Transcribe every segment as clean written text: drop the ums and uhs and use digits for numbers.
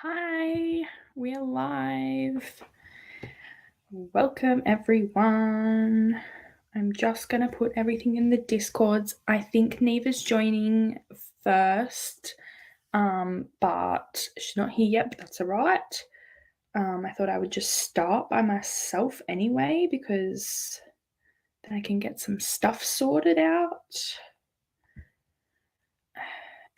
Hi, we're live. Welcome, everyone. I'm just going to put everything in the Discords. I think Neva's joining first, but she's not here yet, but that's all right. I thought I would just start by myself anyway, because then I can get some stuff sorted out.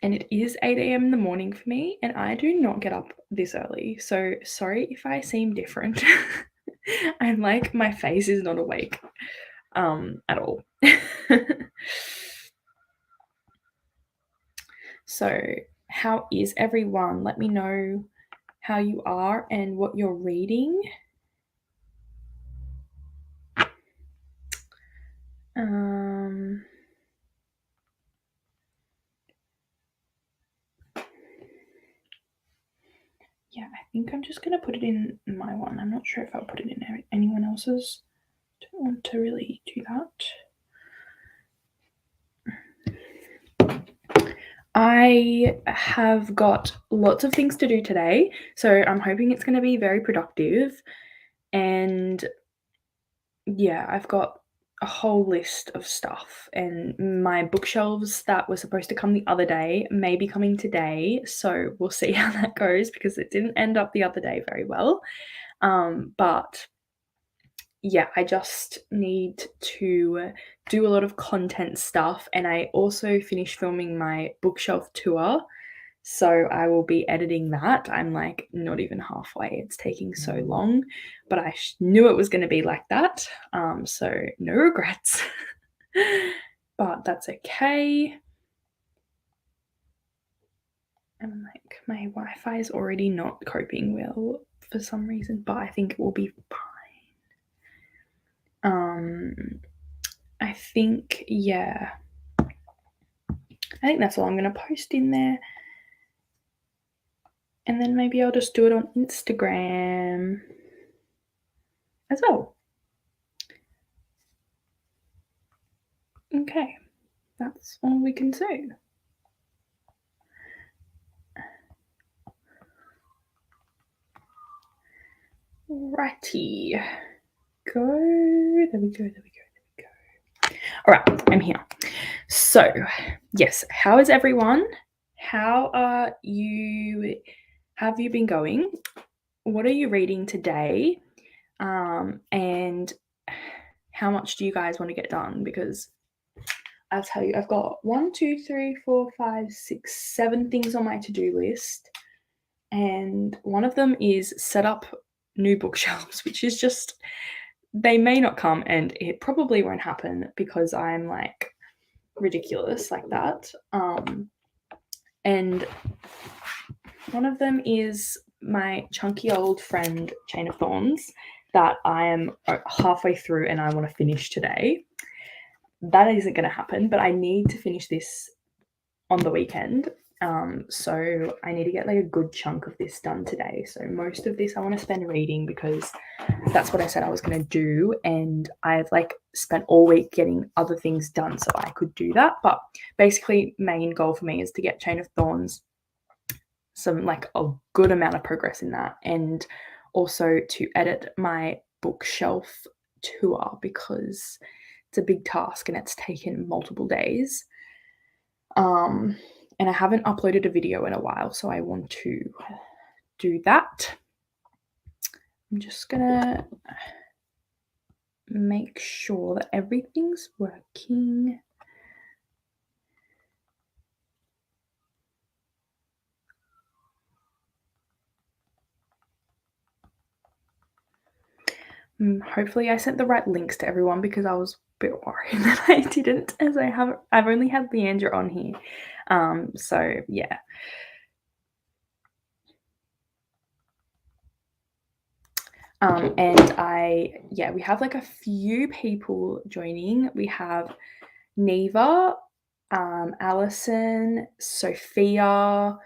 And it is 8 a.m. in the morning for me, and I do not get up this early. So sorry if I seem different. I'm like, my face is not awake at all. So, how is everyone? Let me know how you are and what you're reading. Yeah, I think I'm just going to put it in my one. I'm not sure if I'll put it in anyone else's. Don't want to really do that. I have got lots of things to do today, so I'm hoping it's going to be very productive. And yeah, I've got a whole list of stuff, and my bookshelves that were supposed to come the other day may be coming today, so we'll see how that goes because it didn't end up the other day very well. But yeah, I just need to do a lot of content stuff, and I also finished filming my bookshelf tour, so I will be editing that. I'm like not even halfway. It's taking so long, but I knew it was going to be like that. So no regrets. But that's okay. And like my Wi-Fi is already not coping well for some reason, but I think it will be fine. I think, yeah. I think that's all I'm going to post in there. And then maybe I'll just do it on Instagram as well. Okay, that's all we can do. Righty. Go. There we go. All right, I'm here. So, yes, how is everyone? How are you? Have you been going? What are you reading today? And how much do you guys want to get done? Because I'll tell you, I've got 1, 2, 3, 4, 5, 6, 7 things on my to-do list. And one of them is set up new bookshelves, which is just, they may not come, and it probably won't happen because I'm like ridiculous like that. And one of them is my chunky old friend Chain of Thorns that I am halfway through and I want to finish today. That isn't going to happen, but I need to finish this on the weekend. So I need to get like a good chunk of this done today. So most of this I want to spend reading because that's what I said I was going to do, and I've like spent all week getting other things done so I could do that. But basically, main goal for me is to get Chain of Thorns, some like a good amount of progress in that, and also to edit my bookshelf tour because it's a big task and it's taken multiple days. And I haven't uploaded a video in a while, so I want to do that. I'm just gonna make sure that everything's working. Hopefully I sent the right links to everyone because I was a bit worried that I didn't, as I've only had Leandra on here. So yeah. And we have like a few people joining. We have Neva, Allison, Sophia,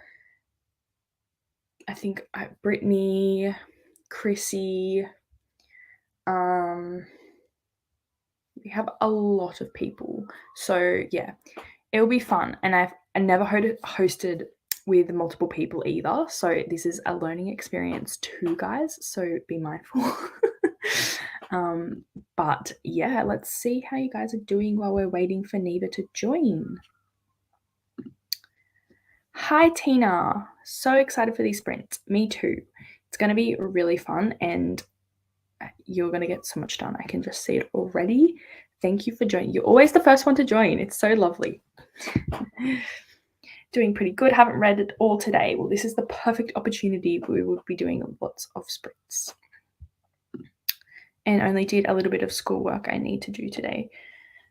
I think Brittany, Chrissy. We have a lot of people. So yeah, it'll be fun. And I never hosted with multiple people either. So this is a learning experience too, guys. So be mindful. But yeah, let's see how you guys are doing while we're waiting for Neva to join. Hi, Tina. So excited for these sprints. Me too. It's going to be really fun and you're going to get so much done. I can just see it already. Thank you for joining. You're always the first one to join. It's so lovely. Doing pretty good. Haven't read it all today. Well, this is the perfect opportunity. We will be doing lots of sprints. And only did a little bit of schoolwork I need to do today.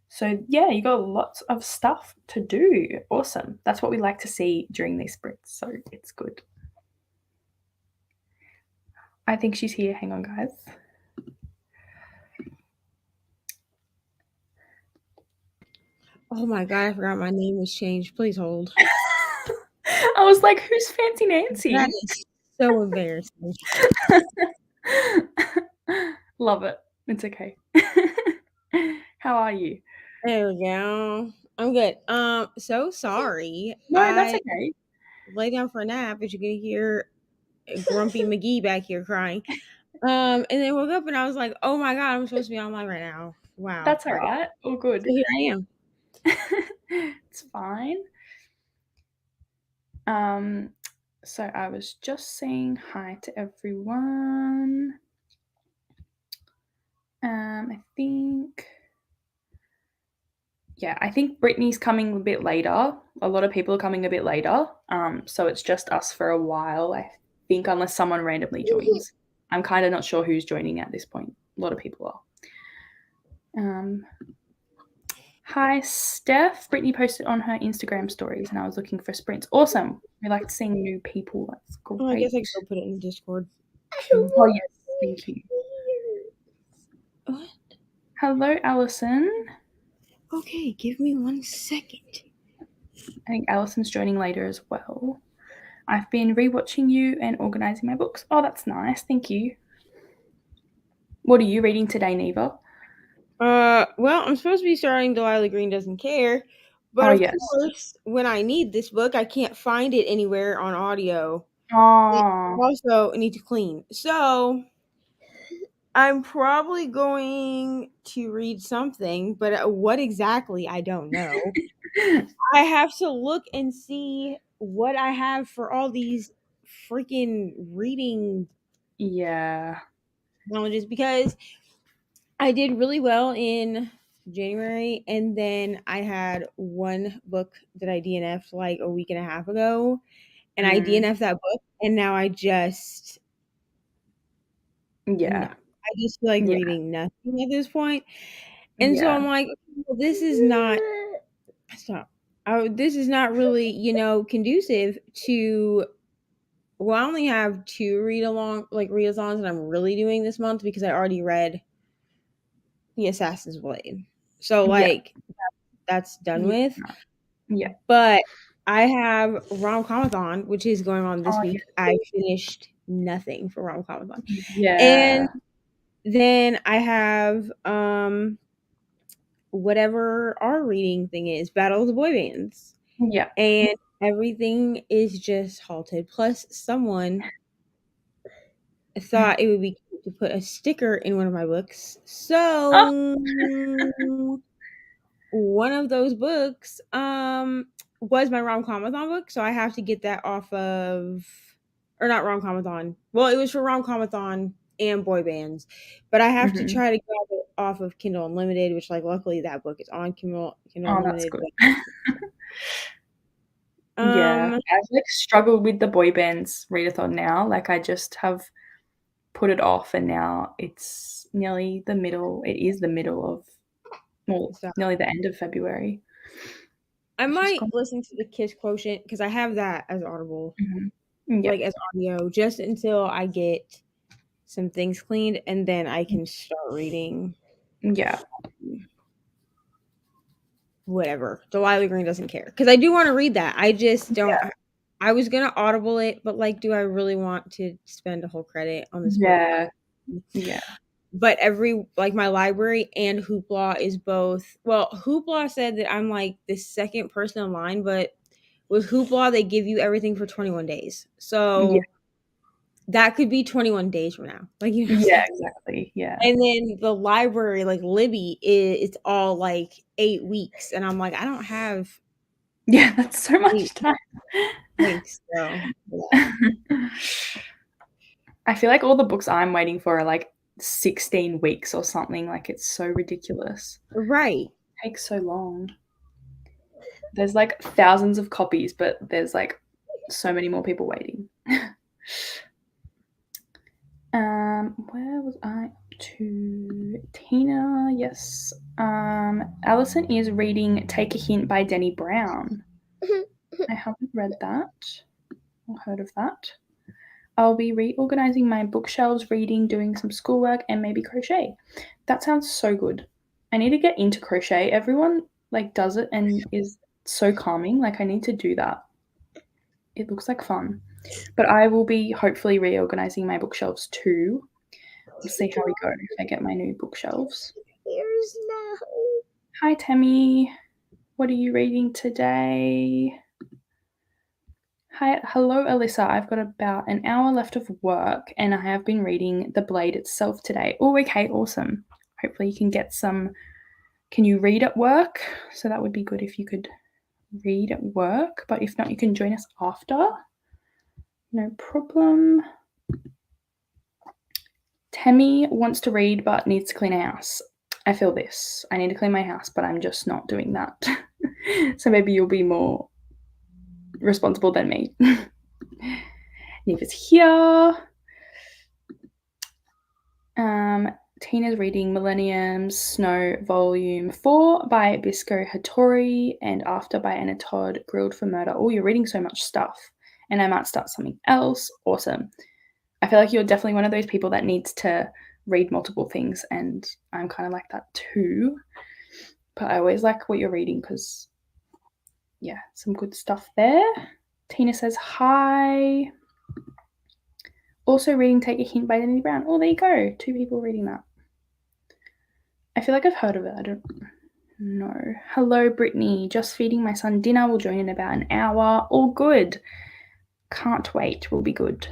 So yeah, you got lots of stuff to do. Awesome. That's what we like to see during these sprints. So it's good. I think she's here. Hang on, guys. Oh my God, I forgot my name was changed. Please hold. I was like, who's Fancy Nancy? That is so embarrassing. Love it. It's okay. How are you? There we go. I'm good. So sorry. No, that's okay. Lay down for a nap, as you can hear Grumpy McGee back here crying. And then woke up and I was like, oh my God, I'm supposed to be online right now. Wow. That's all right. All good. So here I am. It's fine. So I was just saying hi to everyone. I think Brittany's coming a bit later. A lot of people are coming a bit later. So it's just us for a while, I think, unless someone randomly joins. I'm kind of not sure who's joining at this point. A lot of people are. Hi, Steph. Brittany posted on her Instagram stories, and I was looking for sprints. Awesome. We like seeing new people. That's great. Oh, I guess I can go put it in Discord. Oh, yes. Thank you. What? Hello, Allison. Okay, give me 1 second. I think Allison's joining later as well. I've been rewatching you and organizing my books. Oh, that's nice. Thank you. What are you reading today, Neva? Well, I'm supposed to be starting Delilah Green Doesn't Care, but of course, when I need this book, I can't find it anywhere on audio. Oh. Also, I need to clean. So, I'm probably going to read something, but what exactly, I don't know. I have to look and see what I have for all these freaking reading challenges because I did really well in January, and then I had one book that I DNF'd like a week and a half ago, and I DNF'd that book, and now I just no. I just feel like reading nothing at this point. And so I'm like, well, this is not this is not really, conducive to I only have 2 read-alongs that I'm really doing this month because I already read The Assassin's Blade. So that's done with. Yeah. But I have Rom-Comathon, which is going on this week. Yeah. I finished nothing for Rom-Comathon. Yeah. And then I have whatever our reading thing is, Battle of the Boy Bands. Yeah. And everything is just halted. Plus someone thought it would be cute to put a sticker in one of my books. So one of those books was my Rom-Comathon book, so I have to get that off of, or not Rom-Comathon. Well, it was for Rom-Comathon and Boy Bands, but I have to try to grab it off of Kindle Unlimited, which luckily that book is on Kindle Unlimited. That's good. I've struggled with the Boy Bands readathon now. I just have put it off, and now it's nearly the middle. It is the middle of, nearly the end of February. I might listen to the Kiss Quotient because I have that as Audible, as audio, just until I get some things cleaned, and then I can start reading. Yeah. Whatever. Delilah Green Doesn't Care. Because I do want to read that. I just don't. Yeah. I was going to Audible it, but do I really want to spend a whole credit on this book? Yeah. But my library and Hoopla is both. Well, Hoopla said that I'm the second person in line, but With Hoopla, they give you everything for 21 days. Yeah. So that could be 21 days from now. Like, you know what I'm Yeah, saying? exactly. Yeah. And then the library, like Libby, it's all like 8 weeks. And I'm like, I don't have Yeah, that's so much 8 time. weeks. So, yeah. I feel like all the books I'm waiting for are like 16 weeks or something. Like it's so ridiculous. Right. It takes so long. There's like thousands of copies, but there's like so many more people waiting. Where was I up to? Tina, yes. Allison is reading Take a Hint by Denny Brown. I haven't read that or heard of that. I'll be reorganizing my bookshelves, reading, doing some schoolwork, and maybe crochet. That sounds so good. I need to get into crochet. Everyone like does it and is so calming. Like I need to do that. It looks like fun. But I will be hopefully reorganizing my bookshelves too. We'll see how we go if I get my new bookshelves. Here's now. Hi Tammy. What are you reading today? Hi, hello Alyssa. I've got about an hour left of work and I have been reading The Blade itself today. Oh, okay, awesome. Hopefully you can get some. Can you read at work? So that would be good if you could read at work, but if not, you can join us after. No problem. Tammy wants to read but needs to clean a house. I feel this. I need to clean my house, but I'm just not doing that. So maybe you'll be more responsible than me. Neve is here. Tina's reading Millennium's Snow Volume 4 by Bisco Hattori and After by Anna Todd, Grilled for Murder. Oh, you're reading so much stuff. And I might start something else. Awesome. I feel like you're definitely one of those people that needs to read multiple things, and I'm kind of like that too. But I always like what you're reading because, yeah, some good stuff there. Tina says hi. Also reading Take a Hint by Denny Brown. Oh, there you go. 2 people reading that. I feel like I've heard of it. I don't know. Hello, Brittany. Just feeding my son dinner. We'll join in about an hour. All good. Can't wait. Will be good.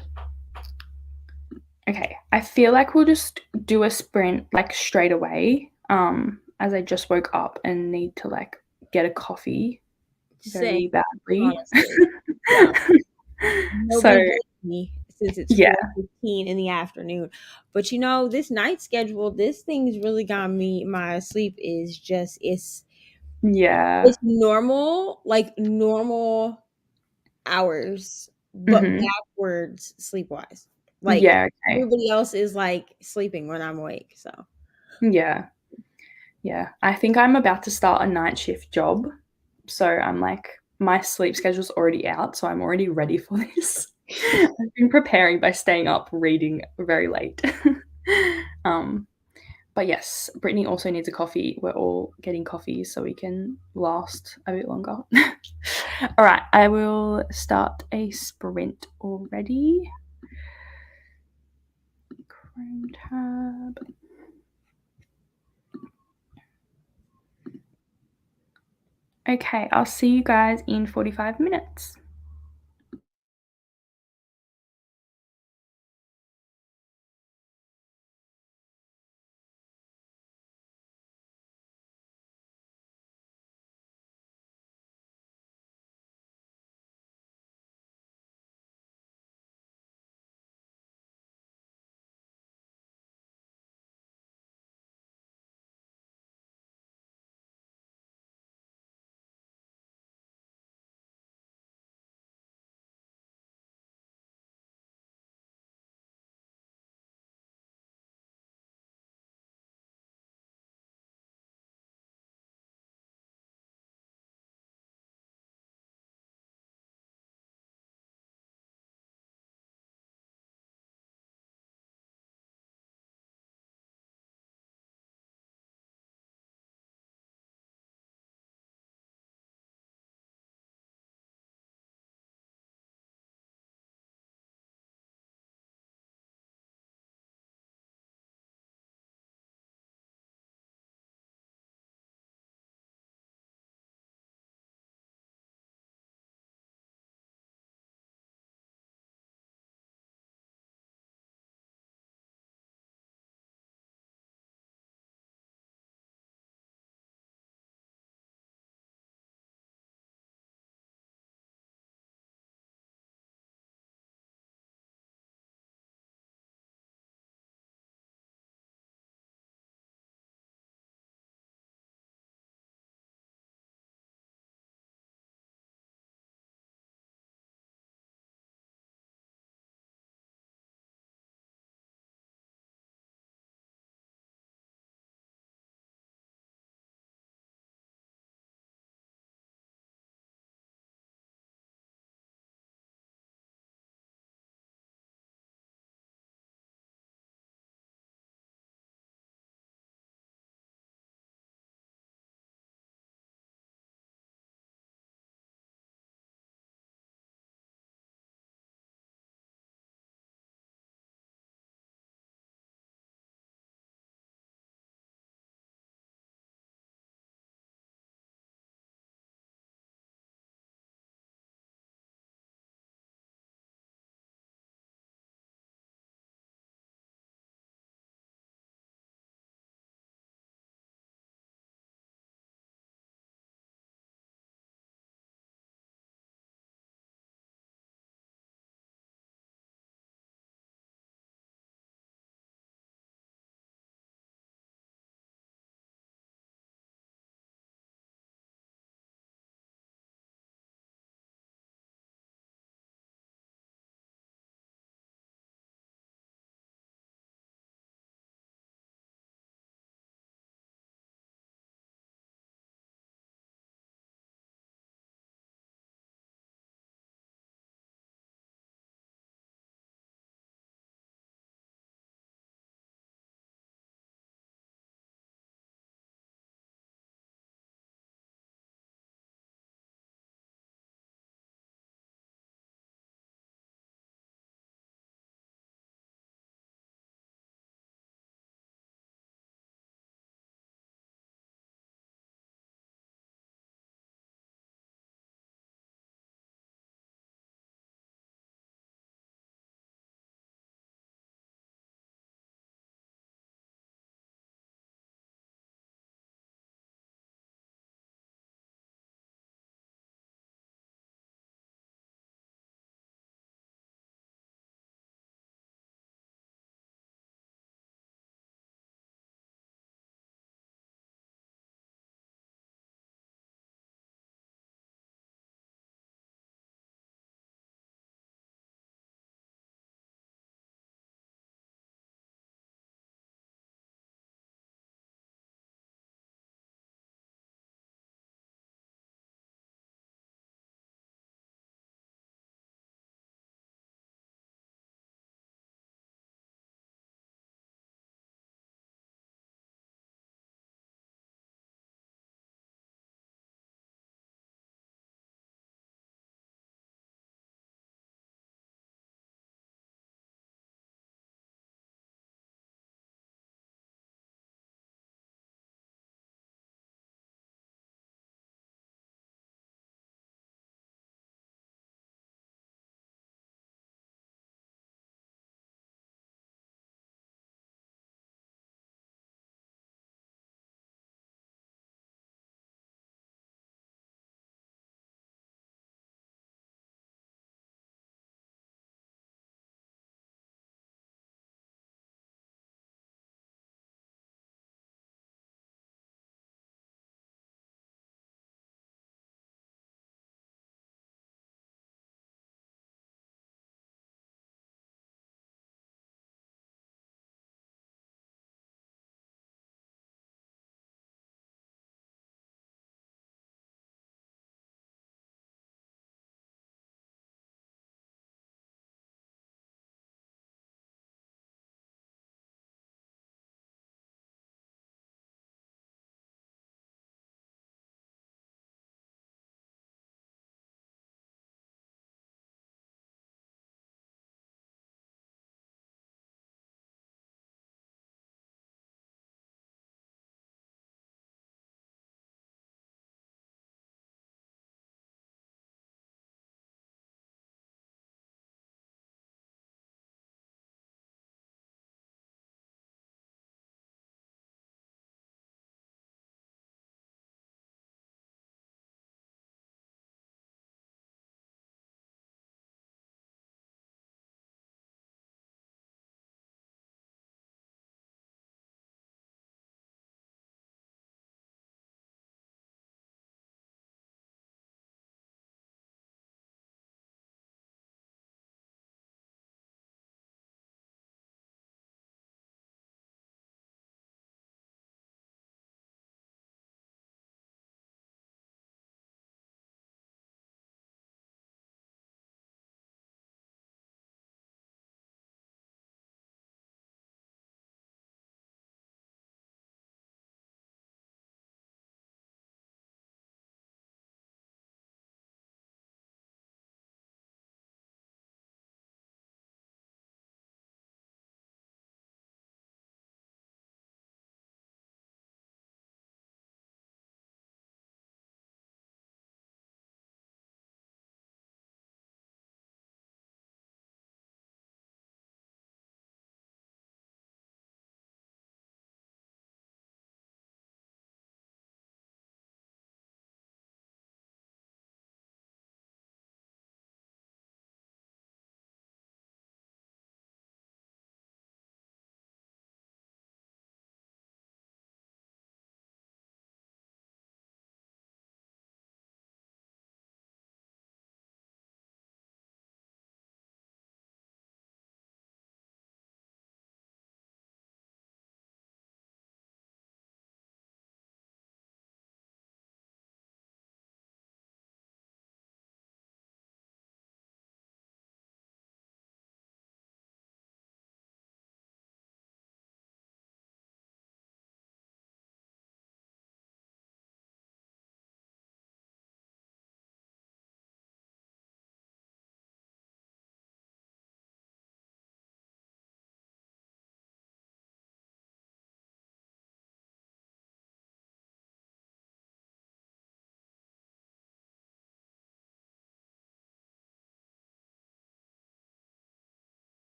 Okay. I feel like we'll just do a sprint like straight away. As I just woke up and need to like get a coffee very badly. Yeah. So Nobody blames me since it's yeah. 4:15 in the afternoon. But you know, this night schedule, this thing's really got me. My sleep is just Yeah. it's normal, like normal hours, but Mhm. backwards sleep wise. Like Yeah, okay. everybody else is like sleeping when I'm awake. So Yeah. Yeah. I think I'm about to start a night shift job. So I'm like, my sleep schedule's already out. So I'm already ready for this. I've been preparing by staying up reading very late. But yes, Brittany also needs a coffee. We're all getting coffees so we can last a bit longer. All right, I will start a sprint already. Chrome tab. Okay, I'll see you guys in 45 minutes.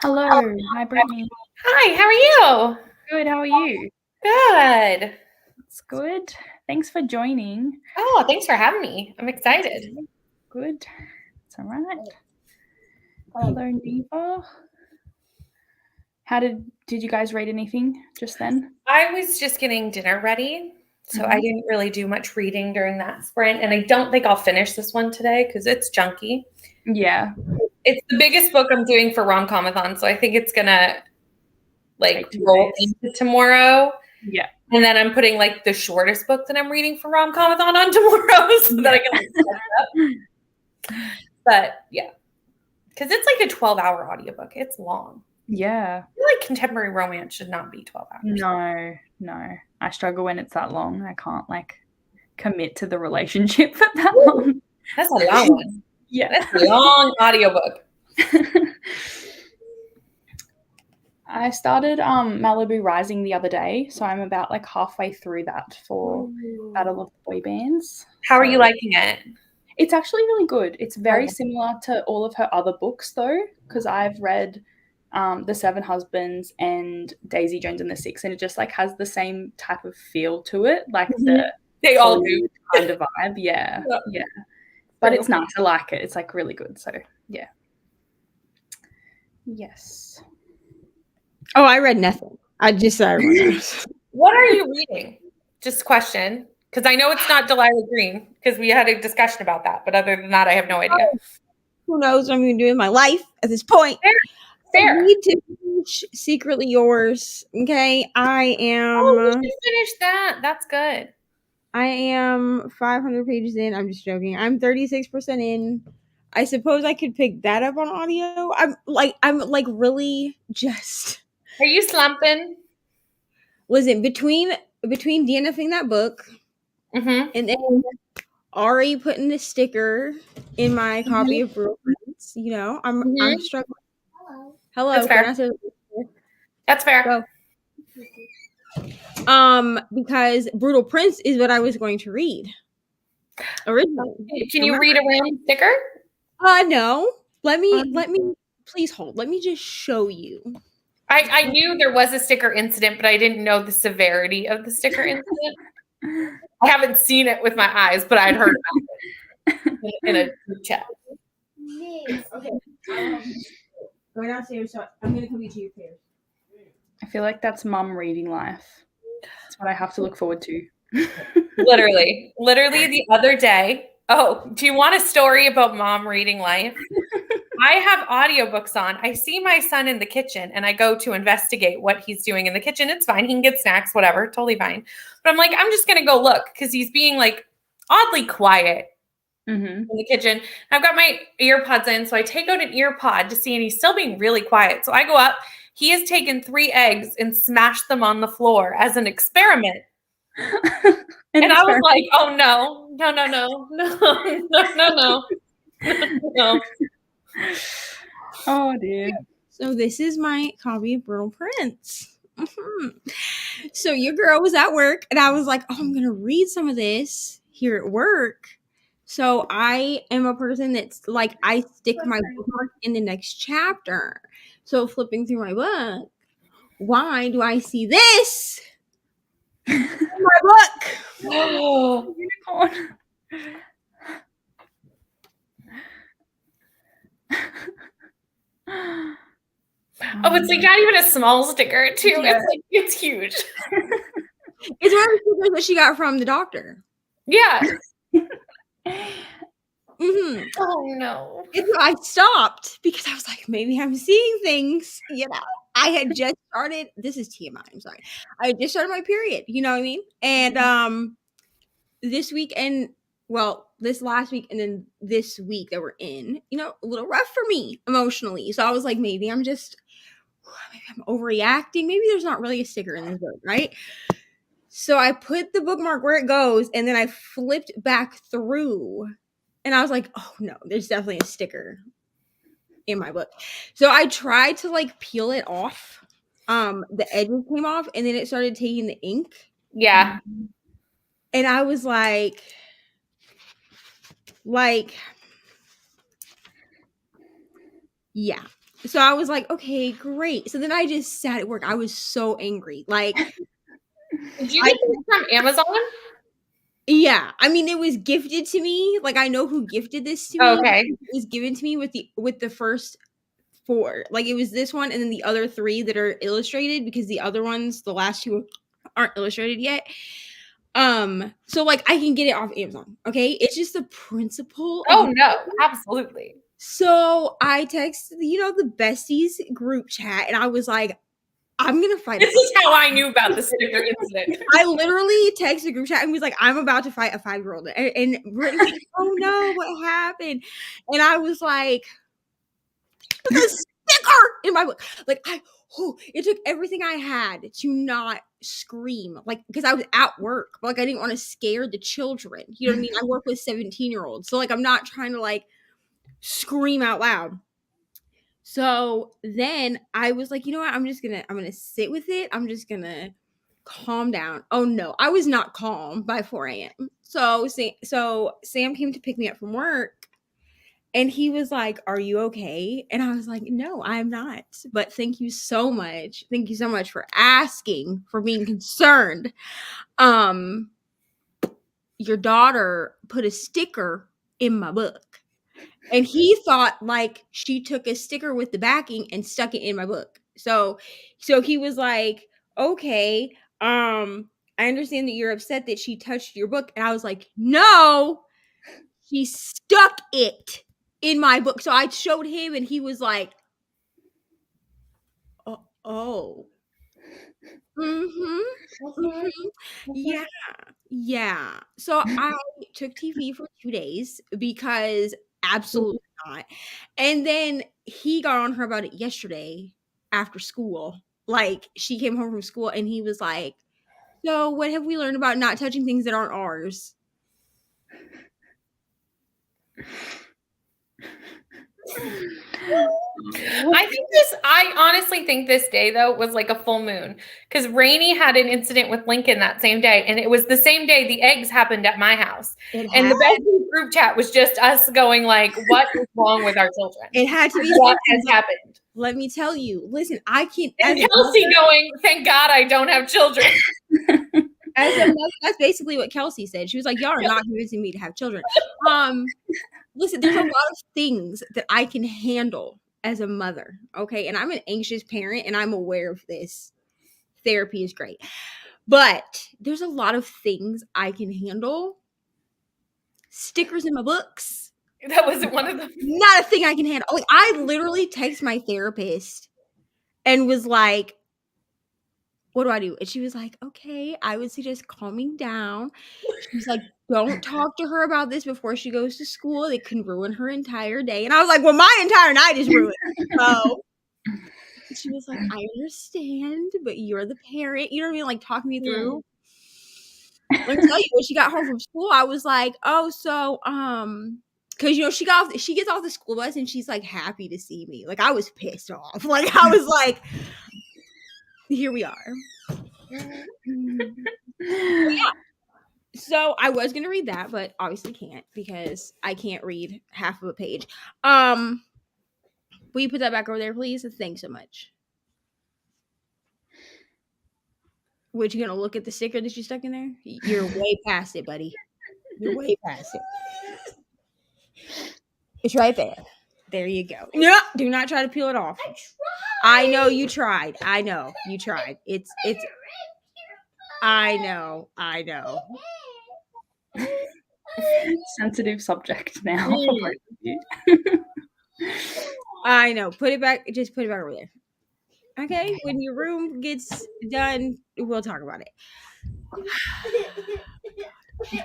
Hello. Hi, Brittany. Hi, how are you? Good. How are you? Good. It's good. Thanks for joining. Oh, thanks for having me. I'm excited. Good. It's all right. Hello, Neva. How did you guys read anything just then? I was just getting dinner ready, so I Mhm. didn't really do much reading during that sprint, and I don't think I'll finish this one today because it's chunky. Yeah. It's the biggest book I'm doing for Rom-Comathon, so I think it's gonna Take 2 roll days. into tomorrow. Yeah. And then I'm putting the shortest book that I'm reading for Rom-Comathon on tomorrow so that I can catch up. But yeah, because it's like a 12-hour audiobook. It's long. Yeah. I feel like contemporary romance should not be 12 hours. No. I struggle when it's that long. I can't commit to the relationship for that long. That's a long one. Yeah. That's a long audiobook. I started Malibu Rising the other day, so I'm about halfway through that for Battle of the Boy Bands. How are you liking it? It's actually really good. It's very Okay. similar to all of her other books, though, because I've read The Seven Husbands and Daisy Jones and the Six, and it just has the same type of feel to it, They all do. kind of vibe. Yeah. But it's nice. I like it. It's really good. So yeah. Yes. Oh, I read nothing. I just started. What are you reading? Just a question. Because I know it's not Delilah Green, because we had a discussion about that. But other than that, I have no idea. Who knows what I'm going to do with my life at this point? Fair. I need to finish Secretly Yours. Okay, I am. Oh, we should finish that. That's good. I am 500 pages in. I'm just joking. I'm 36% in. I suppose I could pick that up on audio. I'm really just. Are you slumping? Listen, between DNFing that book and then Ari putting the sticker in my copy of Brutal Prince, I'm struggling. Hello. That's fair. That's fair. Go. Because Brutal Prince is what I was going to read originally. Can you read around the sticker? No. Let me please hold. Let me just show you. I knew there was a sticker incident, but I didn't know the severity of the sticker incident. I haven't seen it with my eyes, but I'd heard about it in a group chat. Okay. Go downstairs. So I'm gonna come eat you your pears. I feel like that's mum reading life. That's what I have to look forward to. Literally the other day. Oh, do you want a story about mom reading life? I have audiobooks on. I see my son in the kitchen and I go to investigate what he's doing in the kitchen. It's fine. He can get snacks, whatever. Totally fine. But I'm I'm just going to go look because he's being oddly quiet in the kitchen. I've got my earpods in. So I take out an earpod to see, and he's still being really quiet. So I go up. He has taken 3 eggs and smashed them on the floor as an experiment. And I was like, oh, no. Oh, dear. So this is my copy of Brutal Prince. So your girl was at work, and I was like, oh, I'm going to read some of this here at work. So I am a person that's I stick my bookmark in the next chapter. So flipping through my book, why do I see this in my book? Oh, unicorn. Oh, it's not even a small sticker, too. Yeah. It's huge. It's one of the stickers that she got from the doctor. Yeah. Oh, no. And so I stopped because I was like, maybe I'm seeing things, I had just started. This is TMI. I'm sorry. I had just started my period. You know what I mean? And this week this last week and then this week that we're in, a little rough for me emotionally. So I was like, maybe I'm overreacting. Maybe there's not really a sticker in this book, right? So I put the bookmark where it goes, and then I flipped back through, and I was like, oh no, there's definitely a sticker in my book. So I tried to peel it off. The edges came off, and then it started taking the ink. Yeah. And I was like, yeah. So I was like, okay, great. So then I just sat at work. I was so angry. Like, Did you get this from Amazon? yeah, I mean, it was gifted to me. Like, I know who gifted this to me. Okay. It was given to me with the first 4. Like, it was this one and then the other 3 that are illustrated because the other ones, the last 2 aren't illustrated yet. So like I can get it off Amazon. Okay, it's just the principle. Oh no, absolutely. So I texted, the besties group chat, and I was like, I'm gonna fight. This is how I knew about the sticker incident. I literally texted the group chat and was like, I'm about to fight a 5-year-old. And Brittany was like, oh no, what happened? And I was like, there's a sticker in my book. Like, it took everything I had to not scream. Like, because I was at work, but like I didn't want to scare the children. You know what I mean? I work with 17-year-olds. So like I'm not trying to like scream out loud. So then I was like, you know what? I'm gonna sit with it. I'm just gonna calm down. Oh no, I was not calm by 4 a.m. So Sam came to pick me up from work, and he was like, "Are you okay?" And I was like, "No, I'm not. But thank you so much. Thank you so much for asking, for being concerned. Your daughter put a sticker in my book." And he thought like she took a sticker with the backing and stuck it in my book. So he was like, okay, I understand that you're upset that she touched your book. And I was like, no, she stuck it in my book. So I showed him and he was like, oh. Yeah. So I took TV for 2 days because absolutely not. And then he got on her about it yesterday after school. Like she came home from school and he was like, "So what have we learned about not touching things that aren't ours?" I honestly think this day though was like a full moon because Rainey had an incident with Lincoln that same day, and it was the same day the eggs happened at my house. And the best group chat was just us going like, "What is wrong with our children?" It had to be what has happened. Let me tell you. Listen, I can't. And Kelsey going, "Thank God I don't have children." As a mother, that's basically what Kelsey said. She was like, "Y'all are not convincing me to have children." Listen, there's a lot of things that I can handle as a mother, okay? And I'm an anxious parent, and I'm aware of this. Therapy is great. But there's a lot of things I can handle. Stickers in my books. That wasn't one of them. Not a thing I can handle. Like, I literally text my therapist and was like, what do I do? And she was like, okay, I would suggest calming down. She's like, don't talk to her about this before she goes to school. It can ruin her entire day. And I was like, well, my entire night is ruined. So she was like, I understand, but you're the parent. You know what I mean? Like, talk me through. Let me tell you, when she got home from school, I was like, oh, so, because, she gets off the school bus and she's like happy to see me. Like, I was pissed off. Like, I was like, here we are. Yeah. So I was gonna read that, but obviously can't because I can't read half of a page. Will you put that back over there, please? Thanks so much. What, you gonna look at the sticker that you stuck in there? You're way past it, buddy. You're way past it. It's right there. There you go. No, do not try to peel it off. I know you tried. I know you tried. It's. I know. Sensitive subject now. I know. Put it back. Just put it back over there. Okay. When your room gets done, we'll talk about it.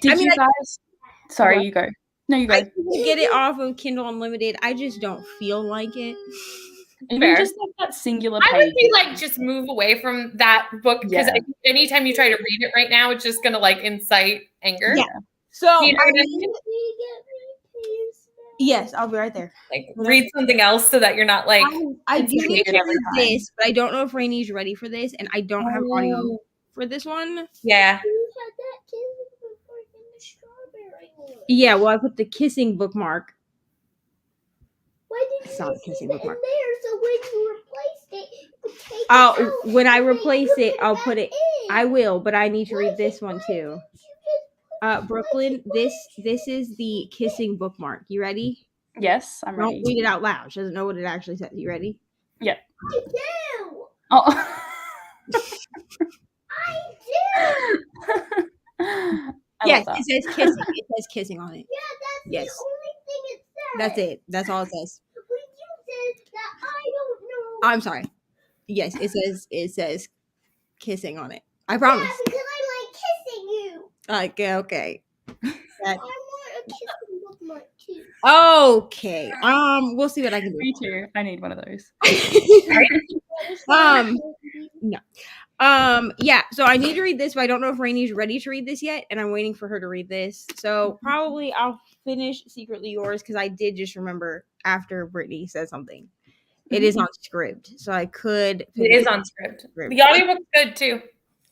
Did you guys? Sorry, you go. No, you go. I get it off of Kindle Unlimited. I just don't feel like it. Even just like that singular page. I would be like, just move away from that book because anytime you try to read it right now, it's just gonna like incite anger. Yeah. So you know what I mean? Yes, I'll be right there. Like read something else so that you're not like. I do need to read this, but I don't know if Rainey's ready for this, and I don't have audio for this one. Yeah. Yeah, well, I put the kissing bookmark. Why did It's you not a just kissing leave it in bookmark. there? So when you replaced it, you could take it Oh, out when I and then replace put it, I'll back put it. in. I will, but I need to Why read did- this one why too. didn't you just Brooklyn, why this didn't you this is the kissing bookmark. You ready? Yes, I'm Don't ready. read it out loud. She doesn't know what it actually says. You ready? I do. Oh. I do. I Yes, love that. it says kissing. It says kissing on it. Yeah, that's Yes. the only thing it says. That's it. That's all it says. But you said that I don't know. I'm sorry. Yes, it says kissing on it. I promise. Yeah, because I like kissing you. Okay. I want a kissing bookmark too. Okay. We'll see what I can do. Me too. I need one of those. Yeah, so I need to read this, but I don't know if Rainy's ready to read this yet, and I'm waiting for her to read this. So probably I'll finish Secretly Yours because I did just remember after Brittany said something. It is on script, so I could. It is on script. The audiobook's good too.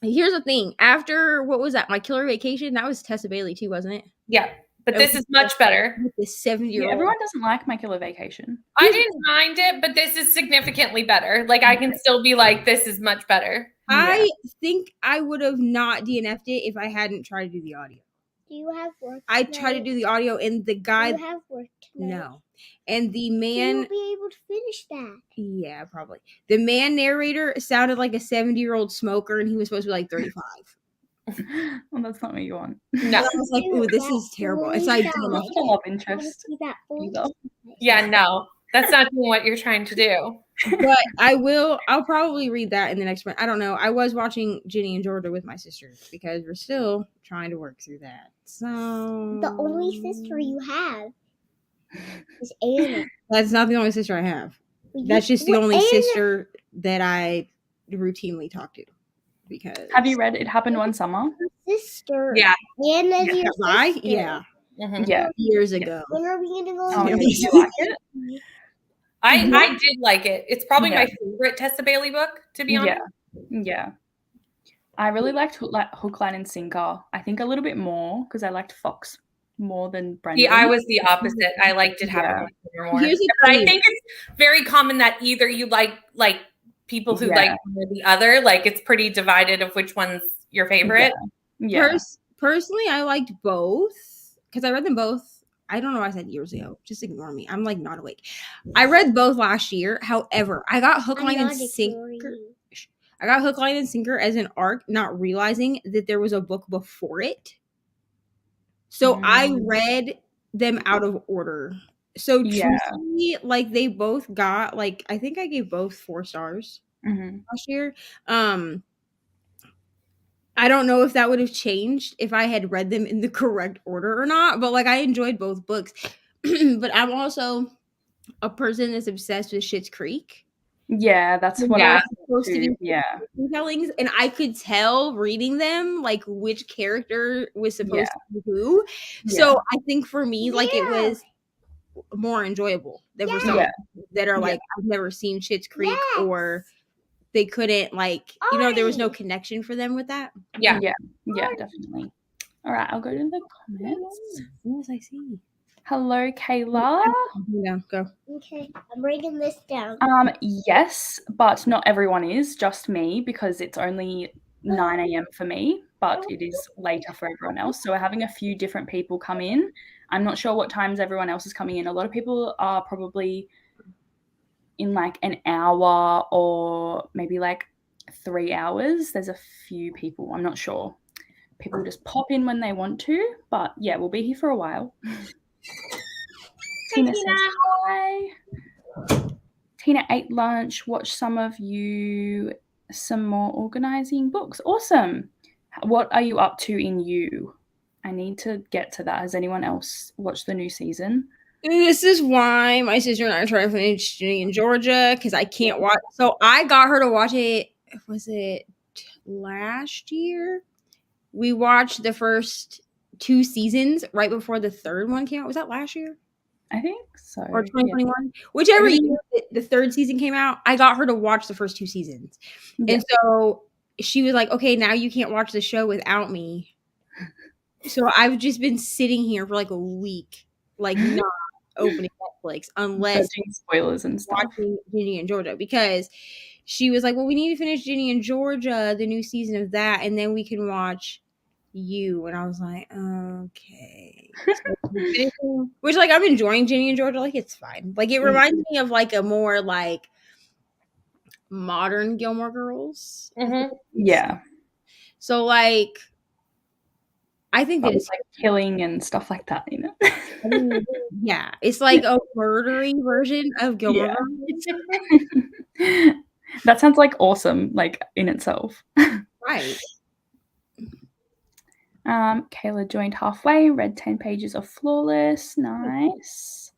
Here's the thing. After, what was that? My Killer Vacation? That was Tessa Bailey too, wasn't it? Yeah, but this is much better. With the 70-year-old. Everyone doesn't like My Killer Vacation. I didn't mind it, but this is significantly better. Like I can still be like, this is much better. I think I would have not DNF'd it if I hadn't tried to do the audio. Do you have work? I tried to do the audio, and the guy. Do you have work tonight? No. And the So man. you'll be able to finish that. Yeah, probably. The man narrator sounded like a 70-year-old smoker, and he was supposed to be like 35. Well, that's not what you want. No. I was like, ooh, this is terrible. It's like, That's not a love interest. That Yeah, no. That's not doing what you're trying to do. but I'll probably read that in the next one. I don't know. I was watching Ginny and Georgia with my sister because we're still trying to work through that. So The only sister you have is Anna. that's not the only sister I have. That's just the only sister that I routinely talk to. Because Have you read It Happened One Summer? Sister. Yeah. Anna's your Right? sister. Yeah. Mhm. Yeah. Years ago. When are we gonna go? Oh, Yeah. did you like it? I did like it. It's probably Yeah. my favorite Tessa Bailey book, to be honest. Yeah. I really liked Hook, Line, and Sinker. I think a little bit more because I liked Fox more than Brendan. Yeah, I was the opposite. I liked it happen more. Here's the But I thing. think it's very common that either you like people who Yeah. like one or the other. Like it's pretty divided of which one's your favorite. Yeah. Personally, I liked both because I read them both. I don't know why I said years ago. Just ignore me. I'm like not awake. I read both last year. However, I got Hook, Line, and Sinker. I got Hook, Line, and Sinker as an arc, not realizing that there was a book before it. So I read them out of order. So Yeah. truthfully, like they both got like I think I gave both 4 stars last year. I don't know if that would have changed if I had read them in the correct order or not, but like I enjoyed both books. But I'm also a person that's obsessed with Schitt's Creek. Yeah, that's what Yeah. I Supposed was to too. be Yeah. retellings, and I could tell reading them like which character was supposed to be who. So I think for me, like it was more enjoyable than for some that are like I've never seen Schitt's Creek or they couldn't like there was no connection for them with that. Yeah. Yeah, definitely. All right, I'll go to the comments. What was I see? Hello, Kayla. Yeah, go. Okay, I'm writing this down. Yes, but not everyone is, just me, because it's only 9 a.m. for me, but it is later for everyone else. So we're having a few different people come in. I'm not sure what times everyone else is coming in. A lot of people are probably in like an hour or maybe like 3 hours. There's a few people. I'm not sure. People just pop in when they want to, but yeah, we'll be here for a while. Tina says hi. Tina ate lunch, watched some of you, some more organizing books. Awesome. What are you up to in You? I need to get to that. Has anyone else watched the new season? This is why my sister and I are trying to finish Ginny in Georgia because I can't watch. So I got her to watch it. Was it last year? We watched the first 2 seasons right before the third one came out. Was that last year? I think so. Or 2021? Yeah. Whichever year the third season came out, I got her to watch the first 2 seasons. Yeah. And so she was like, okay, now you can't watch the show without me. So I've just been sitting here for like a week, like not opening Netflix unless Searching spoilers and stuff. watching Ginny and Georgia, because she was like, well, we need to finish Ginny and Georgia, the new season of that, and then we can watch you. And I was like, okay. So, which, like, I'm enjoying Ginny and Georgia. Like, it's fine. Like, it reminds me of like a more like modern Gilmore Girls. Yeah. So, like, I think that But it's it's like killing and stuff like that, you know. yeah, it's like a murdery version of Gilmore Yeah. That sounds like awesome, like in itself. Girls. Right. Kayla joined halfway, read 10 pages of Flawless. Nice.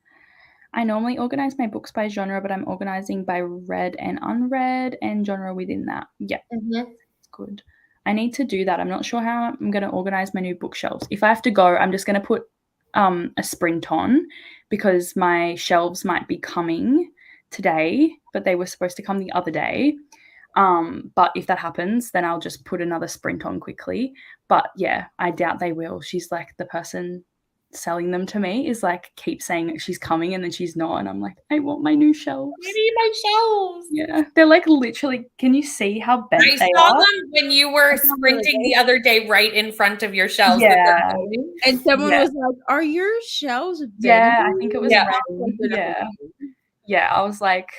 I normally organize my books by genre, but I'm organizing by read and unread and genre within that. Yeah, that's good. I need to do that. I'm not sure how I'm going to organize my new bookshelves. If I have to go, I'm just going to put a sprint on, because my shelves might be coming today, but they were supposed to come the other day. But if that happens, then I'll just put another sprint on quickly. But yeah, I doubt they will. She's like, the person selling them to me is like, keep saying that she's coming and then she's not. And I'm like, I want my new shelves. I need my shelves. Yeah. They're like literally, can you see how bent I they saw are? them when you were sprinting the other day right in front of your shelves. that they're Yeah. going. And someone Yeah. was like, are your shelves bent? Yeah, I think it was Yeah. Ren. Yeah. Yeah, I was like,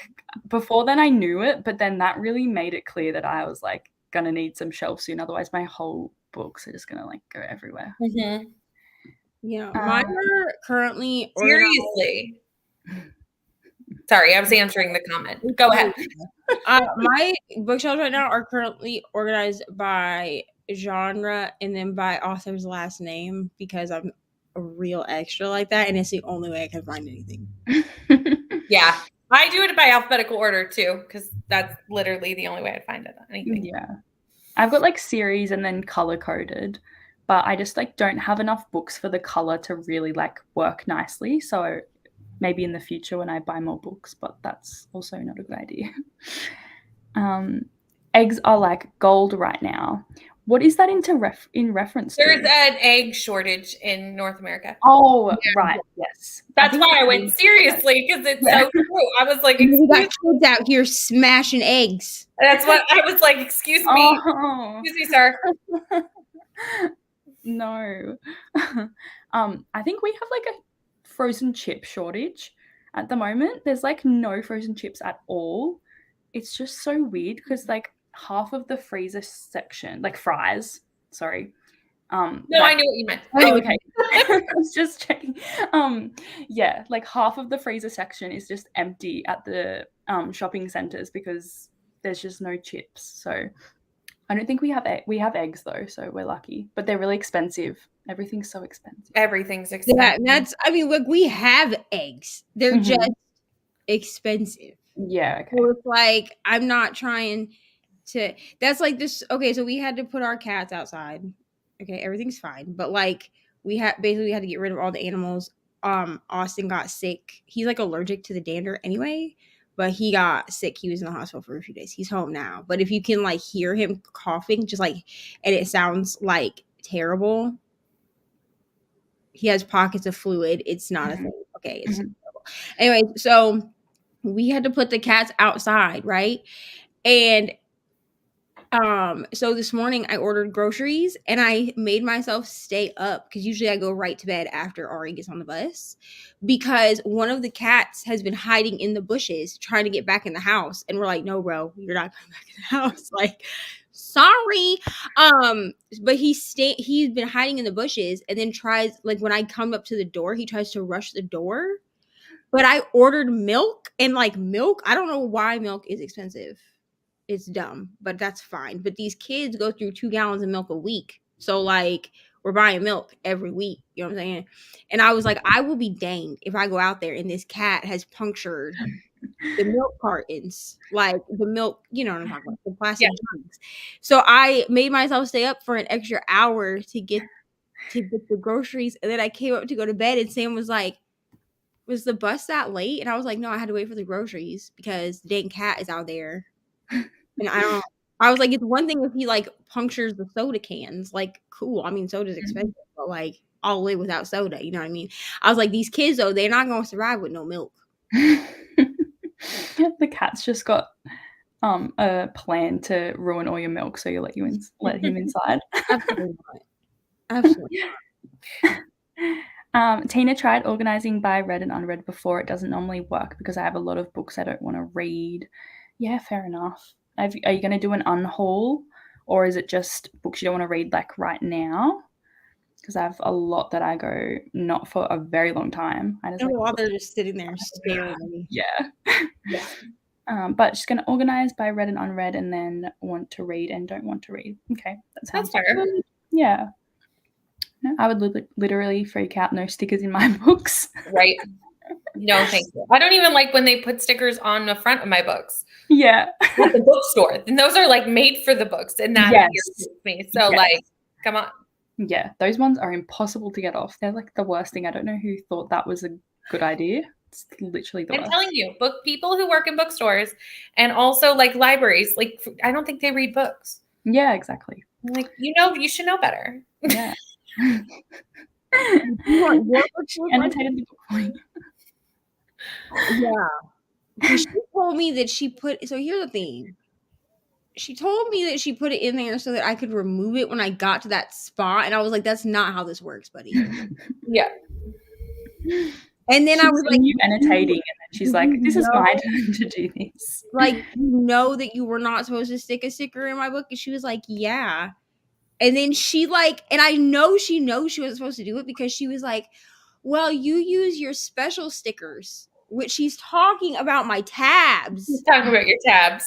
before then I knew it, but then that really made it clear that I was like gonna need some shelves soon. Otherwise my whole books are just gonna like go everywhere. Yeah, mine are currently organized. Seriously. Sorry, I was answering the comment. Go ahead. My bookshelves right now are currently organized by genre and then by author's last name, because I'm a real extra like that, and it's the only way I can find anything. Yeah. I do it by alphabetical order too, because that's literally the only way I'd find it. Anything. Yeah. I've got like series and then color coded, but I just like don't have enough books for the color to really like work nicely. So maybe in the future when I buy more books, but that's also not a good idea. Eggs are like gold right now. What is that in reference to? There's an egg shortage in North America. Oh, right. Yes. That's why I went seriously, because it's so true. I was like, We got excuse kids out here smashing eggs. That's what I was like, excuse me. Oh. Excuse me, sir. No. I think we have like a frozen chip shortage at the moment. There's like no frozen chips at all. It's just so weird, because like half of the freezer section, like fries, sorry. No, I knew what you meant. Oh, okay. I was just checking. Yeah, like half of the freezer section is just empty at the shopping centers because there's just no chips. So I don't think we have eggs though, so we're lucky. But they're really expensive. Everything's so expensive. Everything's expensive. Yeah, that's, I mean, look, we have eggs. They're just expensive. Yeah, okay. So it's like, I'm not trying to, that's like this. Okay, so we had to put our cats outside. Okay, everything's fine. But like, we had to get rid of all the animals. Austin got sick. He's like allergic to the dander anyway, but he got sick. He was in the hospital for a few days. He's home now. But if you can like hear him coughing, just like, and it sounds like terrible, he has pockets of fluid. It's not a thing. Okay, it's terrible. Anyway, so we had to put the cats outside, right? And so this morning I ordered groceries and I made myself stay up, because usually I go right to bed after Ari gets on the bus, because one of the cats has been hiding in the bushes trying to get back in the house, and we're like, no, bro, you're not coming back in the house. Like, sorry. But he's been hiding in the bushes, and then tries, like, when I come up to the door, he tries to rush the door. But I ordered milk, and like milk, I don't know why milk is expensive. It's dumb, but that's fine. But these kids go through 2 gallons of milk a week. So like, we're buying milk every week. You know what I'm saying? And I was like, I will be danged if I go out there and this cat has punctured the milk cartons, like the milk, you know what I'm talking about, the plastic jugs. So I made myself stay up for an extra hour to get the groceries. And then I came up to go to bed, and Sam was like, was the bus that late? And I was like, no, I had to wait for the groceries because the dang cat is out there. And I was like, it's one thing if he like punctures the soda cans, like, cool. I mean, soda's expensive, but like, I'll live without soda. You know what I mean? I was like, these kids though, they're not gonna survive with no milk. The cat's just got a plan to ruin all your milk, so you let him inside. Absolutely not. Absolutely not. Tina tried organizing by read and unread before. It doesn't normally work because I have a lot of books I don't want to read. Yeah, fair enough. Are you going to do an unhaul, or is it just books you don't want to read like right now? Because I have a lot that I go not for a very long time. I just While they're just sitting there staring at me. Yeah. But just going to organize by read and unread, and then want to read and don't want to read. Okay, that sounds That's fair. good. Yeah. No, I would literally freak out. No stickers in my books. Right. No, thank you. I don't even like when they put stickers on the front of my books. Yeah. At the bookstore. And those are like made for the books. And that irritates me. So like, come on. Yeah, those ones are impossible to get off. They're like the worst thing. I don't know who thought that was a good idea. It's literally the worst. I'm telling you, book people who work in bookstores and also like libraries, like I don't think they read books. Yeah, exactly. Like, you should know better. Yeah. You annotated the book for you. Yeah. She told me that she put. So here's the thing. She told me that she put it in there so that I could remove it when I got to that spot, and I was like, "That's not how this works, buddy." Yeah. And then I was like, "You annotating," and then she's like, "This is my turn to do this." Like, that you were not supposed to stick a sticker in my book, and she was like, "Yeah." And then she like, and I know she knows she wasn't supposed to do it because she was like, "Well, you use your special stickers," which she's talking about my tabs. She's talking about your tabs.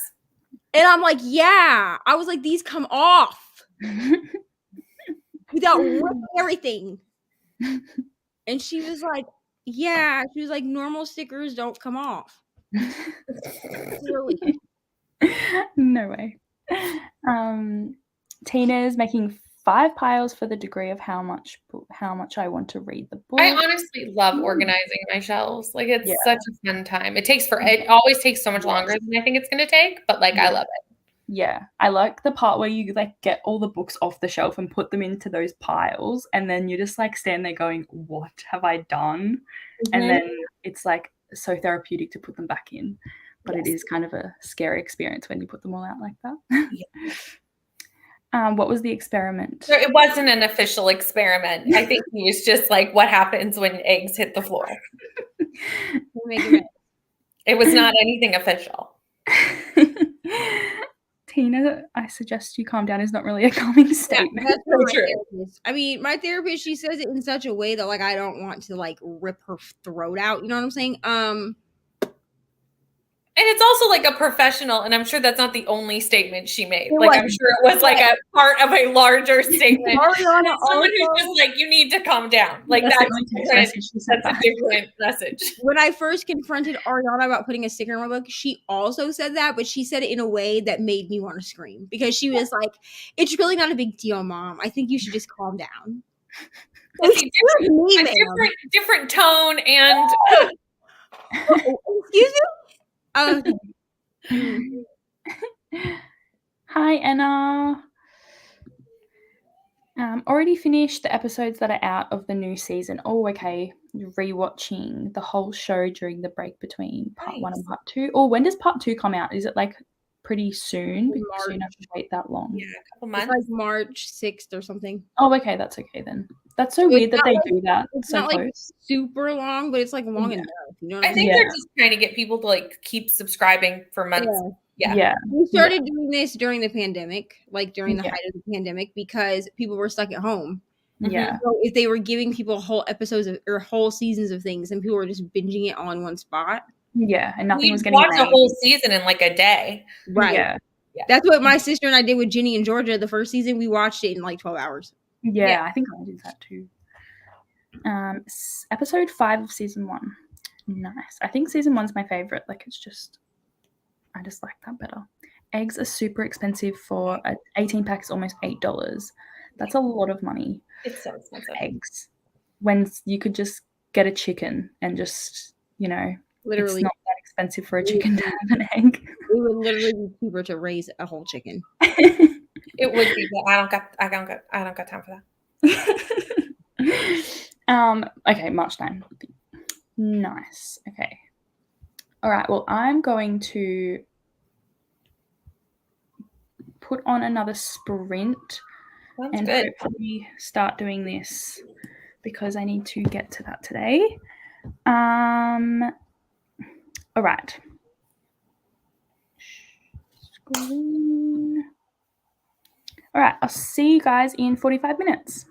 And I'm like, yeah. I was like, these come off without ripping everything. And she was like, yeah. She was like, normal stickers don't come off. Really? No way. Tina's making 5 piles for the degree of how much I want to read the book. I honestly love organizing my shelves. Like it's such a fun time. It always takes so much longer than I think it's going to take, but like I love it. Yeah, I like the part where you like get all the books off the shelf and put them into those piles, and then you just like stand there going, "What have I done?" And then it's like so therapeutic to put them back in, but it is kind of a scary experience when you put them all out like that. What was the experiment? So it wasn't an official experiment. I think he was just like, what happens when eggs hit the floor? It was not anything official. Tina, I suggest you calm down is not really a calming statement. That's my therapist. I mean, my therapist, she says it in such a way that like I don't want to like rip her throat out. You know what I'm saying? And it's also like a professional, and I'm sure that's not the only statement she made. Like I'm sure it was like a part of a larger statement. Someone who's just like, you need to calm down. Like that's a different message. When I first confronted Ariana about putting a sticker in my book, she also said that, but she said it in a way that made me want to scream because she was like, "It's really not a big deal, Mom. I think you should just calm down." Different tone and excuse me. Hi, Anna. Already finished the episodes that are out of the new season. Oh, okay. Rewatching the whole show during the break between part 1 and part 2. Or when does part 2 come out? Is it like pretty soon? Because you don't have to wait that long. Yeah, a couple months. It's like March 6th or something. Oh, okay. That's okay then. That's so weird that they do that. It's so not close. like super long, but it's like long enough. You know what I think they're just trying to get people to like keep subscribing for months. Yeah. We started doing this during the pandemic, like during the height of the pandemic, because people were stuck at home. Yeah. So if they were giving people whole episodes or whole seasons of things, and people were just binging it all in one spot. Yeah, and nothing was getting watched a whole season in like a day. Right. Yeah. That's what my sister and I did with Ginny and Georgia. The first season, we watched it in like 12 hours. Yeah, I think I did that too. Episode 5 of season 1. Nice. I think season 1's my favorite. Like I just like that better. Eggs are super expensive for an 18 pack is almost $8. That's a lot of money. It's so expensive. Eggs. When you could just get a chicken and just, literally it's not that expensive for a chicken to have an egg. It would literally be cheaper to raise a whole chicken. It would be, but I don't got time for that. Okay, March 9. Nice. Okay. All right. Well, I'm going to put on another sprint Sounds and good. hopefully start doing this because I need to get to that today. All right. Screen. All right. I'll see you guys in 45 minutes.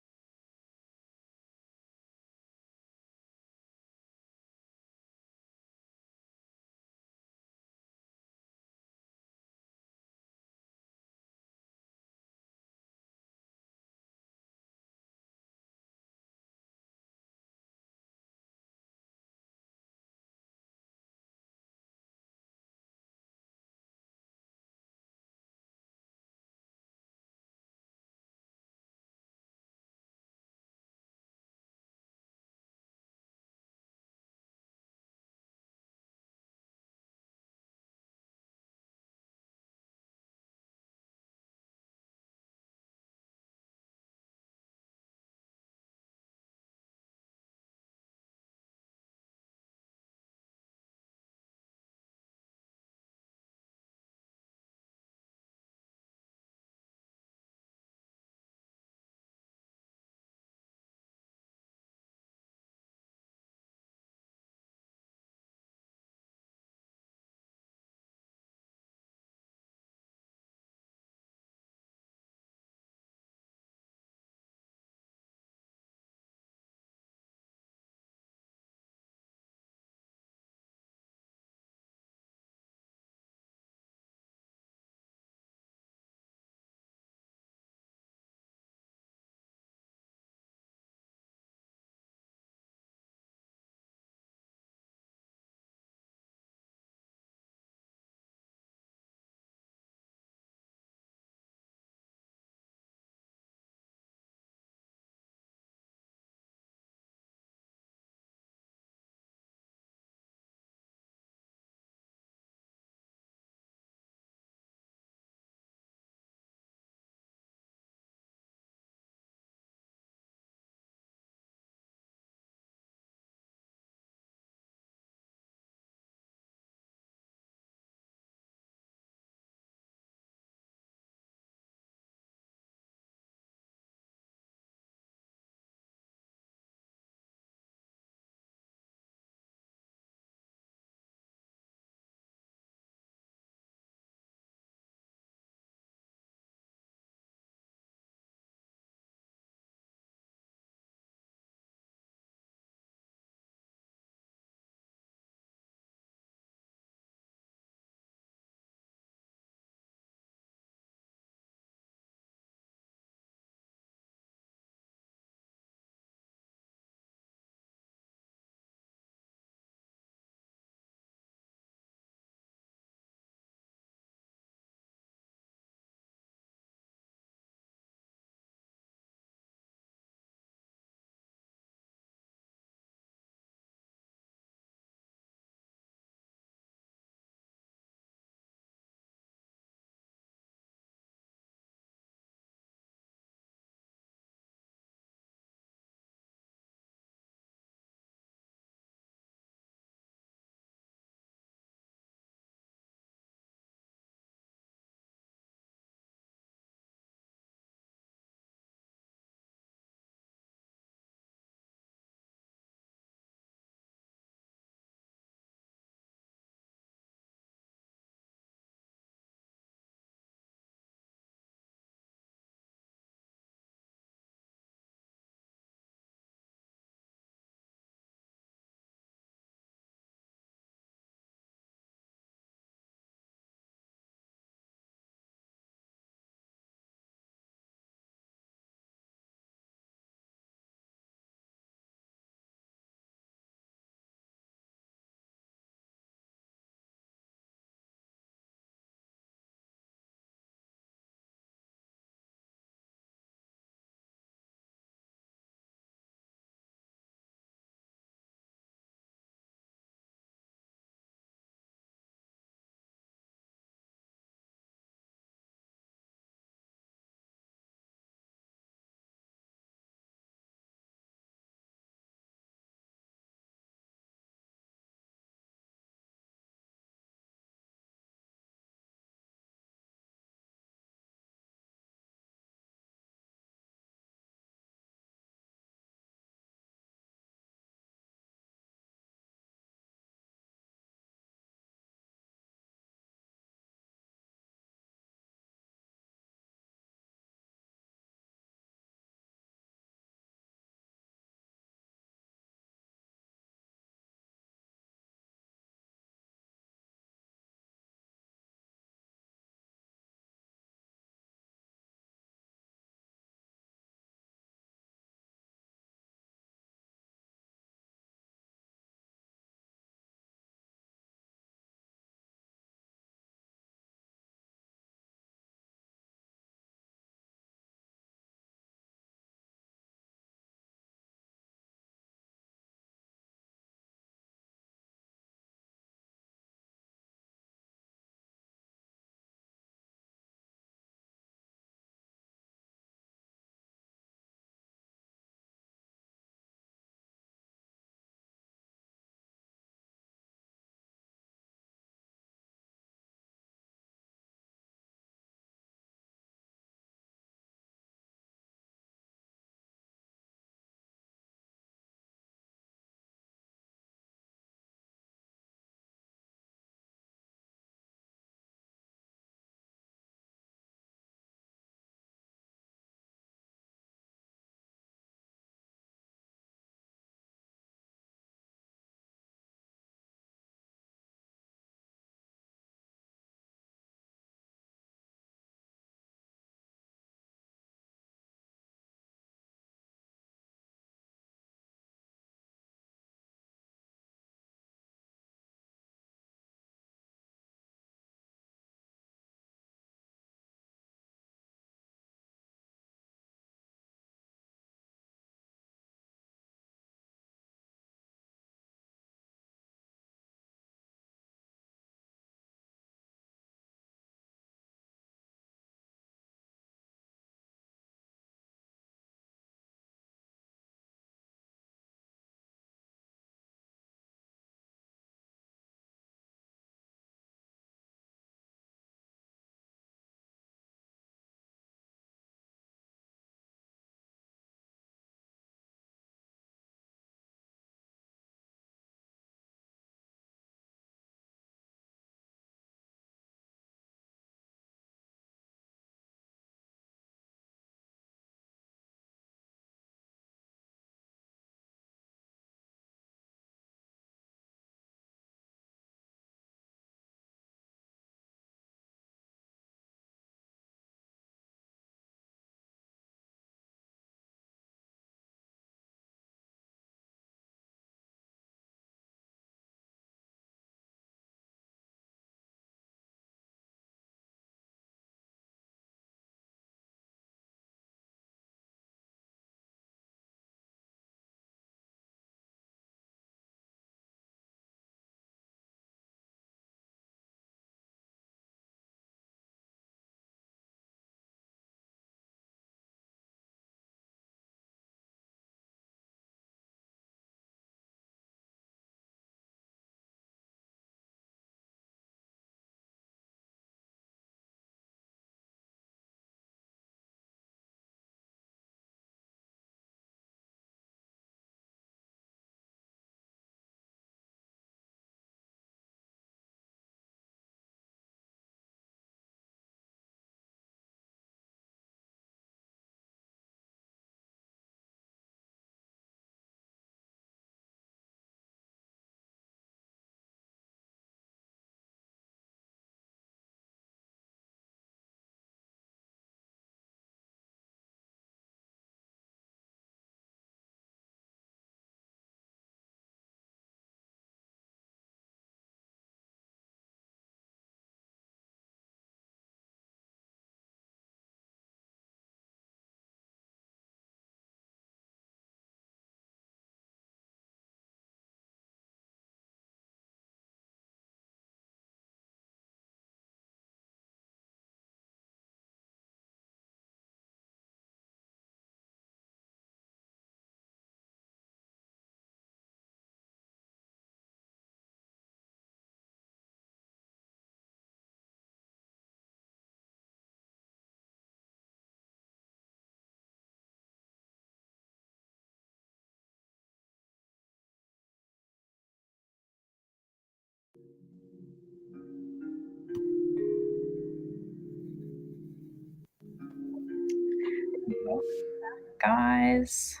guys.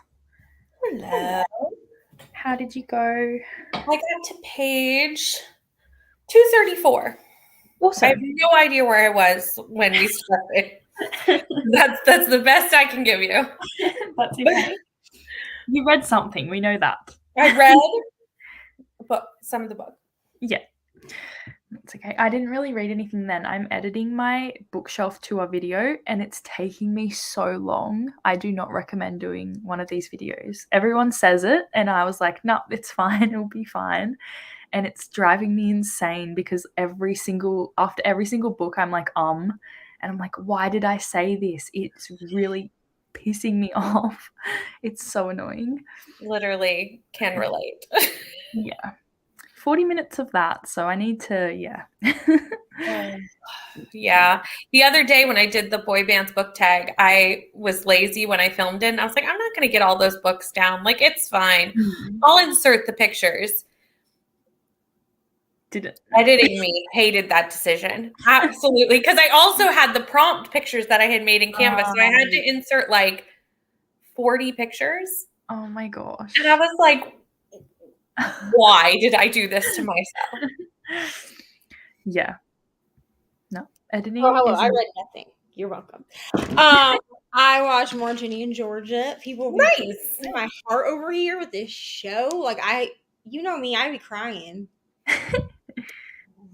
Hello. How did you go? I got to page 234. I have Awesome. no idea where I was when we started. That's the best I can give you. That's okay. You read something. We know that. I read some of the book. Yeah. That's okay. I didn't really read anything then. I'm editing my bookshelf tour video and it's taking me so long. I do not recommend doing one of these videos. Everyone says it and I was like, no, it's fine. It'll be fine. And it's driving me insane because after every single book, I'm like, and I'm like, why did I say this? It's really pissing me off. It's so annoying. Literally can relate. Yeah. 40 minutes of that. So I need to, yeah. Yeah. The other day when I did the boy band's book tag, I was lazy when I filmed it. And I was like, I'm not going to get all those books down. Like, it's fine. I'll insert the pictures. Didn't. Editing me hated that decision. Absolutely. Because I also had the prompt pictures that I had made in Canva. So I had to insert like 40 pictures. Oh my gosh. And I was like, why did I do this to myself? Yeah. No. Editing. Oh, hello. I read nothing. You're welcome. I watched Martini and Georgia. People Nice. my heart over here with this show. Like you know me, I be crying.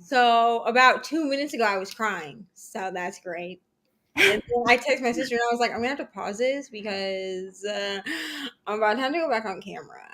So about 2 minutes ago, I was crying. So that's great. And then I texted my sister and I was like, I'm gonna have to pause this because I'm about to have to go back on camera.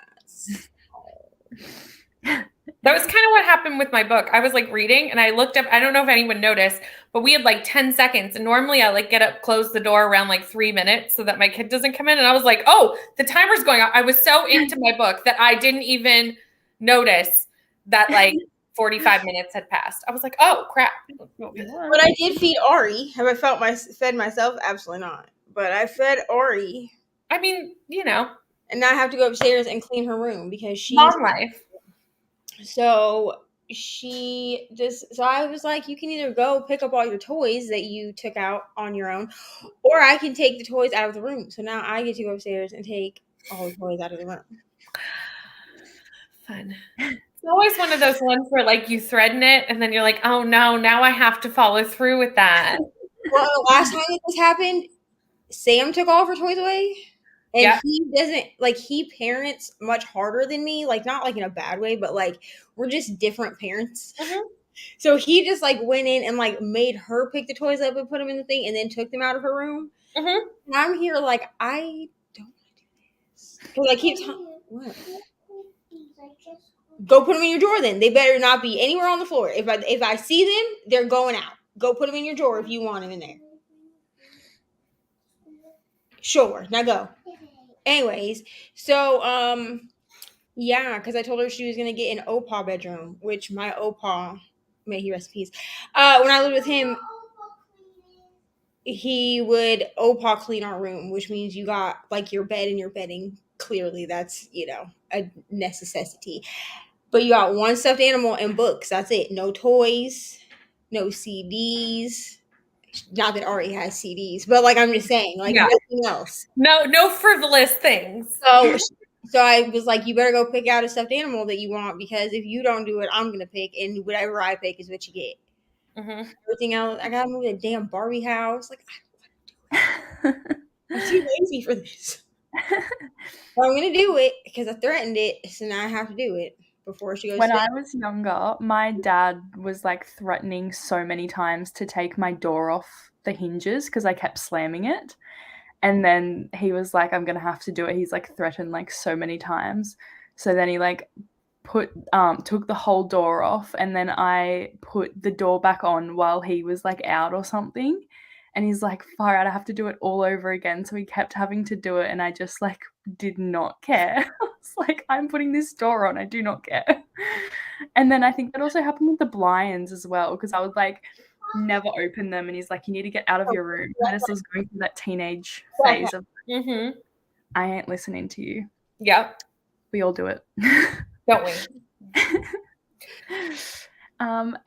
That was kind of what happened with my book. I was like reading and I looked up, I don't know if anyone noticed, but we had like 10 seconds. And normally I like get up, close the door around like 3 minutes so that my kid doesn't come in. And I was like, oh, the timer's going on. I was so into my book that I didn't even notice that like 45 minutes had passed. I was like, oh crap. But I did feed Ari. Have I fed myself? Absolutely not. But I fed Ari. I mean, you know. And now I have to go upstairs and clean her room because she's Mom life. So I was like, you can either go pick up all your toys that you took out on your own, or I can take the toys out of the room. So now I get to go upstairs and take all the toys out of the room. Fun. It's always one of those ones where like you threaten it and then you're like, oh no, now I have to follow through with that. Well, the last time that this happened, Sam took all of her toys away. And he doesn't, like, he parents much harder than me. Like, not, like, in a bad way, but, like, we're just different parents. Mm-hmm. So he just, like, went in and, like, made her pick the toys up and put them in the thing and then took them out of her room. Mm-hmm. And I'm here, like, I don't want to do this. Because I keep what? Go put them in your drawer then. They better not be anywhere on the floor. If I see them, they're going out. Go put them in your drawer if you want them in there. Sure. Now go. Anyways, so, yeah, because I told her she was going to get an Opa bedroom, which my Opa, may he rest in peace, when I lived with him, he would Opa clean our room, which means you got, like, your bed and your bedding. Clearly, that's, you know, a necessity. But you got one stuffed animal and books. That's it. No toys, no CDs. Not that Ari has CDs, but like I'm just saying, like nothing else. No frivolous things. So I was like, you better go pick out a stuffed animal that you want because if you don't do it, I'm gonna pick, and whatever I pick is what you get. Mm-hmm. Everything else, I gotta move to the damn Barbie house. Like I don't want to do it. I'm too lazy for this. But I'm gonna do it because I threatened it, so now I have to do it. Before she goes. When I was younger, my dad was like threatening so many times to take my door off the hinges because I kept slamming it. And then he was like, I'm going to have to do it. He's like threatened like so many times. So then he like took the whole door off and then I put the door back on while he was like out or something. And he's like, far out, I have to do it all over again. So he kept having to do it and I just like did not care. I was like, I'm putting this door on. I do not care. And then I think that also happened with the blinds as well because I would like never open them and he's like, you need to get out of your room. I just was going through that teenage phase of I ain't listening to you. Yep. We all do it. Don't we?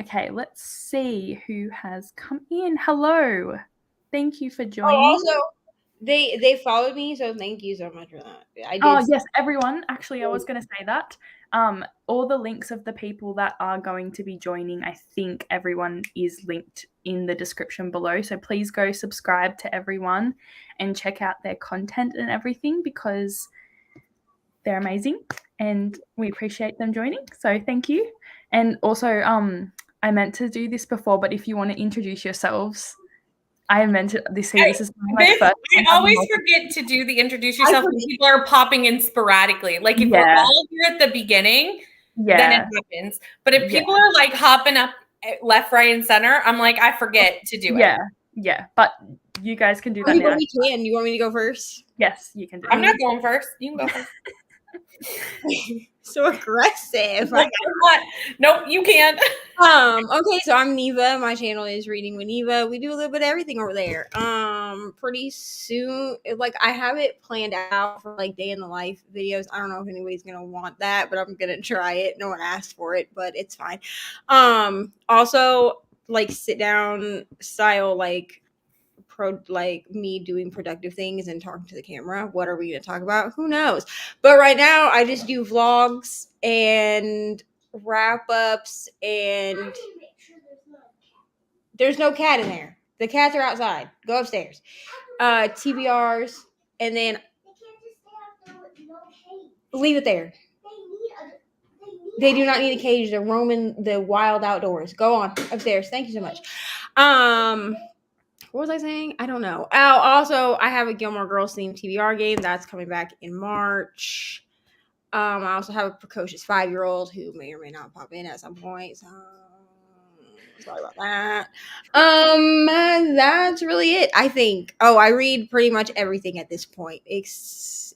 Okay, let's see who has come in. Hello. Thank you for joining. Also, They followed me, so thank you so much for that. I did. Oh yes, everyone. Actually, I was going to say that. All the links of the people that are going to be joining, I think everyone is linked in the description below. So please go subscribe to everyone and check out their content and everything because they're amazing and we appreciate them joining. So thank you. And also, I meant to do this before, but if you want to introduce yourselves, I meant to say this is my This, first. I always forget to do the introduce yourself when people are popping in sporadically. Like if we're Yeah. all here at the beginning, then Yeah, it happens. But if Yeah. people are like hopping up left, right, and center, I'm like, I forget to do it. yeah. But you guys can do that now. We can. You want me to go first? Yes, you can do I'm it. not going first. You can go first. So aggressive. Like, nope, you can't. Okay, so I'm Neva. My channel is Reading with Neva. We do a little bit of everything over there. Pretty soon, like I have it planned out for like day in the life videos. I don't know if anybody's gonna want that, but I'm gonna try it. No one asked for it, but it's fine. Also like sit down style, like me doing productive things and talking to the camera. What are we going to talk about? Who knows? But right now I just do vlogs and wrap ups, and there's no cat in there. The cats are outside. Go upstairs. TBRs, and then leave it there. They do not need a cage. They're roaming the wild outdoors. Go on upstairs. Thank you so much. What was I saying? I don't know. Oh, also, I have a Gilmore Girls themed TBR game that's coming back in March. I also have a precocious 5-year-old who may or may not pop in at some point. So sorry about that. That's really it, I think. Oh, I read pretty much everything at this point,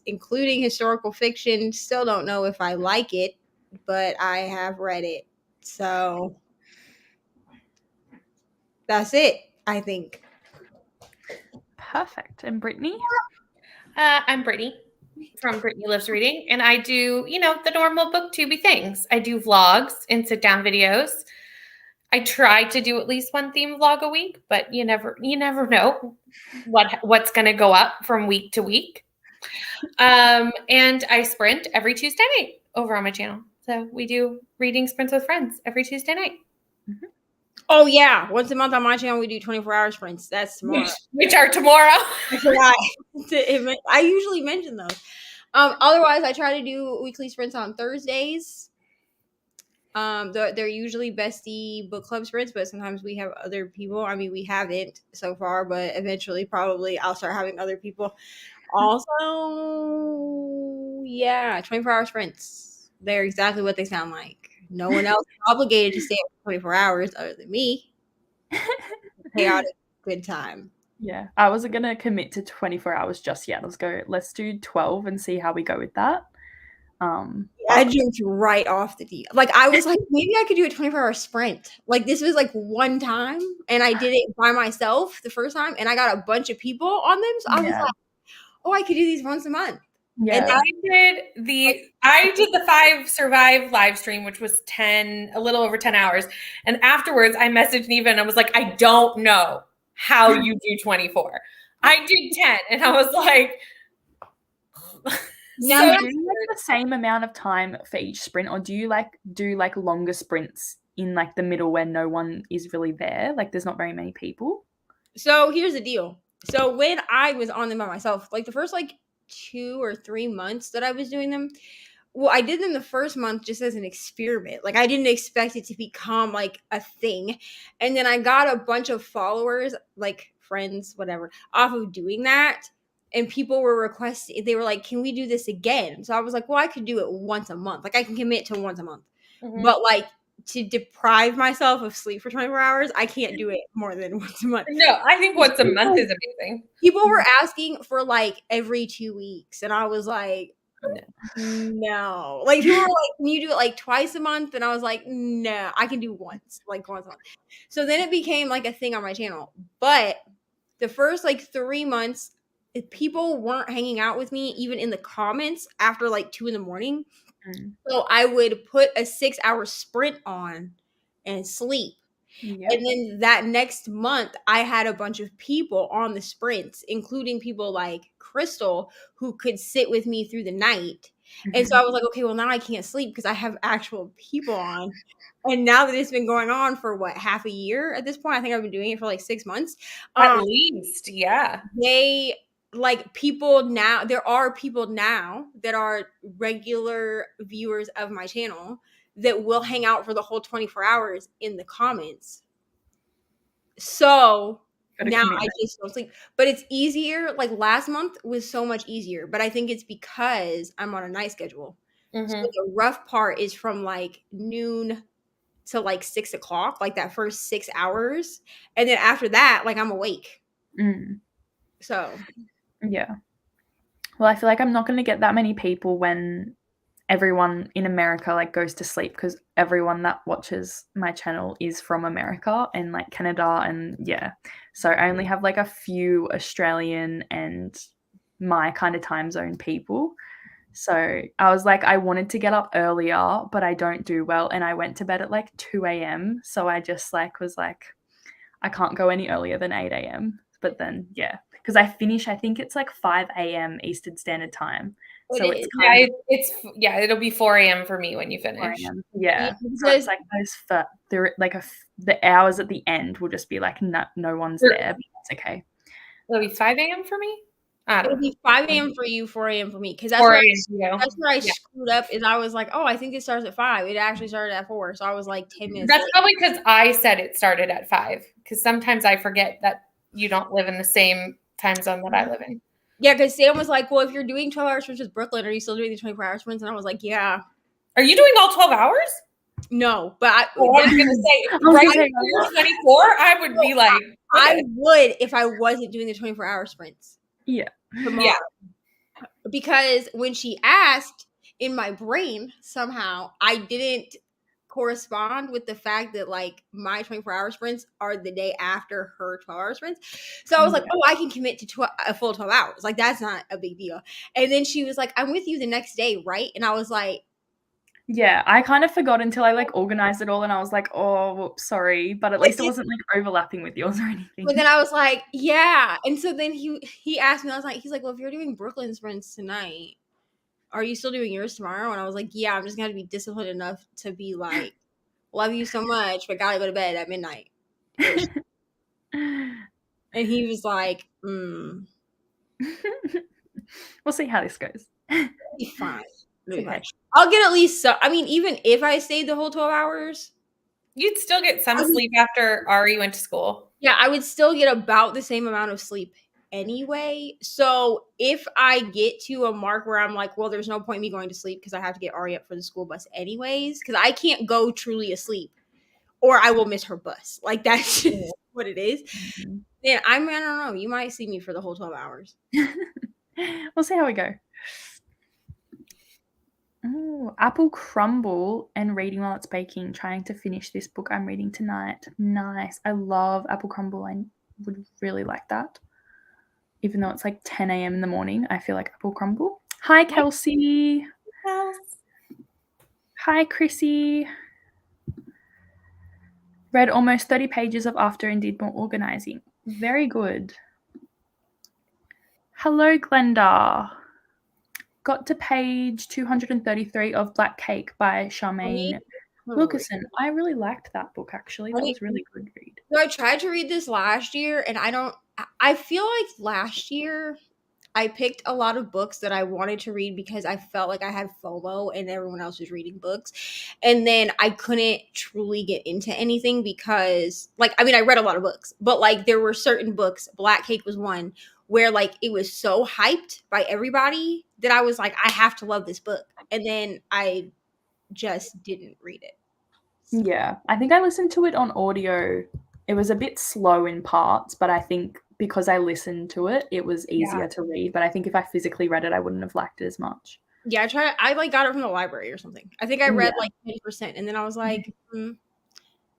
including historical fiction. Still don't know if I like it, but I have read it. So that's it, I think. Perfect. And Brittany? I'm Brittany from Brittany Lives Reading, and I do, the normal booktubey things. I do vlogs and sit down videos. I try to do at least one theme vlog a week, but you never know what's going to go up from week to week. And I sprint every Tuesday night over on my channel. So we do reading sprints with friends every Tuesday night. Mm-hmm. Oh yeah, once a month on my channel we do 24-hour sprints. That's tomorrow. Which are tomorrow. I usually mention those. Otherwise, I try to do weekly sprints on Thursdays. They're usually bestie book club sprints, but sometimes we have other people. I mean, we haven't so far, but eventually, probably, I'll start having other people. Also, yeah, 24-hour sprints. They're exactly what they sound like. No one else is obligated to stay up for 24 hours other than me. Chaotic good time. Yeah, I wasn't going to commit to 24 hours just yet. Let's do 12 and see how we go with that. I jumped right off the deal. Like, I was like, maybe I could do a 24-hour sprint. Like, this was like one time, and I did it by myself the first time, and I got a bunch of people on them. So I was like, oh, I could do these once a month. Yeah. And I did the 5 Survive live stream, which was a little over 10 hours. And afterwards I messaged Neva and I was like, I don't know how you do 24. I did 10 and I was like, now do you like the same amount of time for each sprint, or do you do longer sprints in like the middle where no one is really there? Like there's not very many people. So here's the deal. So when I was on them by myself, like the first 2 or 3 months that I was doing them, well, I did them the first month just as an experiment. Like I didn't expect it to become like a thing. And then I got a bunch of followers, like friends, whatever, off of doing that. And people were requesting, they were like, can we do this again? So I was like, well, I could do it once a month. Like I can commit to once a month. Mm-hmm. But to deprive myself of sleep for 24 hours, I can't do it more than once a month. No, I think once a month is amazing. People were asking for every 2 weeks, and I was like, no. Like people were like, can you do it twice a month? And I was like, no, I can do once a month. So then it became a thing on my channel. But the first 3 months, people weren't hanging out with me even in the comments after 2 a.m. So I would put a 6-hour sprint on and sleep. Yep. And then that next month, I had a bunch of people on the sprints, including people like Crystal, who could sit with me through the night. And so I was like, okay, well, now I can't sleep because I have actual people on. And now that it's been going on for what, half a year at this point, I think I've been doing it for like 6 months. At least, yeah. They like people now, there are people now that are regular viewers of my channel that will hang out for the whole 24 hours in the comments. So now I just don't sleep. But it's easier. Like last month was so much easier. But I think it's because I'm on a night schedule. So the rough part is from like noon to like 6 o'clock, like that first 6 hours. And then after that, like I'm awake. So yeah. Well, I feel like I'm not going to get that many people when everyone in America like goes to sleep, because everyone that watches my channel is from America and like Canada, and yeah, so I only have like a few Australian and my kind of time zone people. So I was like, I wanted to get up earlier, but I don't do well, and I went to bed at like 2 a.m. So I just like was like, I can't go any earlier than 8 a.m. But then yeah, because I finish, I think it's like 5 a.m. Eastern Standard Time. So it's kind of, it'll be 4 a.m. for me when you finish. Yeah, so it's like the hours at the end will just be like no one's there, but that's okay. It'll be 5 a.m. for me. It'll be 5 a.m. for you, 4 a.m. for me, because that's where I screwed up. Is I was like, oh, I think it starts at 5. It actually started at 4, so I was like 10 minutes. That's probably because I said it started at 5. Because sometimes I forget that you don't live in the same time zone that I live in. Yeah, because Sam was like, well, if you're doing 12 hour sprints with Brooklyn, are you still doing the 24-hour sprints? And I was like, yeah. Are you doing all 12 hours? No, but I was going to say, right before 24, I would be like, okay. I would if I wasn't doing the 24-hour sprints. Yeah. Yeah. Because when she asked, in my brain, somehow, I didn't correspond with the fact that like my 24-hour sprints are the day after her 12-hour sprints. So I was like, oh, I can commit to a full 12 hours. Like, that's not a big deal. And then she was like, I'm with you the next day, right? And I was like, yeah, I kind of forgot until I like organized it all, and I was like, oh, whoops, sorry, but at least it wasn't like overlapping with yours or anything. But then I was like, yeah. And so then he asked me, I was like, he's like, well, if you're doing Brooklyn sprints tonight, are you still doing yours tomorrow? And I was like, yeah, I'm just gonna be disciplined enough to be like, love you so much, but gotta go to bed at midnight. And he was like, We'll see how this goes. Be fine. Okay. I'll get at least so. I mean, even if I stayed the whole 12 hours, you'd still get some sleep after Ari went to school. Yeah, I would still get about the same amount of sleep anyway. So if I get to a mark where I'm like, well, there's no point in me going to sleep because I have to get Ari up for the school bus anyways, because I can't go truly asleep or I will miss her bus. Like, that's just what it is. Then I don't know. You might see me for the whole 12 hours. We'll see how we go. Oh, Apple Crumble and Reading While It's Baking. Trying to finish this book I'm reading tonight. Nice. I love Apple Crumble. I would really like that. Even though it's like 10 a.m. in the morning, I feel like Apple Crumble. Hi, Kelsey. Hi, Chrissy. Read almost 30 pages of After and did more organizing. Very good. Hello, Glenda. Got to page 233 of Black Cake by Charmaine Wilkerson. I really liked that book, actually. That was a really good read. So I tried to read this last year, and I feel like last year I picked a lot of books that I wanted to read because I felt like I had FOMO and everyone else was reading books. And then I couldn't truly get into anything because, like, I mean, I read a lot of books, but, like, there were certain books, Black Cake was one, where, like, it was so hyped by everybody that I was like, I have to love this book. And then I just didn't read it. Yeah, I think I listened to it on audio. It was a bit slow in parts, but I think because I listened to it, it was easier to read. But I think if I physically read it, I wouldn't have liked it as much. Yeah, I like got it from the library or something. I think I read like 20%, and then I was like,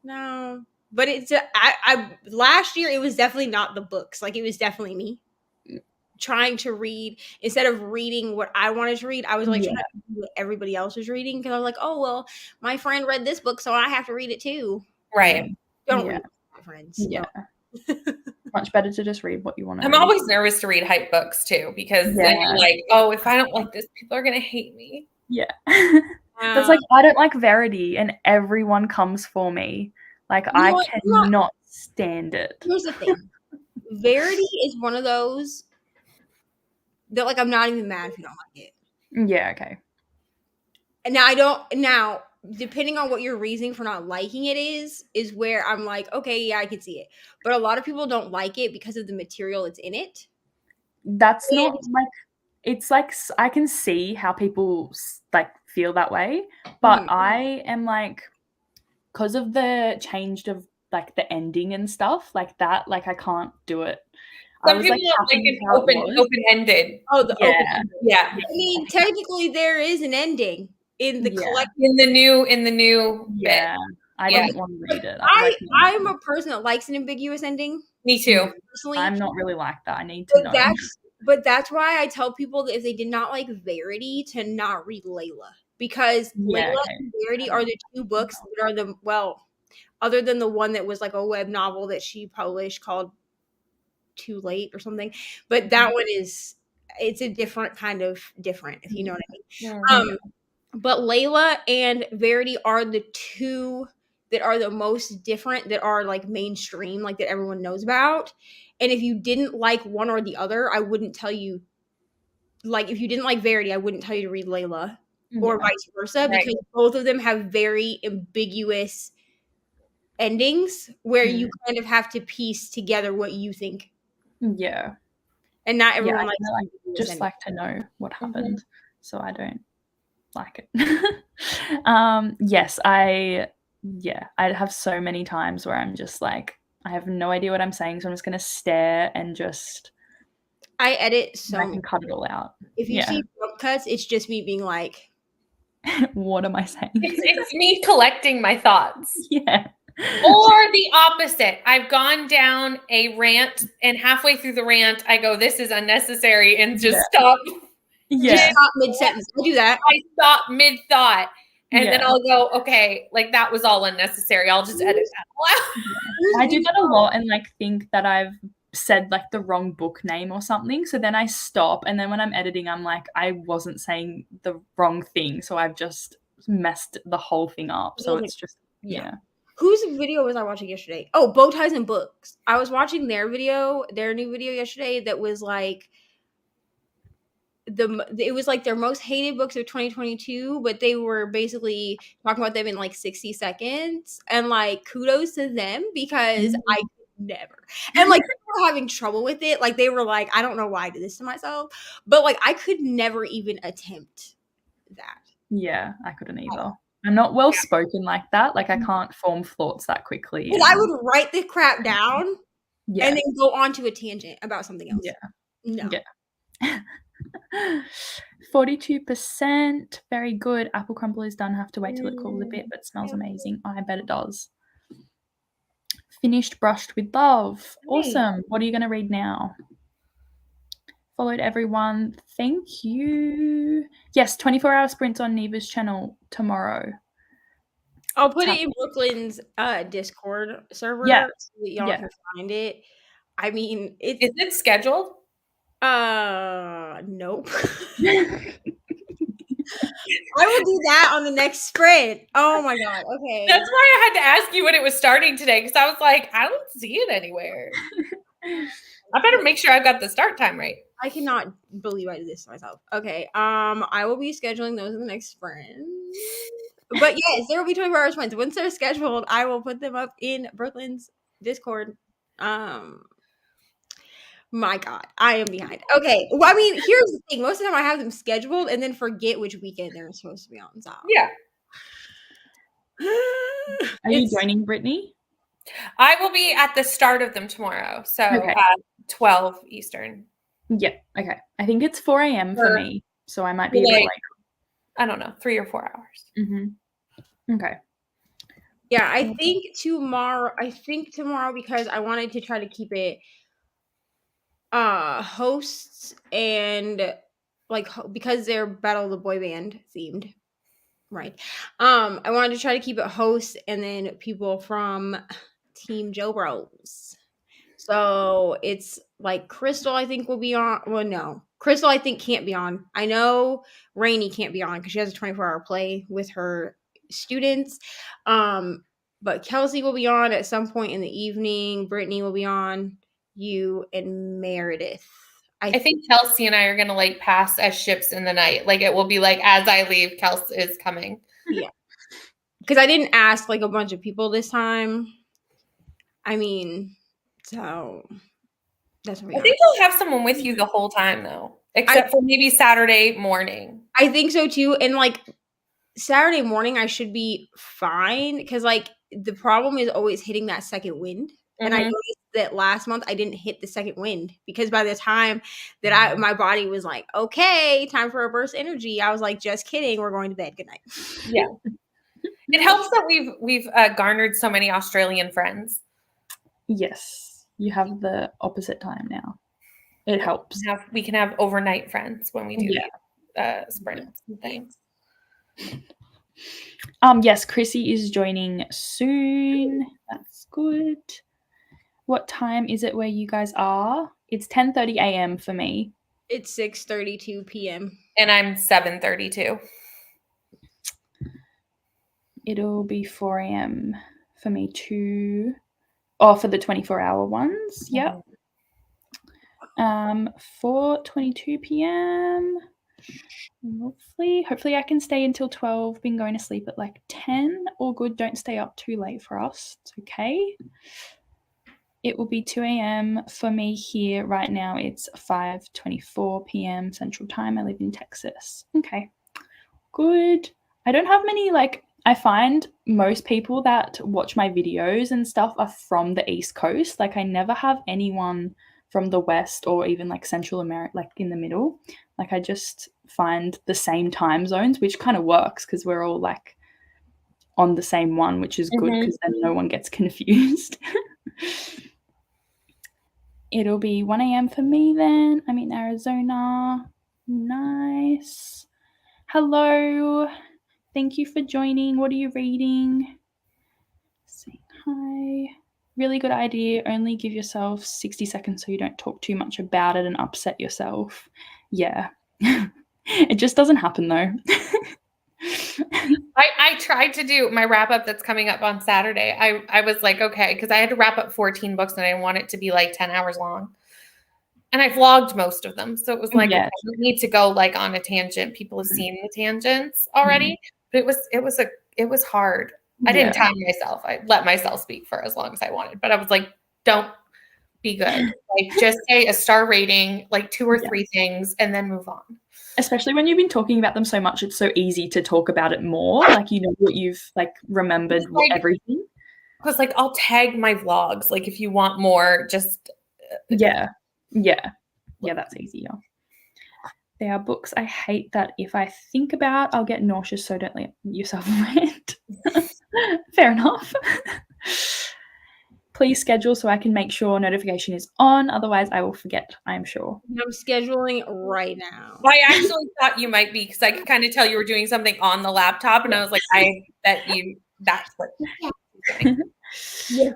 no. But it's I last year it was definitely not the books. Like, it was definitely me trying to read instead of reading what I wanted to read. I was like trying to read what everybody else was reading because I was like, oh well, my friend read this book, so I have to read it too. Right. Don't Yeah. read my friends. Yeah. No. Much better to just read what you want to I'm read. always nervous to read hype books too, because then Yeah. you're like, oh, if I don't like this, people are gonna hate me. Yeah. That's like, I don't like Verity, and everyone comes for me. Like, You know I what? cannot stand it. Here's the thing. Verity is one of those that, like, I'm not even mad if you don't like it. Yeah, okay. And now, depending on what your reasoning for not liking it is where I'm like, okay, yeah, I can see it. But a lot of people don't like it because of the material that's in it. That's not like, it's like, I can see how people like feel that way, but Mhm. I am like, because of the change of like the ending and stuff like that, like I can't do it. Some people don't like it open-ended. Oh, the open. Yeah. I mean, technically, there is an ending in the collection. In the new Yeah. bit. I didn't want to read it. I'm a person that likes an ambiguous ending. Me too. Personally, I'm not really like that. I need to know. But that's why I tell people that if they did not like Verity, to not read Layla, because Layla and Verity are the two books that are other than the one that was like a web novel that she published called Too Late or something, but that one it's a different kind of different, if you know what I mean. But Layla and Verity are the two that are the most different, that are like mainstream, like that everyone knows about. And if you didn't like one or the other, I wouldn't tell you. Like, if you didn't like Verity, I wouldn't tell you to read Layla, or vice versa, because both of them have very ambiguous endings where you kind of have to piece together what you think. Yeah. And not everyone just like to know what happened, so I don't like it. Yes, I have so many times where I'm just like, I have no idea what I'm saying, so I'm just gonna stare and just. I edit so I can cut it all out. If you see jump cuts, it's just me being like, what am I saying? It's me collecting my thoughts. Yeah. Or the opposite. I've gone down a rant, and halfway through the rant, I go, this is unnecessary, and just stop. Yeah. Just stop mid-sentence. I'll do that. I stop mid-thought, and then I'll go, okay, like that was all unnecessary. I'll just edit that. I do that a lot and like think that I've said like the wrong book name or something. So then I stop, and then when I'm editing, I'm like, I wasn't saying the wrong thing. So I've just messed the whole thing up. So it's just, Whose video was I watching yesterday? Oh, Bow Ties and Books. I was watching their new video yesterday that was like it was like their most hated books of 2022, but they were basically talking about them in like 60 seconds. And like, kudos to them, because I could never. And like, people were having trouble with it. Like, they were like, I don't know why I did this to myself, but like, I could never even attempt that. Yeah, I couldn't either. I'm not well spoken like that. Like, I can't form thoughts that quickly. But I would write the crap down and then go on to a tangent about something else. Yeah. No. Yeah. 42%. Very good. Apple crumble is done. Have to wait till it cools a bit, but smells amazing. I bet it does. Finished Brushed with Love. Awesome. What are you going to read now? Followed everyone. Thank you. Yes, 24-hour sprints on Neva's channel tomorrow. I'll put it in Brooklyn's Discord server so that y'all can find it. I mean, is it scheduled? Nope. I will do that on the next sprint. Oh my god. Okay. That's why I had to ask you when it was starting today, because I was like, I don't see it anywhere. I better make sure I've got the start time right. I cannot believe I did this to myself. Okay. I will be scheduling those in the next sprint. But yes, there will be 24-hour sprints. Once they're scheduled, I will put them up in Brooklyn's Discord. My god, I am behind. Okay. Well, I mean, here's the thing. Most of the time I have them scheduled and then forget which weekend they're supposed to be on. So yeah. Are you joining Brittany? I will be at the start of them tomorrow. So 12 Eastern. Yeah. Okay. I think it's 4 a.m. for me. So I might be a bit later. I don't know, 3 or 4 hours. Mm-hmm. Okay. Yeah, I think tomorrow, because I wanted to try to keep it hosts and like, because they're Battle of the Boy Band themed, right? I wanted to try to keep it hosts and then people from Team Joe Bros. So it's like Crystal, I think, will be on. Well, no. Crystal, I think, can't be on. I know Rainy can't be on because she has a 24-hour play with her students. But Kelsey will be on at some point in the evening. Brittany will be on. You and Meredith. I think Kelsey and I are gonna like pass as ships in the night. Like it will be like as I leave, Kelsey is coming. Yeah. Because I didn't ask like a bunch of people this time. I mean, so that's what we I think you'll have someone with you the whole time though. Except for maybe Saturday morning. I think so too. And like Saturday morning, I should be fine because like the problem is always hitting that second wind. Mm-hmm. And I noticed that last month I didn't hit the second wind because by the time that my body was like, okay, time for a burst energy, I was like, just kidding, we're going to bed. Good night. Yeah. It helps that we've garnered so many Australian friends. Yes, you have the opposite time now. It helps. We can have overnight friends when we do sprints and things. Yes, Chrissy is joining soon. That's good. What time is it where you guys are? It's 10:30 a.m. for me. It's 6:32 p.m. And I'm 7:32. It'll be 4 a.m. for me too. Oh, for the 24-hour ones. Yep. 4:22 p.m. Hopefully I can stay until 12. Been going to sleep at like 10. All good. Don't stay up too late for us. It's okay. It will be 2 a.m. for me here right now. It's 5:24 p.m. Central Time. I live in Texas. Okay. Good. I don't have many I find most people that watch my videos and stuff are from the East Coast. Like I never have anyone from the West or even like Central America, like in the middle. Like I just find the same time zones, which kind of works because we're all like on the same one, which is good because then no one gets confused. It'll be 1 a.m. for me then. I'm in Arizona. Nice. Hello. Thank you for joining. What are you reading? Saying hi. Really good idea. Only give yourself 60 seconds so you don't talk too much about it and upset yourself. Yeah. It just doesn't happen though. I tried to do my wrap up that's coming up on Saturday. I was like, okay, because I had to wrap up 14 books and I want it to be like 10 hours long. And I vlogged most of them. So it was like, I don't need to go like on a tangent. People have seen the tangents already. But it was hard. I didn't time myself. I let myself speak for as long as I wanted. But I was like, don't be good. Like just say a star rating, like 2 or 3 things, and then move on. Especially when you've been talking about them so much, it's so easy to talk about it more. Like you know what you've like remembered everything. Because like I'll tag my vlogs. Like if you want more, just Yeah, that's easier. There are books I hate that if I think about, I'll get nauseous, so don't let yourself rant. Fair enough. Please schedule so I can make sure notification is on. Otherwise, I will forget, I'm sure. I'm scheduling right now. I actually thought you might be because I could kind of tell you were doing something on the laptop. And I was like, I bet that's what you're doing. Yes,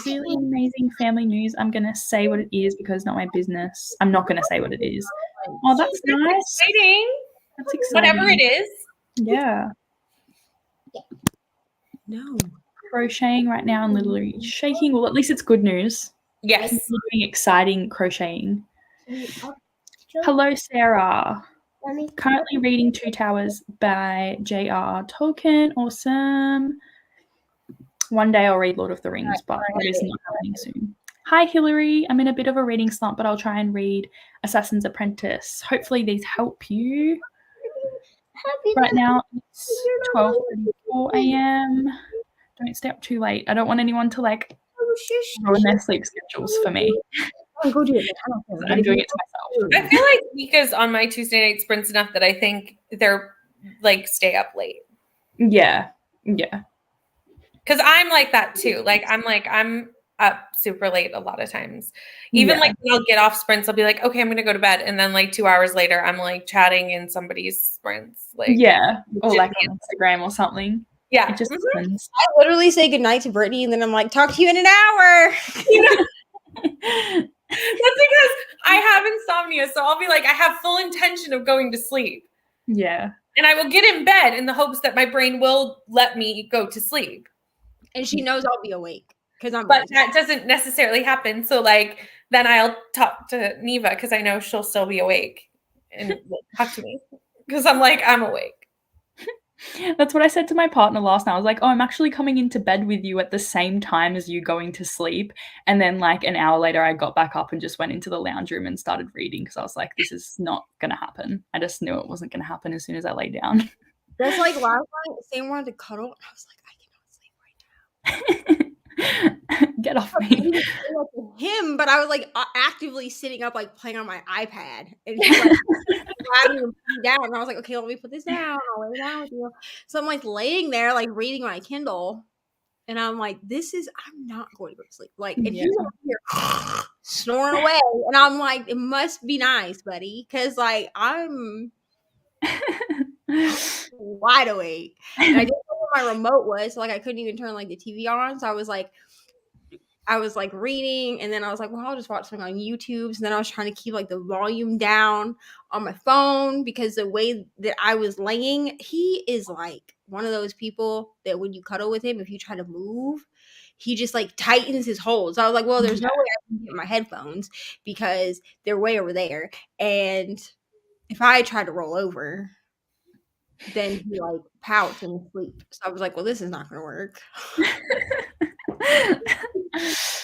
really amazing family news. I'm going to say what it is because it's not my business. I'm not going to say what it is. Oh, that's nice. Exciting. That's exciting. Whatever it is. Yeah. No. Crocheting right now and literally shaking. Well, at least it's good news. Yes. You're doing exciting crocheting. Hello, Sarah. Currently reading Two Towers by J.R.R. Tolkien. Awesome. One day I'll read Lord of the Rings, but that is not happening soon. Hi, Hillary. I'm in a bit of a reading slump, but I'll try and read Assassin's Apprentice. Hopefully these help you. Right now it's 12:34 a.m. Don't stay up too late. I don't want anyone to like ruin their sleep schedules for me. Go do it. I'm doing it to myself. I feel like Mika's on my Tuesday night sprints enough that I think they're like stay up late. Yeah. Because I'm like that too. Like I'm up super late a lot of times. Even like when I'll get off sprints, I'll be like, okay, I'm gonna go to bed. And then like 2 hours later, I'm like chatting in somebody's sprints. Like or like on Instagram or something. Yeah. It just Mhm. happens. I literally say goodnight to Brittany, and then I'm like, talk to you in an hour. That's because I have insomnia. So I'll be like, I have full intention of going to sleep. Yeah. And I will get in bed in the hopes that my brain will let me go to sleep. And she knows I'll be awake because I'm. But that doesn't necessarily happen. So like then I'll talk to Neva because I know she'll still be awake and will talk to me. Because I'm like, I'm awake. That's what I said to my partner last night. I was like, oh, I'm actually coming into bed with you at the same time as you going to sleep. And then like an hour later, I got back up and just went into the lounge room and started reading because I was like, this is not going to happen. I just knew it wasn't going to happen as soon as I lay down. That's like last night, Sam wanted to cuddle. And I was like, I cannot sleep right now. Get off me. Him, but I was like actively sitting up, like playing on my iPad, and he like grabbed me and put me down. And I was like, okay, let me put this down. I'll lay down with you. So I'm like laying there, like reading my Kindle, and I'm like, I'm not going to go to sleep. Like, and he's over here snoring away, and I'm like, it must be nice, buddy, because like I'm wide awake, and I didn't know where my remote was, so like I couldn't even turn like the TV on. So I was like reading, and then I was like, well, I'll just watch something on YouTube. And then I was trying to keep like the volume down on my phone because the way that I was laying, he is like one of those people that when you cuddle with him, if you try to move, he just like tightens his hold. So I was like, well, there's no way I can get my headphones because they're way over there. And if I try to roll over, then he like pouts and sleep. So I was like, well, this is not going to work.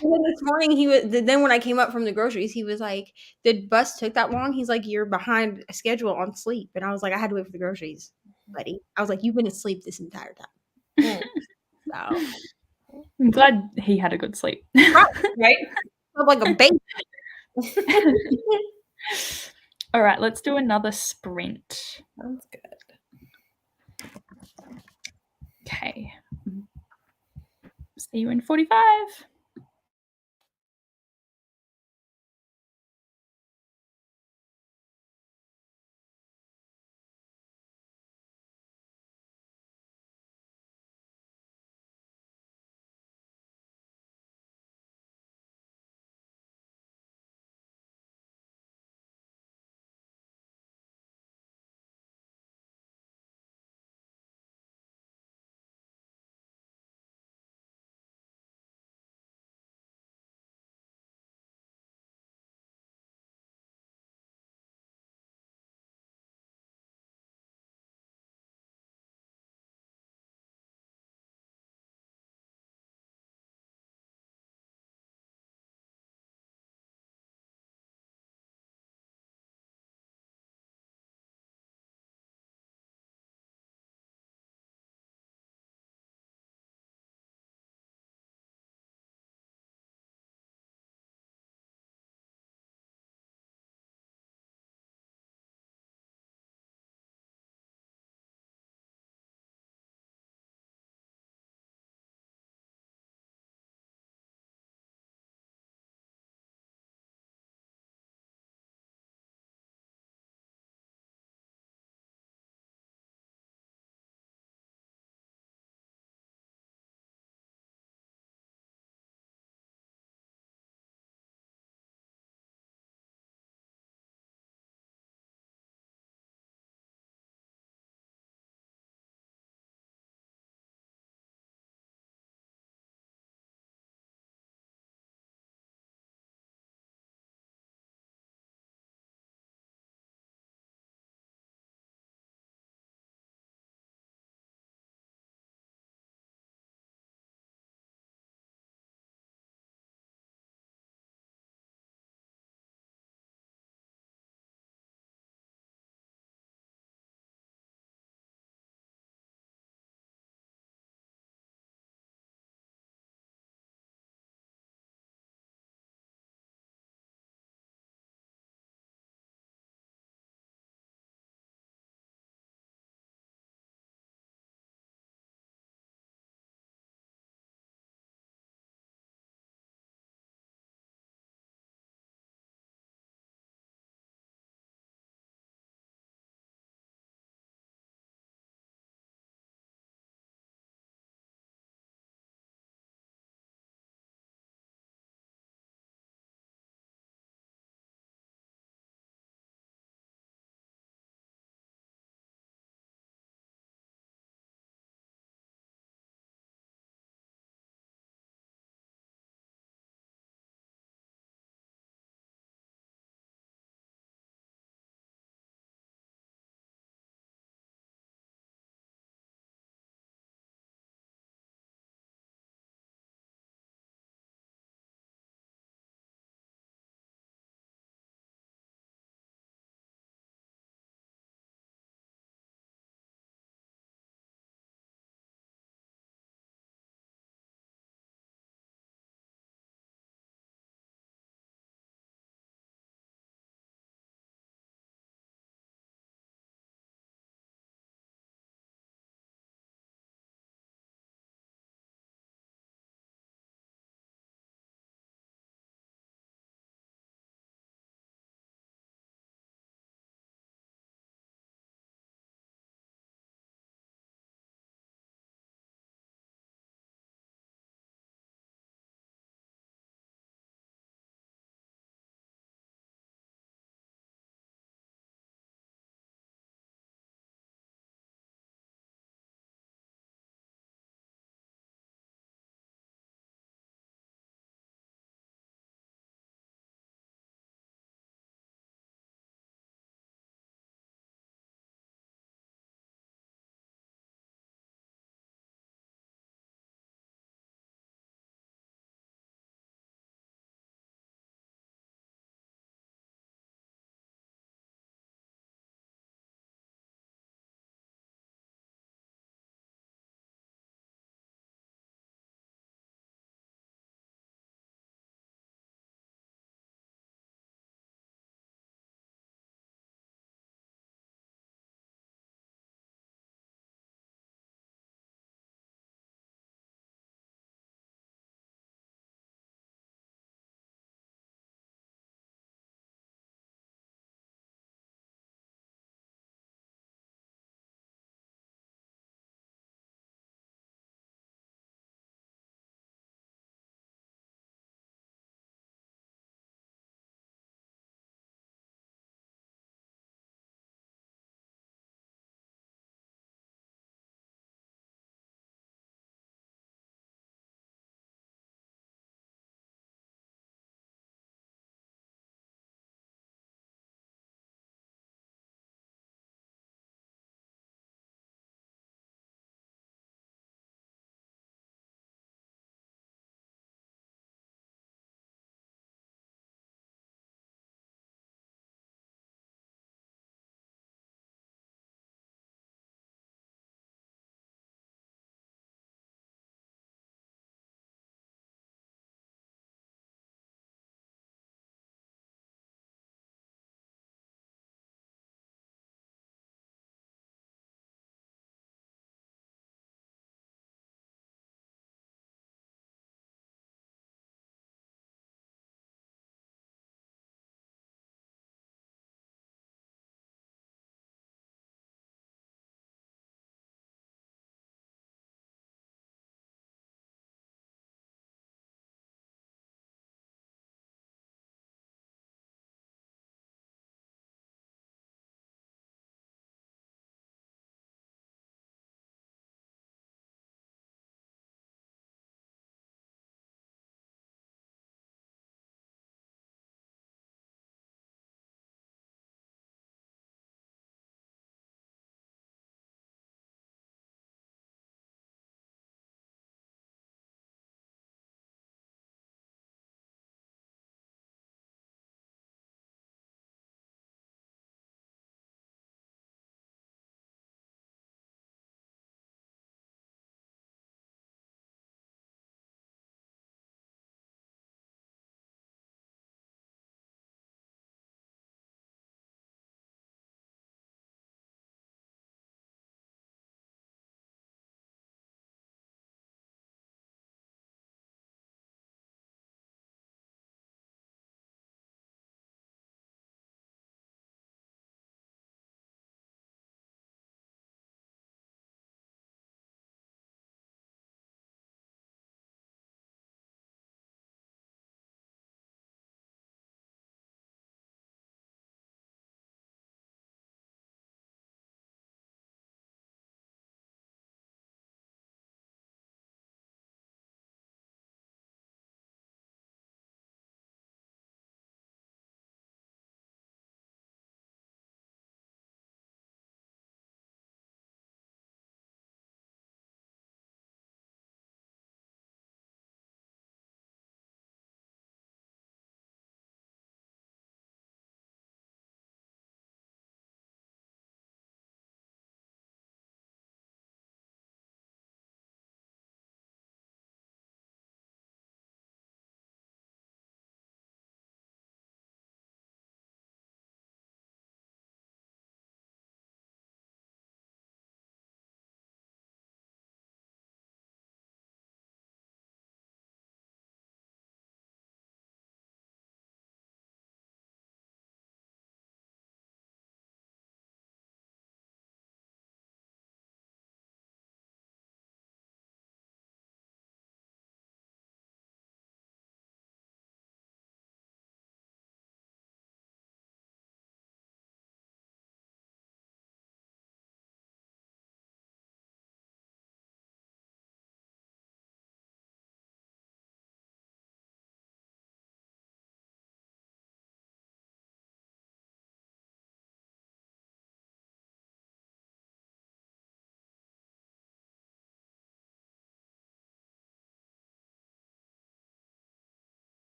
And then this morning, then when I came up from the groceries, he was like, the bus took that long? He's like, you're behind schedule on sleep. And I was like, I had to wait for the groceries, buddy. I was like, you've been asleep this entire time. So I'm glad he had a good sleep. Right? like a baby. All right, let's do another sprint. Sounds good. Okay. See you in 45.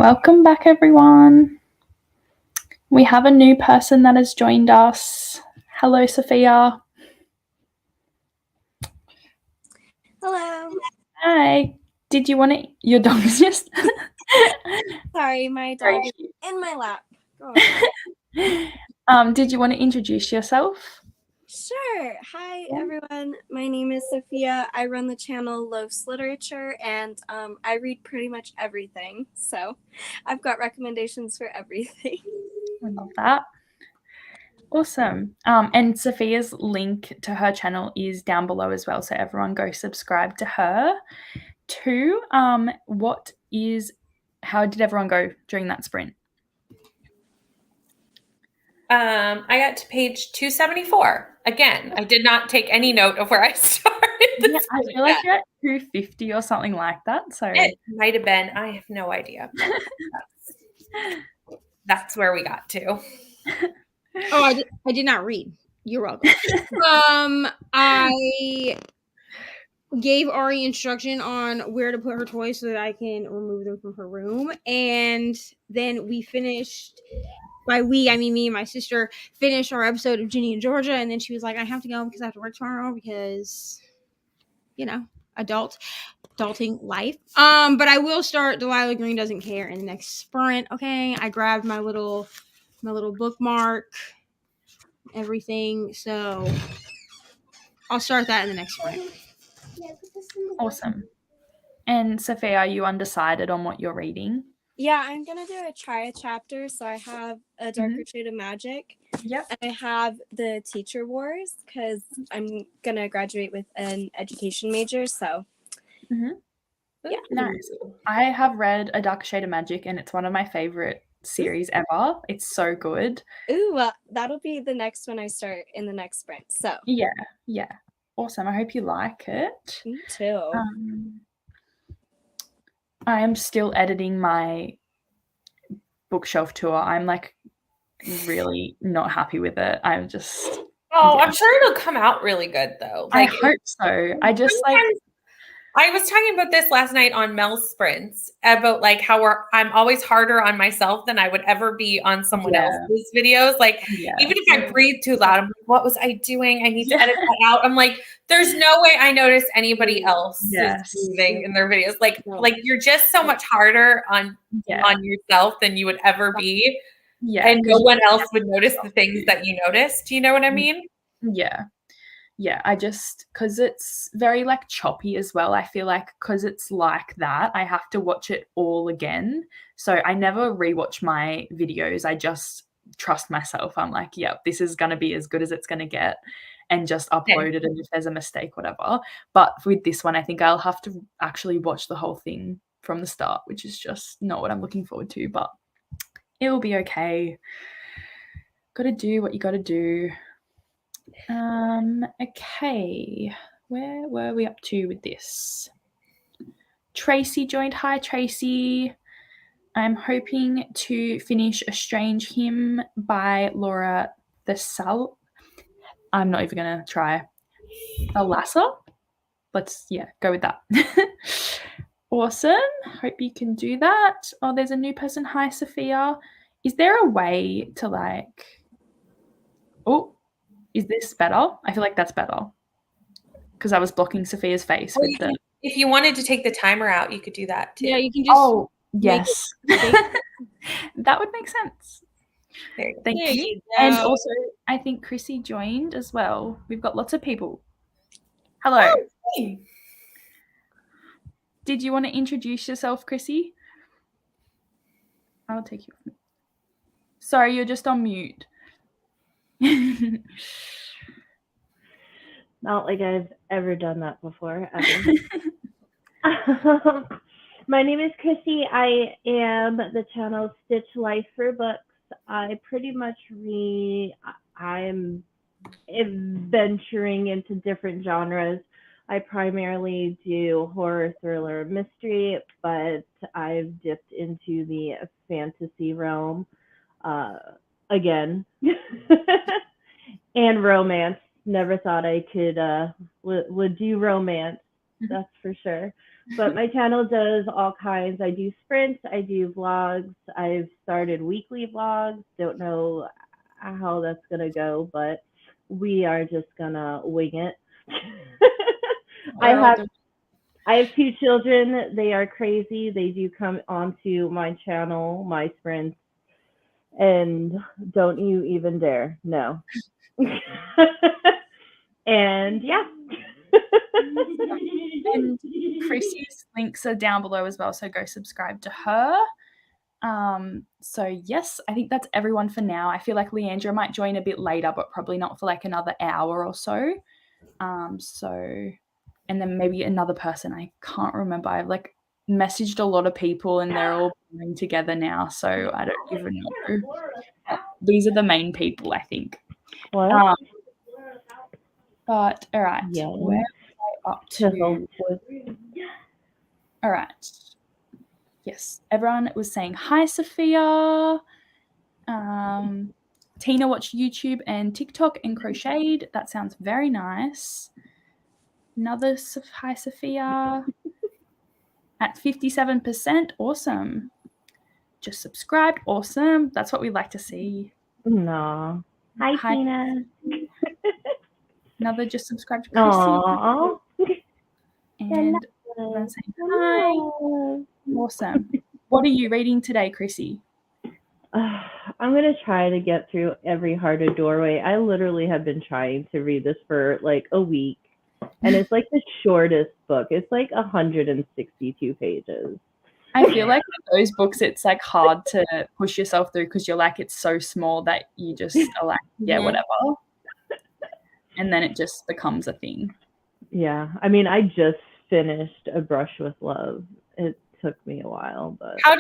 Welcome back, everyone. We have a new person that has joined us. Hello, Sophia. Hello. Hi. Did you want to? Your dog is just. Sorry, my Very dog is cute. in my lap. Go on. Did you want to introduce yourself? Sure. Hi, Yeah. everyone. My name is Sophia. I run the channel Loves Literature, and I read pretty much everything. So I've got recommendations for everything. I love that. Awesome. And Sophia's link to her channel is down below as well. So everyone go subscribe to her too. How did everyone go during that sprint? I got to page 274. Again, I did not take any note of where I started. Yeah, I feel like you're at 250 or something like that. So It might have been. I have no idea. That's where we got to. Oh, I did not read. You're welcome. I gave Ari instruction on where to put her toys so that I can remove them from her room. And then we finished, by we, I mean me and my sister, finished our episode of Ginny and Georgia. And then she was like, I have to go because I have to work tomorrow because, you know, adulting life. But I will start Delilah Green Doesn't Care in the next sprint. Okay. I grabbed my little bookmark, everything. So I'll start that in the next sprint. awesome. And Sophia, are you undecided on what you're reading? Yeah, I'm going to try a chapter. So I have A Darker Shade of Magic. Yep. And I have the Teacher Wars because I'm going to graduate with an education major. So yeah. Nice. I have read A Darker Shade of Magic and it's one of my favorite series ever. It's so good. Ooh, well, that'll be the next one I start in the next sprint. So Yeah. Awesome. I hope you like it. me too. I am still editing my bookshelf tour. I'm like really not happy with it. I'm just. Oh, I'm sure it'll come out really good though. I hope so. I just I was talking about this last night on Mel's sprints about like how I'm always harder on myself than I would ever be on someone else's videos. Like even if I breathe too loud, I'm like, what was I doing? I need to edit that out. I'm like, there's no way I notice anybody else is breathing in their videos. Like you're just so much harder on yourself than you would ever be. Yeah. And no one else would notice the things that you notice. Do you know what I mean? Yeah, I just, because it's very like choppy as well. I feel like because it's like that, I have to watch it all again. So I never rewatch my videos. I just trust myself. I'm like, yep, this is going to be as good as it's going to get and just upload it. And if there's a mistake, whatever. But with this one, I think I'll have to actually watch the whole thing from the start, which is just not what I'm looking forward to, but it will be okay. Got to do what you got to do. Okay, where were we up to with this? Tracy joined. Hi, Tracy. I'm hoping to finish A Strange Hymn by Laura Thessaloniou. I'm not even gonna try. Thalassa. Let's go with that. Awesome. Hope you can do that. Oh, there's a new person. Hi, Sophia. Is there a way to like? Oh. Is this better? I feel like that's better because I was blocking Sophia's face with the. If you wanted to take the timer out, you could do that too. Yeah, you can just. Oh, yes. That would make sense. Thank you. And also, I think Chrissy joined as well. We've got lots of people. Hello. Oh, hey. Did you want to introduce yourself, Chrissy? I'll take you. Sorry, you're just on mute. Not like I've ever done that before, ever. My name is Chrissy. I am the channel Stitch Life for Books. I pretty much I'm venturing into different genres. I primarily do horror, thriller, mystery, but I've dipped into the fantasy realm again. And romance. Never thought I could would do romance. That's for sure. But my channel does all kinds. I do sprints, I do vlogs. I've started weekly vlogs. Don't know how that's going to go, but we are just going to wing it. I have 2 children. They are crazy. They do come onto my channel, my sprints, and don't you even dare. No. And yeah. And Chrissy's links are down below as well, so go subscribe to her. So yes, I think that's everyone for now. I feel like Leandra might join a bit later, but probably not for like another hour or so. And then maybe another person. I can't remember. I've like messaged a lot of people and they're all playing together now, so I don't even know. These are the main people, I think. What? But all right, Yeah. where am I up to? All right. Yes, everyone was saying hi, Sophia. Tina watched YouTube and TikTok and crocheted. That sounds very nice. Another hi, Sophia. At 57%. Awesome. Just subscribed. Awesome. That's what we like to see. No. Hi, Tina. Another just subscribed to Chrissy. Aww. And everyone saying hi. Awesome. What are you reading today, Chrissy? I'm going to try to get through Every Hearted Doorway. I literally have been trying to read this for like a week. And it's like the shortest book. It's like 162 pages. I feel like with those books, it's like hard to push yourself through because you're like, it's so small that you just are like, yeah, whatever. And then it just becomes a thing. Yeah. I mean, I just finished A Brush with Love. It took me a while, but what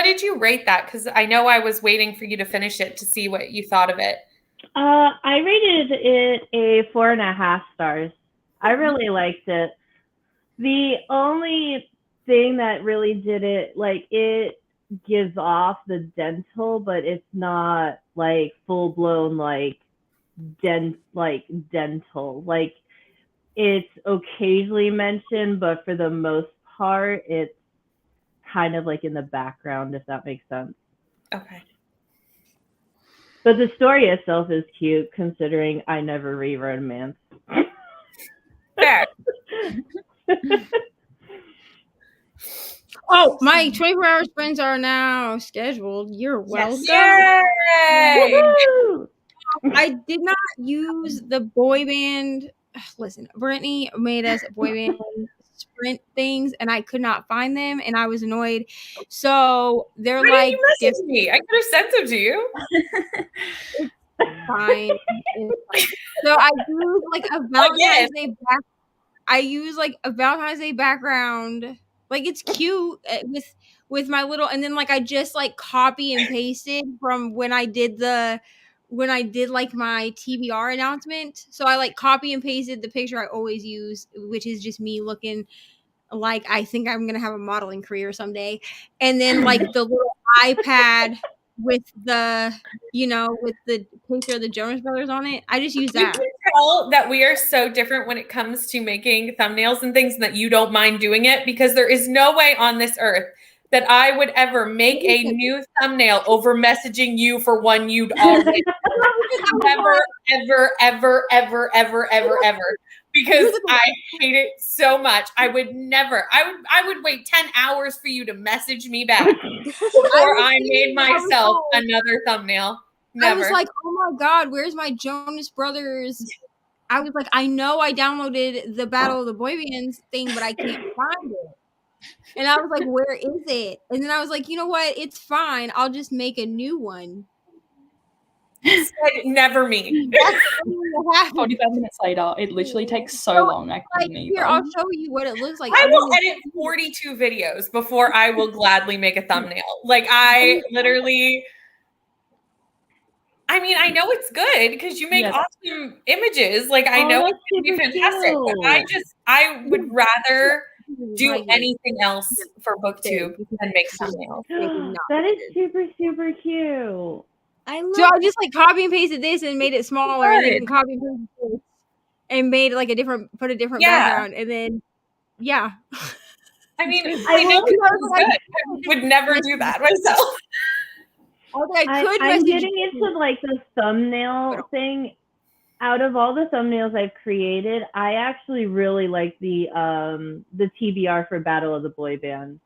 did you rate that? Because I know I was waiting for you to finish it to see what you thought of it. I rated it a 4.5 stars. I really liked it. The only thing that really did it, like, it gives off the dental, but it's not like full blown like dental. Like, it's occasionally mentioned, but for the most part, it's kind of like in the background, if that makes sense. Okay. But the story itself is cute, considering I never read romance. Fair. Oh, my 24-hour sprints are now scheduled. You're welcome. Yay! I did not use the boy band. Listen, Brittany made us boy band sprint things, and I could not find them, and I was annoyed. So they're Why like, didn't you message me? I could have sent them to you. Fine. So I use like a Valentine's Day back. I use like a Valentine's Day background. Like, it's cute with my little, and then like I just like copy and pasted from when I did like my TBR announcement. So I like copy and pasted the picture I always use, which is just me looking like I think I'm gonna have a modeling career someday. And then like the little iPad with the picture of the Jonas Brothers on it. I just use that. You can tell that we are so different when it comes to making thumbnails and things, and that you don't mind doing it, because there is no way on this earth that I would ever make a new thumbnail over messaging you for one you'd already never, ever, ever, ever, ever, ever, ever. Because I hate it so much. I would never. I would wait 10 hours for you to message me back before I made myself another thumbnail. Never. I was like, oh my God, where's my Jonas Brothers? I was like, I know I downloaded the Battle of the Boy Bands thing, but I can't find it. And I was like, where is it? And then I was like, you know what? It's fine. I'll just make a new one. Never me. 45 minutes later, it literally takes so long. I couldn't even. Here, I'll show you what it looks like. I will edit 42 videos before I will gladly make a thumbnail. Like, I literally, I mean, I know it's good because you make awesome images. Like, I know it's going to be fantastic. But I would rather do anything else for BookTube than make thumbnails. That is super, super cute. So I just like copy and pasted this and made it smaller, and then copy and pasted this and made like put a different background, and then yeah. I mean, I I know will- it was good. I would never do that myself. I could I'm message getting you. into like the thumbnail thing. Out of all the thumbnails I've created, I actually really like the TBR for Battle of the Boy Bands.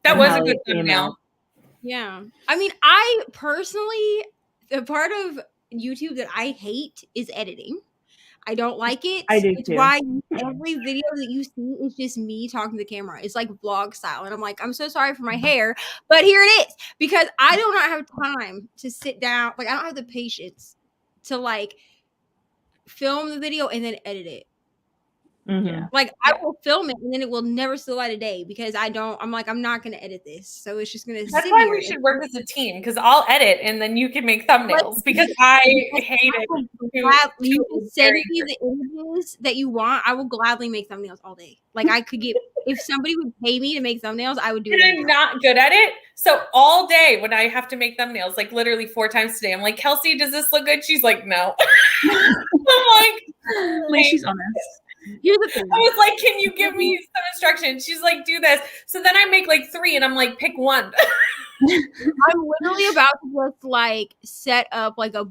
That and was how a good it came thumbnail. out. Yeah. I mean, I personally, the part of YouTube that I hate is editing. I don't like it. I do It's too. why every video that you see is just me talking to the camera. It's like vlog style. And I'm like, I'm so sorry for my hair, but here it is. Because I do not have time to sit down. Like, I don't have the patience to like film the video and then edit it. Mhm. Yeah. Like, I will film it and then it will never see the light of day because I'm not going to edit this. So it's just going to That's sit why here. we should work as a team, because I'll edit and then you can make thumbnails, because I hate it. You can send me the images that you want. I will gladly make thumbnails all day. Like, I could get, if somebody would pay me to make thumbnails, I would do And it. I'm not good at it. So all day when I have to make thumbnails, like literally 4 times today, I'm like, Kelsey, does this look good? She's like, no. I'm like, At least she's honest. Here's the thing. I was like, can you give me some instructions? She's like, do this. So then I make like 3 and I'm like, pick one. I'm literally about to just like set up like a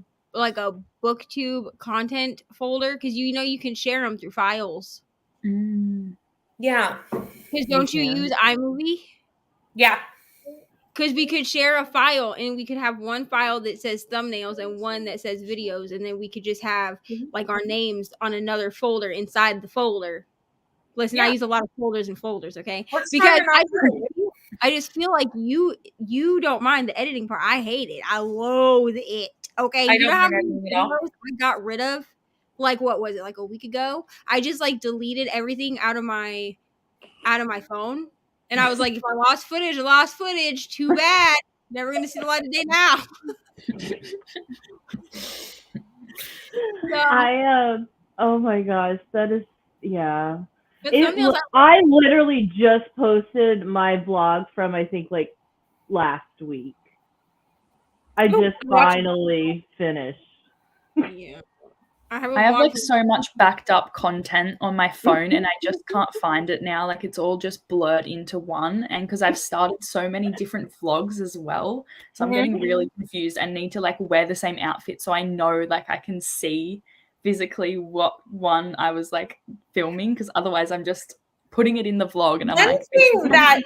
booktube content folder because you can share them through files. Yeah. Because don't you use iMovie? Yeah. Because we could share a file and we could have one file that says thumbnails and one that says videos, and then we could just have like our names on another folder inside the folder. Listen, I use a lot of folders and folders, okay? Because I just feel like you don't mind the editing part. I hate it. I loathe it. Okay. I You know don't how mind many editing at all. videos I got rid of? Like, what was it? Like a week ago? I just like deleted everything out of my phone. And I was like, if I lost footage, I lost footage. Too bad. Never gonna see the light of day now. Oh my gosh, that is, yeah. But thumbnails, I literally just posted my blog from, I think, like last week. I just finally finished. yeah. I have like so much backed up content on my phone and I just can't find it now. Like it's all just blurred into one. And because I've started so many different vlogs as well. So I'm getting really confused and need to like wear the same outfit so I know like I can see physically what one I was like filming, because otherwise I'm just putting it in the vlog and I'm One like thing that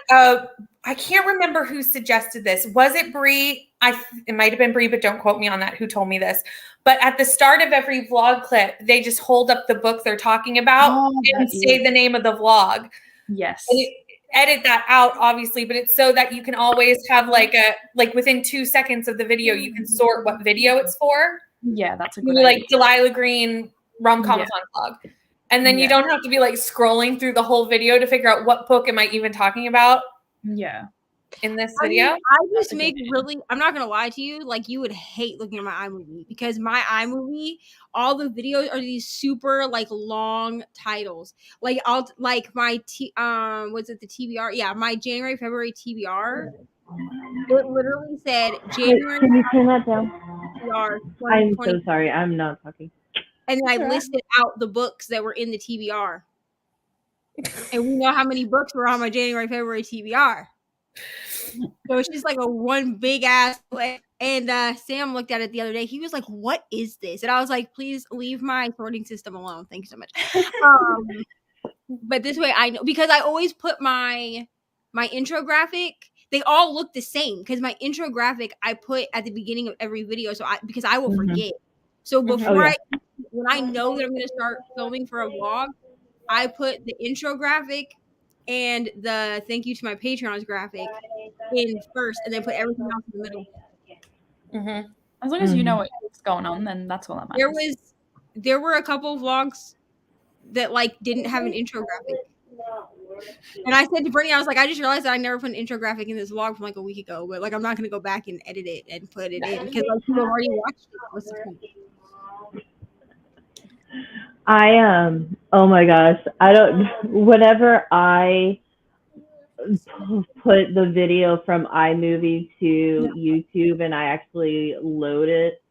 I can't remember who suggested this. Was it Bree? It might have been Bree, but don't quote me on that. Who told me this? But at the start of every vlog clip, they just hold up the book they're talking about and say the name of the vlog. Yes. And edit that out, obviously, but it's so that you can always have like within 2 seconds of the video, you can sort what video it's for. Yeah, that's a good idea. idea. Like Delilah Green rom-com vlog. And then you don't have to be like scrolling through the whole video to figure out what book am I even talking about. Yeah. In this video. I just make I'm not gonna lie to you, like you would hate looking at my iMovie because my iMovie, all the videos are these super like long titles. Like I'll like my was it the TBR? Yeah, my January, February TBR. It literally said January. Can you turn that down? TBR I'm so sorry, I'm not talking. And then I listed out the books that were in the TBR. And we know how many books were on my January, February TBR. So it's just like a one big ass. And Sam looked at it the other day. He was like, "What is this?" And I was like, "Please leave my sorting system alone. Thank you so much." But this way I know, because I always put my intro graphic. They all look the same because my intro graphic I put at the beginning of every video. So because I will forget. So before when I know that I'm going to start filming for a vlog, I put the intro graphic and the thank you to my Patreons graphic in first, and then put everything else in the middle. As long as you know what's going on, then that's all that matters. There were a couple vlogs that like didn't have an intro graphic, and I said to Brittany, I was like, I just realized that I never put an intro graphic in this vlog from like a week ago, but like I'm not gonna go back and edit it and put it in because like people have already watched it. What's the point? Oh my gosh, whenever I put the video from iMovie to YouTube and I actually load it,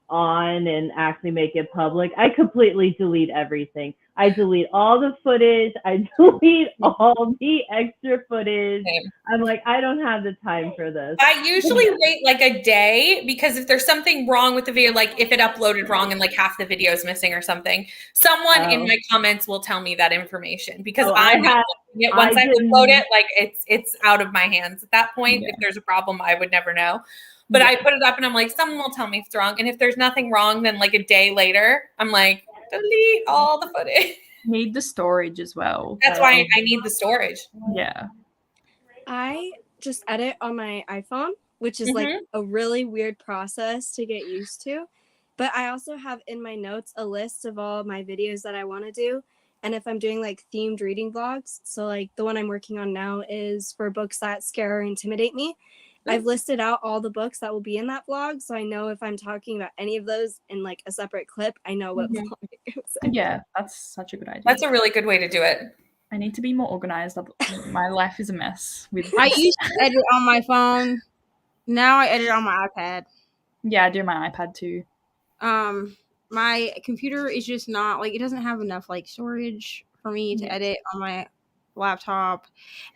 on and actually make it public, I completely delete everything. I delete all the footage. I delete all the extra footage. Same. I'm like, I don't have the time for this. I usually wait like a day because if there's something wrong with the video, like if it uploaded wrong and like half the video is missing or something, someone in my comments will tell me that information because once I upload it, like it's out of my hands at that point. If there's a problem, I would never know. But I put it up and I'm like, someone will tell me if it's wrong. And if there's nothing wrong, then like a day later, I'm like, delete all the footage. Need the storage as well. That's why I need the storage. Yeah. I just edit on my iPhone, which is like a really weird process to get used to. But I also have in my notes a list of all my videos that I want to do. And if I'm doing like themed reading vlogs, so like the one I'm working on now is for books that scare or intimidate me. I've listed out all the books that will be in that vlog, so I know if I'm talking about any of those in like a separate clip, I know what vlog it is. Yeah, that's such a good idea. That's a really good way to do it. I need to be more organized. My life is a mess. I used to edit on my phone. Now I edit on my iPad. Yeah, I do my iPad too. My computer is just not like, it doesn't have enough like storage for me to edit on my laptop,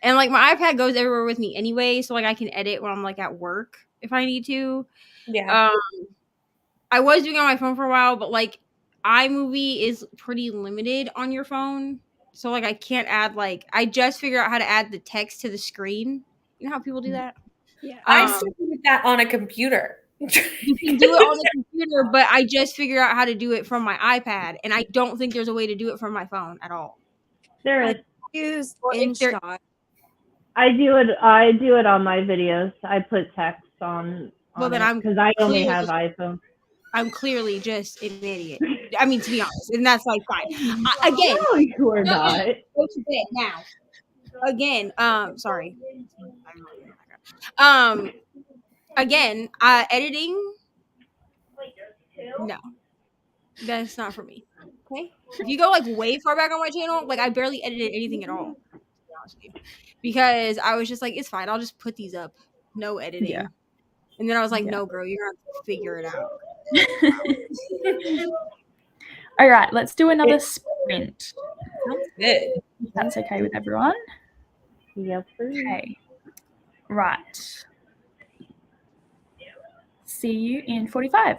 and like my iPad goes everywhere with me anyway, so like I can edit when I'm like at work if I need to. I was doing it on my phone for a while, but like iMovie is pretty limited on your phone, so like I can't add, like, I just figured out how to add the text to the screen. You know how people do that? Yeah, I still do that on a computer. You can do it on the computer, but I just figured out how to do it from my iPad, and I don't think there's a way to do it from my phone at all. There is. Use InShot. I do it on my videos. I put text on. Well, then I'm because I only have iPhone. I'm clearly just an idiot. I mean, to be honest, and that's like fine. Again, No, you are not. Go to bed now. Again, sorry. Again, editing. No, that's not for me. Okay, if you go like way far back on my channel, like I barely edited anything at all, to be honest with you, because I was just like, it's fine, I'll just put these up, no editing. Yeah. And then I was like, no, girl, you're gonna have to figure it out. All right, let's do another sprint. Sounds good. If that's okay with everyone. Yep. Okay. Right. See you in 45.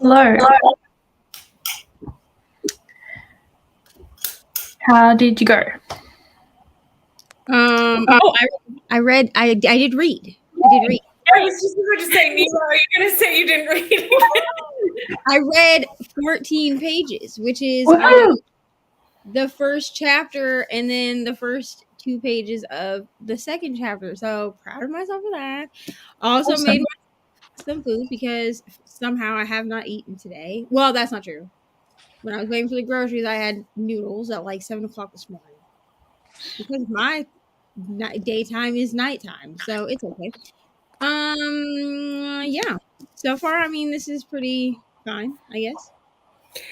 Hello. How did you go? I did read. I was just going to say, Neva, are you going to say you didn't read? I read 14 pages, which is Woohoo! the first chapter and then the first 2 pages of the second chapter. So proud of myself for that. Also Awesome. made some food because somehow I have not eaten today. Well, that's not true. When I was waiting for the groceries, I had noodles at like 7 o'clock this morning because my daytime is nighttime, so it's okay. Yeah. So far, I mean, this is pretty fine, I guess.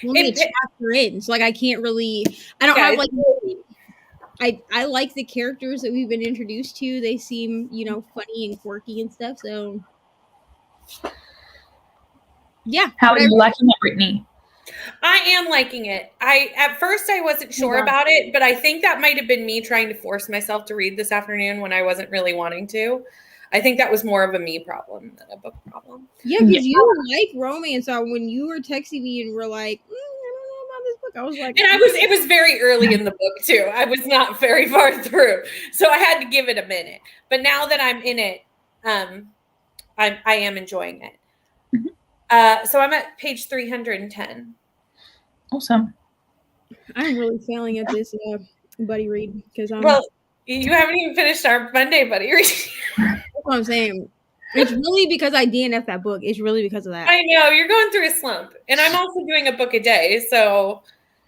We'll need a chapter in, so like I can't really. I don't have like. I like the characters that we've been introduced to. They seem, funny and quirky and stuff. So, yeah. How are you liking it, Brittany? I am liking it. At first I wasn't sure about it, but I think that might have been me trying to force myself to read this afternoon when I wasn't really wanting to. I think that was more of a me problem than a book problem. Yeah, because you like romance. So when you were texting me and were like, I don't know about this book, I was like, and it was very early in the book too. I was not very far through, so I had to give it a minute. But now that I'm in it, I am enjoying it. So I'm at page 310. Awesome. I'm really failing at this buddy read because well, you haven't even finished our Monday buddy read. That's what I'm saying. It's really because I DNF that book. It's really because of that. I know you're going through a slump, and I'm also doing a book a day, so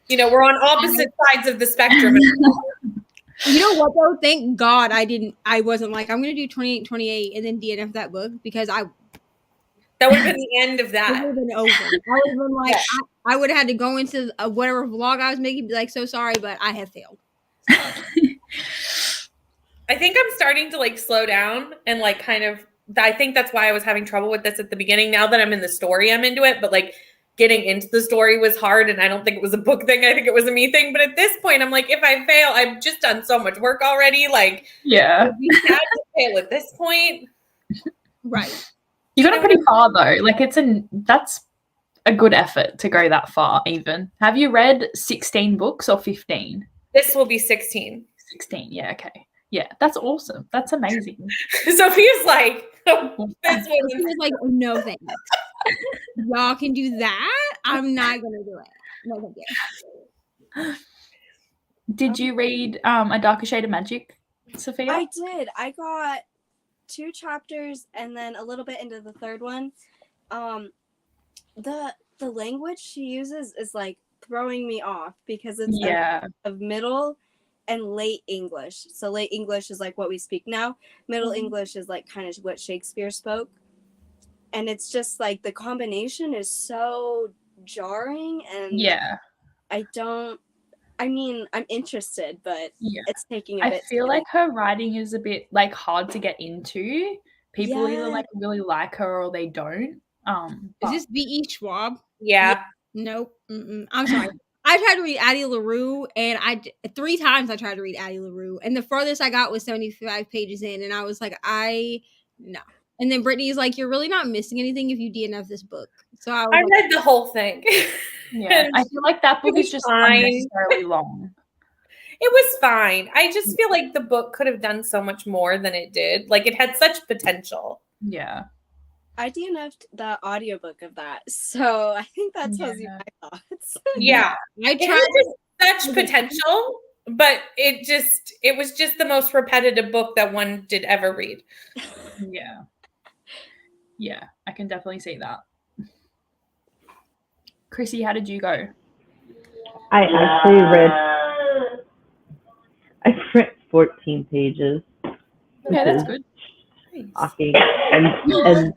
we're on opposite sides of the spectrum. You know what though? Thank God I wasn't like I'm gonna do 28 and then DNF that book because that would have been the end of that. It would have been over. I would have been like, I would have had to go into whatever vlog I was making, be like, so sorry, but I have failed. I think I'm starting to like slow down and like kind of. I think that's why I was having trouble with this at the beginning. Now that I'm in the story, I'm into it. But like getting into the story was hard, and I don't think it was a book thing. I think it was a me thing. But at this point, I'm like, if I fail, I've just done so much work already. Like, yeah, we had to fail at this point, right? You got it pretty far though. Like that's a good effort to go that far. Even have you read 16 books or 15? This will be 16. 16. Yeah. Okay. Yeah, that's awesome. That's amazing. Sophia's like, this was like, no thanks. Y'all can do that. I'm not gonna do it. No thank you. Did you read A Darker Shade of Magic, Sophia? I did. I got 2 chapters and then a little bit into the third one. The language she uses is like throwing me off because it's of middle and late English. So late English is like what we speak now. Middle English is like kind of what Shakespeare spoke. And it's just like the combination is so jarring and I'm interested, but it's taking a bit. I feel like her writing is a bit like hard to get into. People either like really like her or they don't. Is this V.E. Schwab? Yeah. Nope. I'm sorry. I tried to read Addie LaRue, and 3 times I tried to read Addie LaRue, and the furthest I got was 75 pages in, and I was like, no. And then Brittany's like, you're really not missing anything if you DNF this book. So I read the whole thing. Yeah, I feel like that book is just unnecessarily long. It was fine. I just feel like the book could have done so much more than it did. Like it had such potential. Yeah. I DNF'd the audiobook of that, so I think that tells you my thoughts. Yeah. It had such potential, but it was just the most repetitive book that one did ever read. Yeah. Yeah, I can definitely see that. Chrissy, how did you go? I actually read 14 pages. Yeah, that's good. Shocking. And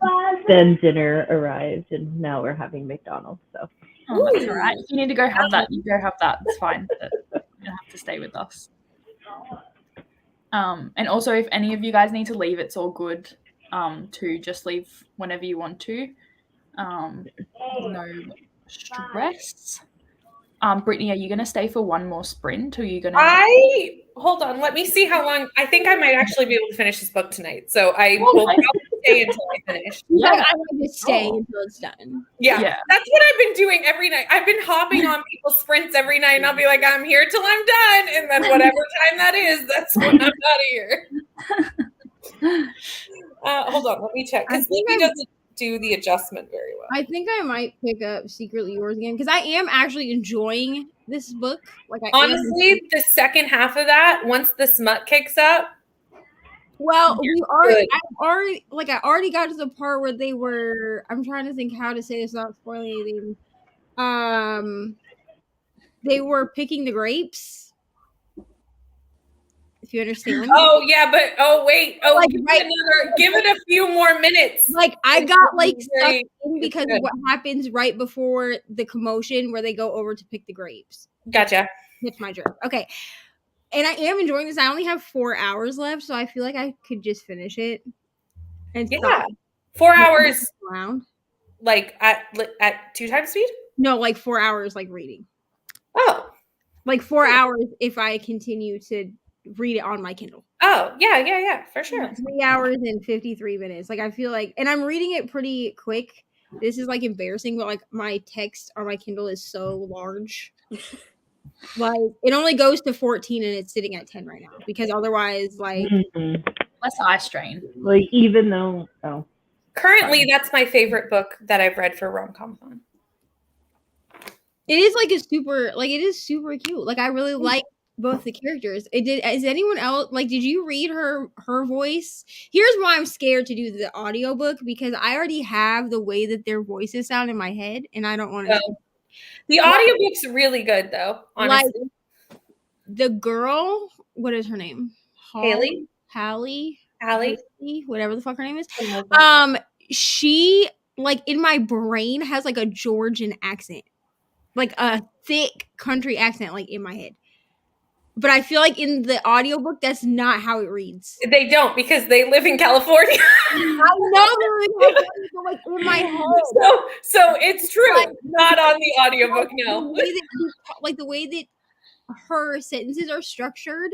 then dinner arrived, and now we're having McDonald's. So that's all right. If you need to go have that, you go have that. It's fine. But you don't have to stay with us. And also, if any of you guys need to leave, it's all good. To just leave whenever you want to. No stress. Brittany, are you going to stay for one more sprint, or are you going to... Hold on. Let me see how long. I think I might actually be able to finish this book tonight. So I will probably stay until I finish. Yeah. Yeah. I want to stay Oh. until it's done. Yeah, Yeah. that's what I've been doing every night. I've been hopping on people's sprints every night, and I'll be like, I'm here till I'm done. And then whatever time that is, that's when I'm out of here. Hold on, let me check. Because Nikki doesn't do the adjustment very well. I think I might pick up Secretly Yours again because I am actually enjoying this book. Like, Honestly, the second half of that, once the smut kicks up, well, good. I already got to the part where they were. I'm trying to think how to say this without spoiling anything. They were picking the grapes. If you understand. Oh yeah, but wait, Like, give it a few more minutes. Like I got like stuck Very- in because of what happens right before the commotion where they go over to pick the grapes. Gotcha. That's my joke. Okay. And I am enjoying this. I only have 4 hours left, so I feel like I could just finish it. And Yeah, stop 4 hours, around. like at 2 times speed. No, like 4 hours like reading. Oh, Like 4 hours if I continue to read it on my Kindle. yeah, for sure. 3 hours and 53 minutes. Like I feel like, and I'm reading it pretty quick. This is like embarrassing, but like my text on my Kindle is so large. Like it only goes to 14 and it's sitting at 10 right now because otherwise, like Less eye strain. Like even though Currently, that's my favorite book that I've read for rom-com. it is like it is super cute. Like I really like both the characters. Is anyone else like did you read her voice? Here's why I'm scared to do the audiobook because I already have the way that their voices sound in my head and I don't want to The audiobook's really good though, honestly. like the girl, what is her name? Haley? Hallie, Allie? whatever the fuck her name is. She like in my brain has like a Georgian accent. Like a thick country accent like in my head. But I feel like in the audiobook that's not how it reads. They don't because they live in California. I know they're like in my head. So it's true. Like, Not on the audiobook, no. The way that her sentences are structured,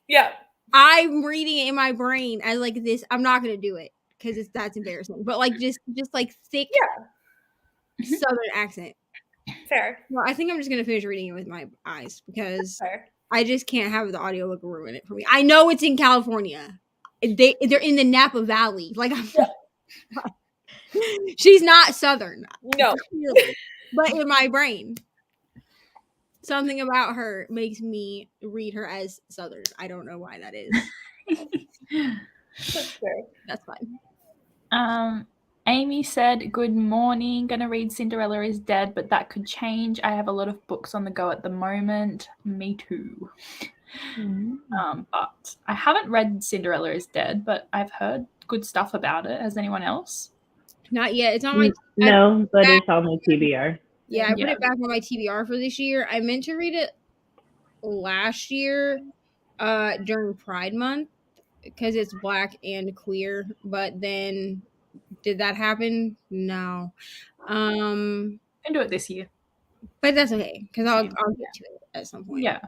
Yeah. I'm reading it in my brain as like this. I'm not gonna do it because that's embarrassing. But like just like thick Southern accent. Fair. Well, I think I'm just gonna finish reading it with my eyes because Fair. I just can't have the audiobook ruin it for me. I know it's in California. They're in the Napa Valley. Like she's not Southern. No. But in my brain. Something about her makes me read her as Southern. I don't know why that is. That's fair. That's fine. Amy said, "Good morning. Gonna read Cinderella is Dead, but that could change. I have a lot of books on the go at the moment. Me too. But I haven't read Cinderella is Dead, but I've heard good stuff about it. Has anyone else? Not yet. It's on my no, but it's on my TBR. Yeah, I put it back on my TBR for this year. I meant to read it last year during Pride Month because it's Black and queer, but then did that happen? No. Can do it this year. But that's okay because I'll get to it at some point. Yeah.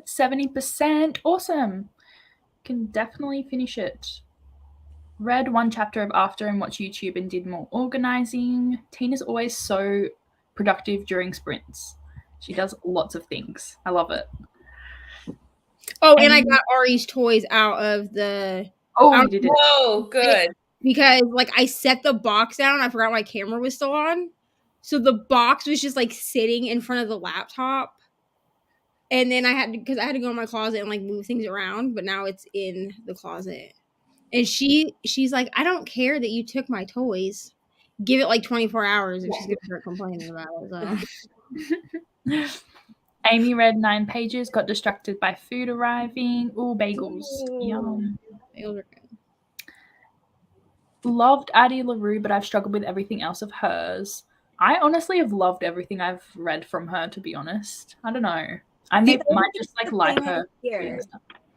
70%. Awesome. Can definitely finish it. Read one chapter of After and watched YouTube and did more organizing. Tina's always so productive during sprints. She does lots of things. I love it. Oh, and I got Ari's toys out of the... Oh, you did it. Whoa, good. Because, like, I set the box down. I forgot my camera was still on. So the box was just, like, sitting in front of the laptop. And then I had to go in my closet and, like, move things around. But now it's in the closet. And she's like, I don't care that you took my toys. Give it, like, 24 hours and she's going to start complaining about it. So. Amy read 9 pages, got distracted by food arriving. Ooh, bagels. Yum. Bagels are good. Loved Addie LaRue, but I've struggled with everything else of hers. I honestly have loved everything I've read from her, to be honest. I don't know. I might just like her. Here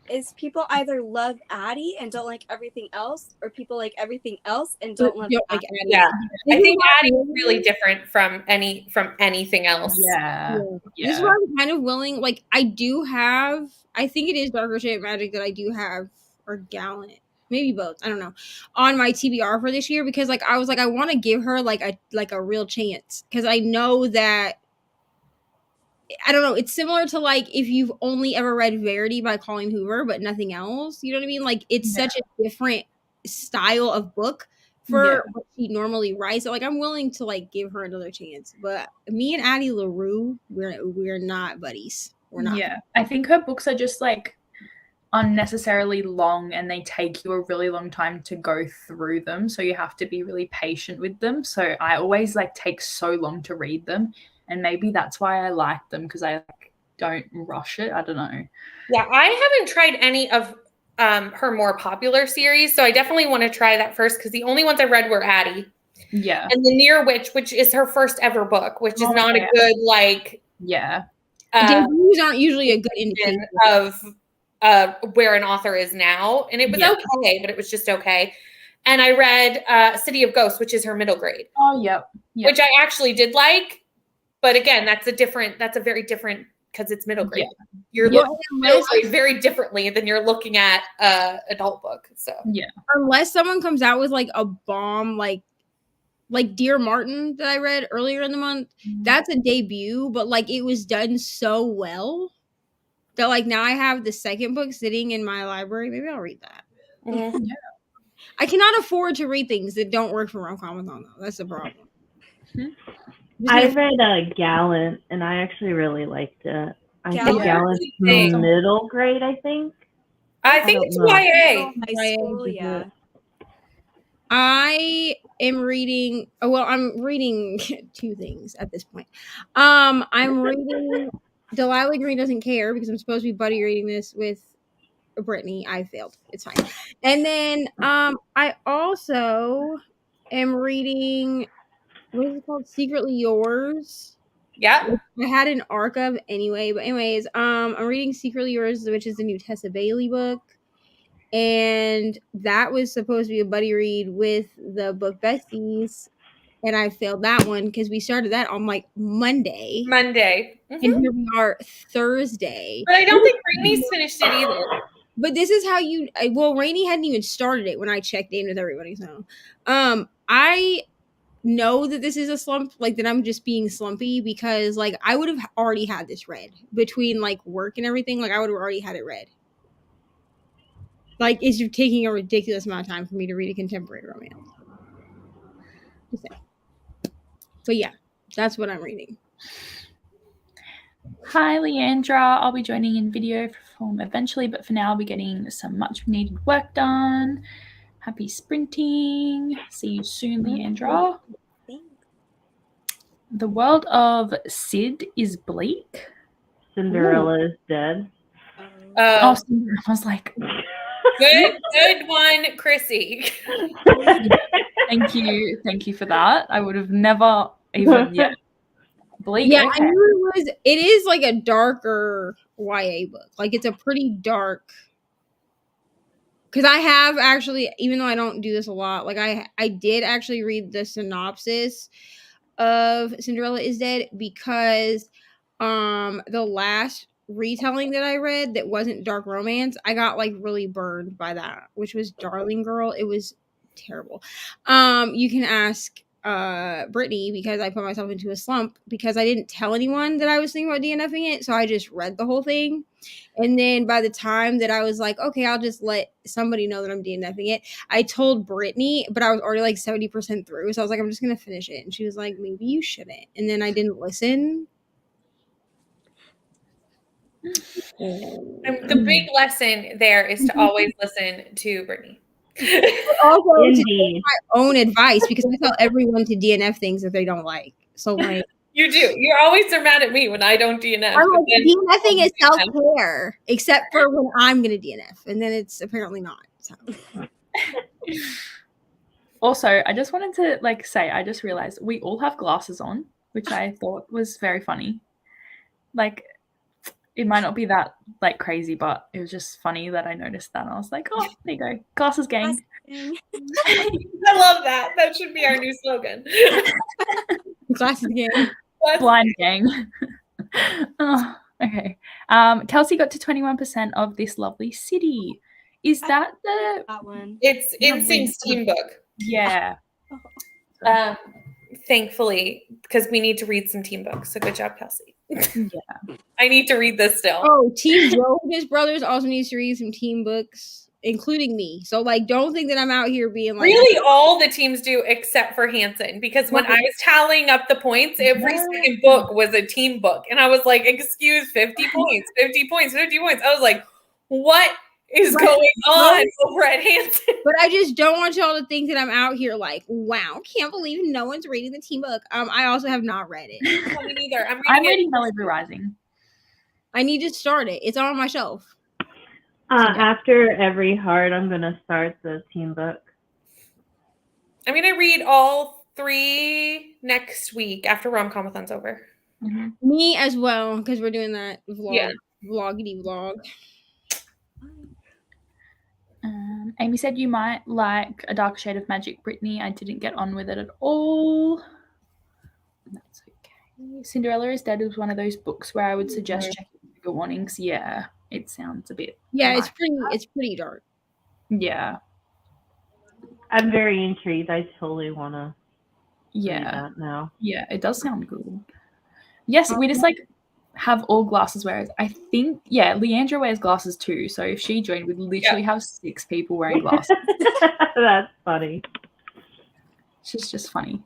is people either love Addie and don't like everything else, or people like everything else and don't love Addie. Yeah, I think Addie is really different from anything else. Yeah. This is why I'm kind of willing. Like, I think it is Darker Shade Magic that I do have, or Gallant. maybe both, I don't know, on my TBR for this year, because like I was like, I want to give her like a real chance, because I know that, I don't know, it's similar to like if you've only ever read Verity by Colleen Hoover but nothing else, you know what I mean? Like it's such a different style of book for what she normally writes. So like I'm willing to like give her another chance. But me and Addie LaRue, we're not buddies. We're not. Yeah, I think her books are just like unnecessarily long, and they take you a really long time to go through them, so you have to be really patient with them. So I always like take so long to read them, and maybe that's why I like them, because I like, don't rush it. I don't know. Yeah, I haven't tried any of her more popular series, so I definitely want to try that first, because the only ones I read were Addie. Yeah. And The Near Witch, which is her first ever book, which is not a good like. Yeah. Debuts aren't usually a good indication of where an author is now, and it was okay, but it was just okay. And I read City of Ghosts, which is her middle grade. Oh, yep. Which I actually did like, but again, that's a very different, because it's middle grade. Yeah. You're looking at middle grade very differently than you're looking at adult book. So unless someone comes out with like a bomb, like Dear Martin that I read earlier in the month, that's a debut, but like it was done so well that like now I have the second book sitting in my library. Maybe I'll read that. Mm-hmm. Yeah. I cannot afford to read things that don't work for Rom-Comathon though. That's the problem. I read Gallant, and I actually really liked it. I think Gallant's middle grade, I think. I think it's YA. High school, yeah. I am reading, I'm reading two things at this point. I'm reading Delilah Green Doesn't Care, because I'm supposed to be buddy reading this with Brittany. I failed. It's fine. And then I also am reading, what is it called? Secretly Yours. Yeah. I had an arc of anyway, but anyways, I'm reading Secretly Yours, which is the new Tessa Bailey book. And that was supposed to be a buddy read with the book Besties. And I failed that one because we started that on like Monday. Mm-hmm. And here we are Thursday. But I don't think Rainey's finished it either. But this is how Rainey hadn't even started it when I checked in with everybody. So I know that this is a slump, like that I'm just being slumpy, because like I would have already had this read between like work and everything. Like I would have already had it read. Like, it's taking a ridiculous amount of time for me to read a contemporary romance. But yeah, that's what I'm reading. Hi, Leandra. I'll be joining in video form eventually, but for now I'll be getting some much needed work done. Happy sprinting. See you soon, Leandra. Thanks. The world of Sid is bleak. Cinderella is dead. Oh, Cinderella. I was like... Good one, Chrissy. Thank you for that. I would have never even bleak. Yeah, okay. I knew it is like a darker YA book. Like it's a pretty dark, because I have actually, even though I don't do this a lot, like I did actually read the synopsis of Cinderella is Dead, because the last retelling that I read that wasn't dark romance, I got like really burned by that, which was Darling Girl. It was terrible. You can ask Brittany, because I put myself into a slump because I didn't tell anyone that I was thinking about DNFing it, so I just read the whole thing. And then by the time that I was like, okay, I'll just let somebody know that I'm DNFing it, I told Brittany, but I was already like 70% through, so I was like, I'm just gonna finish it. And she was like, maybe you shouldn't. And then I didn't listen. The big lesson there is to always listen to Brittany. Also, to take my own advice, because I tell everyone to DNF things that they don't like. So like, you do. You're always so mad at me when I don't DNF. I'm like, DNFing is self-care, except for when I'm going to DNF, and then it's apparently not. So. Also, I just wanted to say, I just realized we all have glasses on, which I thought was very funny. Like, it might not be that crazy, but it was just funny that I noticed that. And I was like, oh, there you go. Glasses gang. I love that. That should be our new slogan. Glasses gang. Blind gang. Oh, okay. Kelsey got to 21% of this lovely city. Is that the That one. It's The Instinct Team book. yeah? Thankfully, because we need to read some team books. So good job, Kelsey. Yeah. I need to read this still. Oh, Team Joe and his brothers also needs to read some team books, including me. So like, don't think that I'm out here being like Really, all the teams do except for Hanson, because when I was tallying up the points, every second book was a team book. And I was like, excuse 50 points, 50 points, 50 points. I was like, what is going on over at Hanson? But I just don't want y'all to think that I'm out here like, wow, can't believe no one's reading the team book. I also have not read it. Me neither. I'm I'm reading reading Malibu Rising. I need to start it. It's on my shelf. After every heart, I'm gonna start the team book. I'm going to read all 3 next week after Rom-Comathon's over. Mm-hmm. Me as well, because we're doing that vlog, Yeah. vloggity vlog. Amy said you might like A Dark Shade of Magic, Brittany. I didn't get on with it at all. That's okay. Cinderella is Dead was one of those books where I would suggest checking trigger warnings. Yeah, it sounds a bit. Yeah, like it's pretty dark. Yeah. I'm very intrigued. I totally wanna read Yeah. that now. Yeah, it does sound good. Yes, we just like have all glasses wearers. I think, yeah, Leandra wears glasses too. So if she joined, we'd literally have 6 people wearing glasses. That's funny. She's just funny.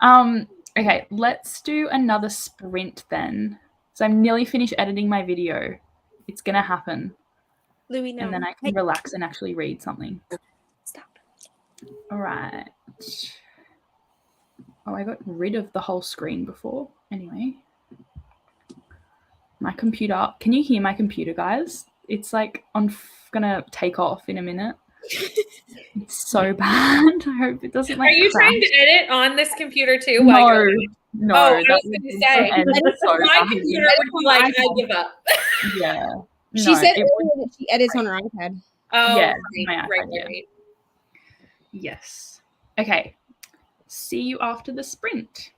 Okay, let's do another sprint then. So I'm nearly finished editing my video. It's gonna happen. Louis, no. And then I can relax and actually read something. Stop. All right. Oh, I got rid of the whole screen before. Anyway. My computer. Can you hear my computer, guys? It's like gonna take off in a minute. It's so bad. I hope it doesn't like. Are you crash. trying to edit on this computer too? No, while you're no. Oh, I was that going to would say, end so my badly. computer would be like, I give up. Yeah. She No, said it would- earlier that she edits on her iPad. Oh, Yeah, right, my right, iPad, right, yeah. right. Yes. Okay. See you after the sprint.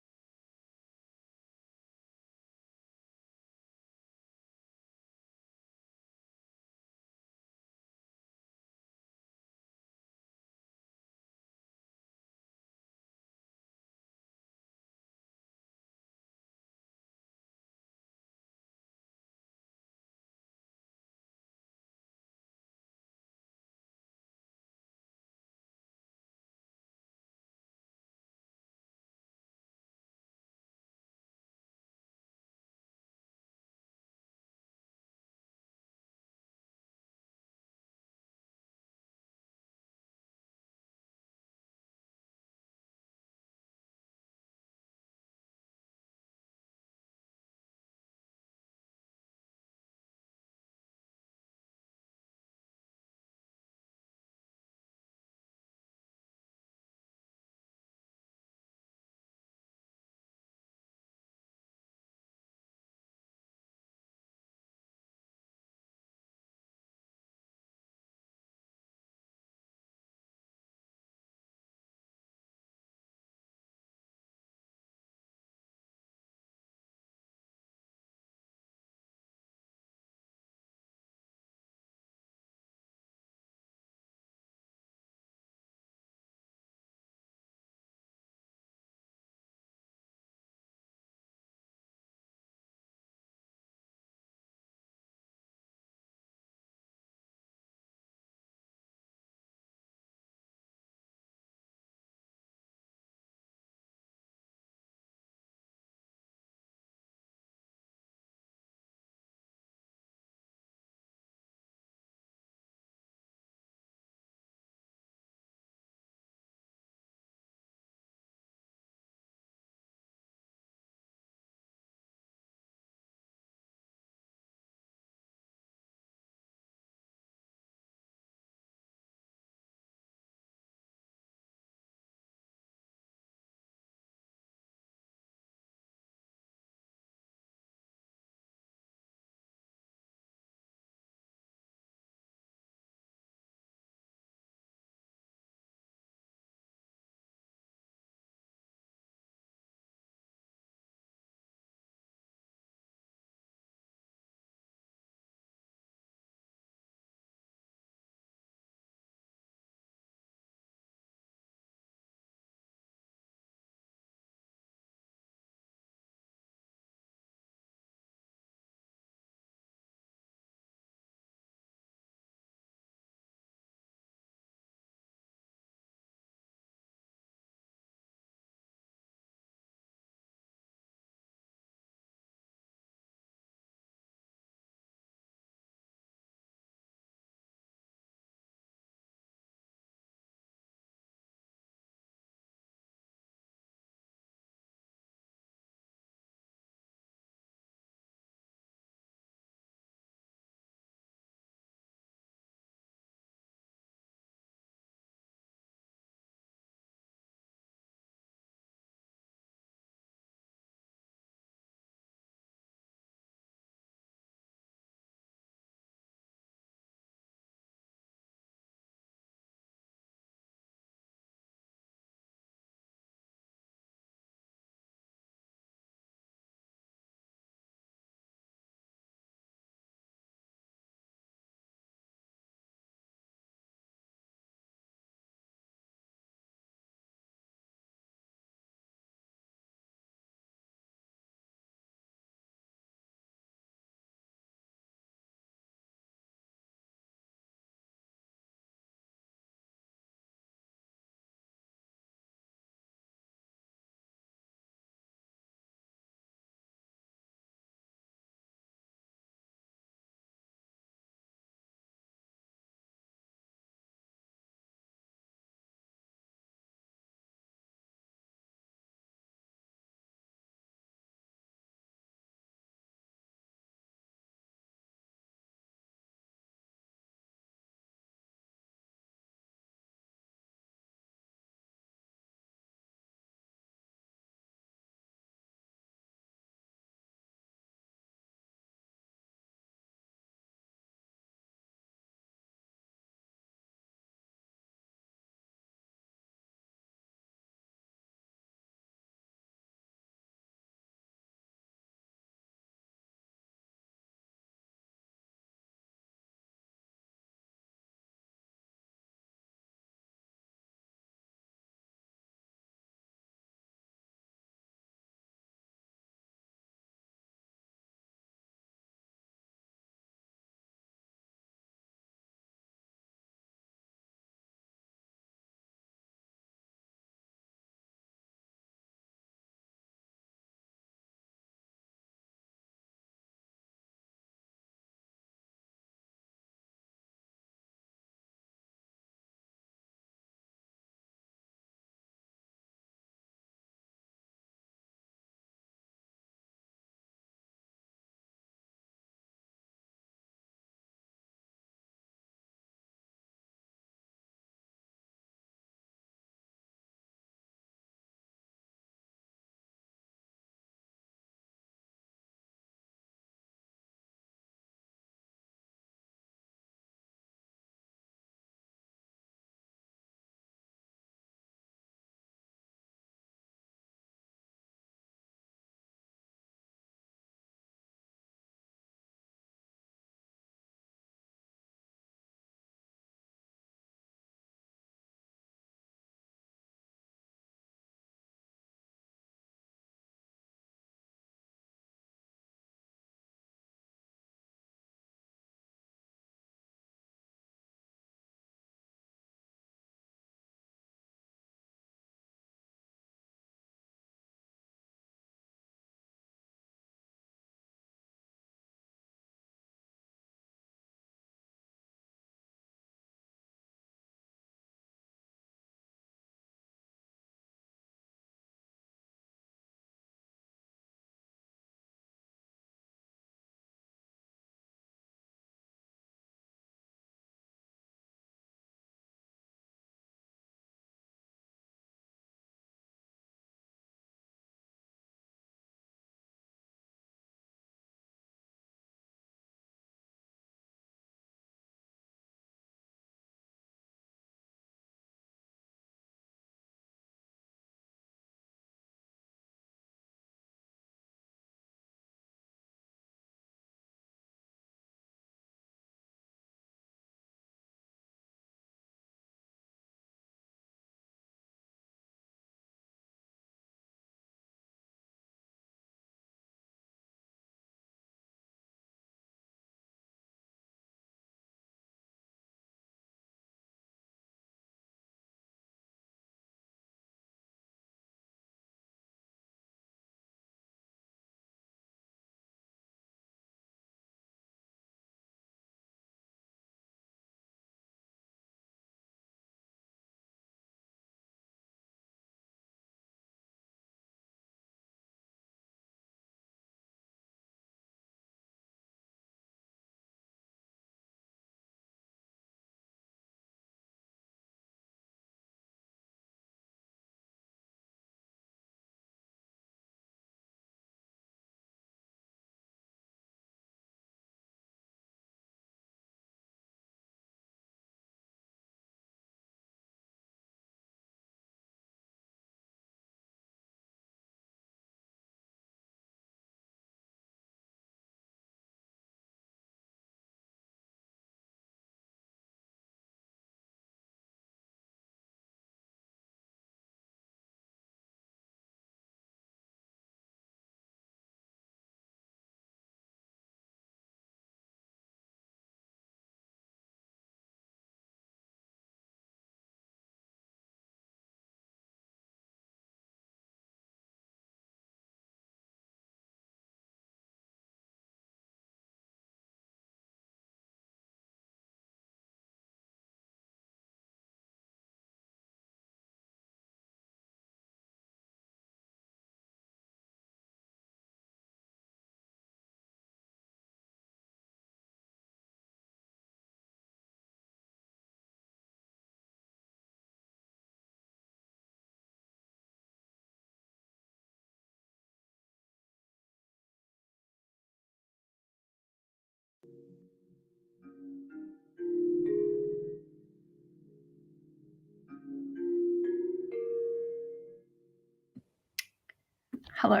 Hello.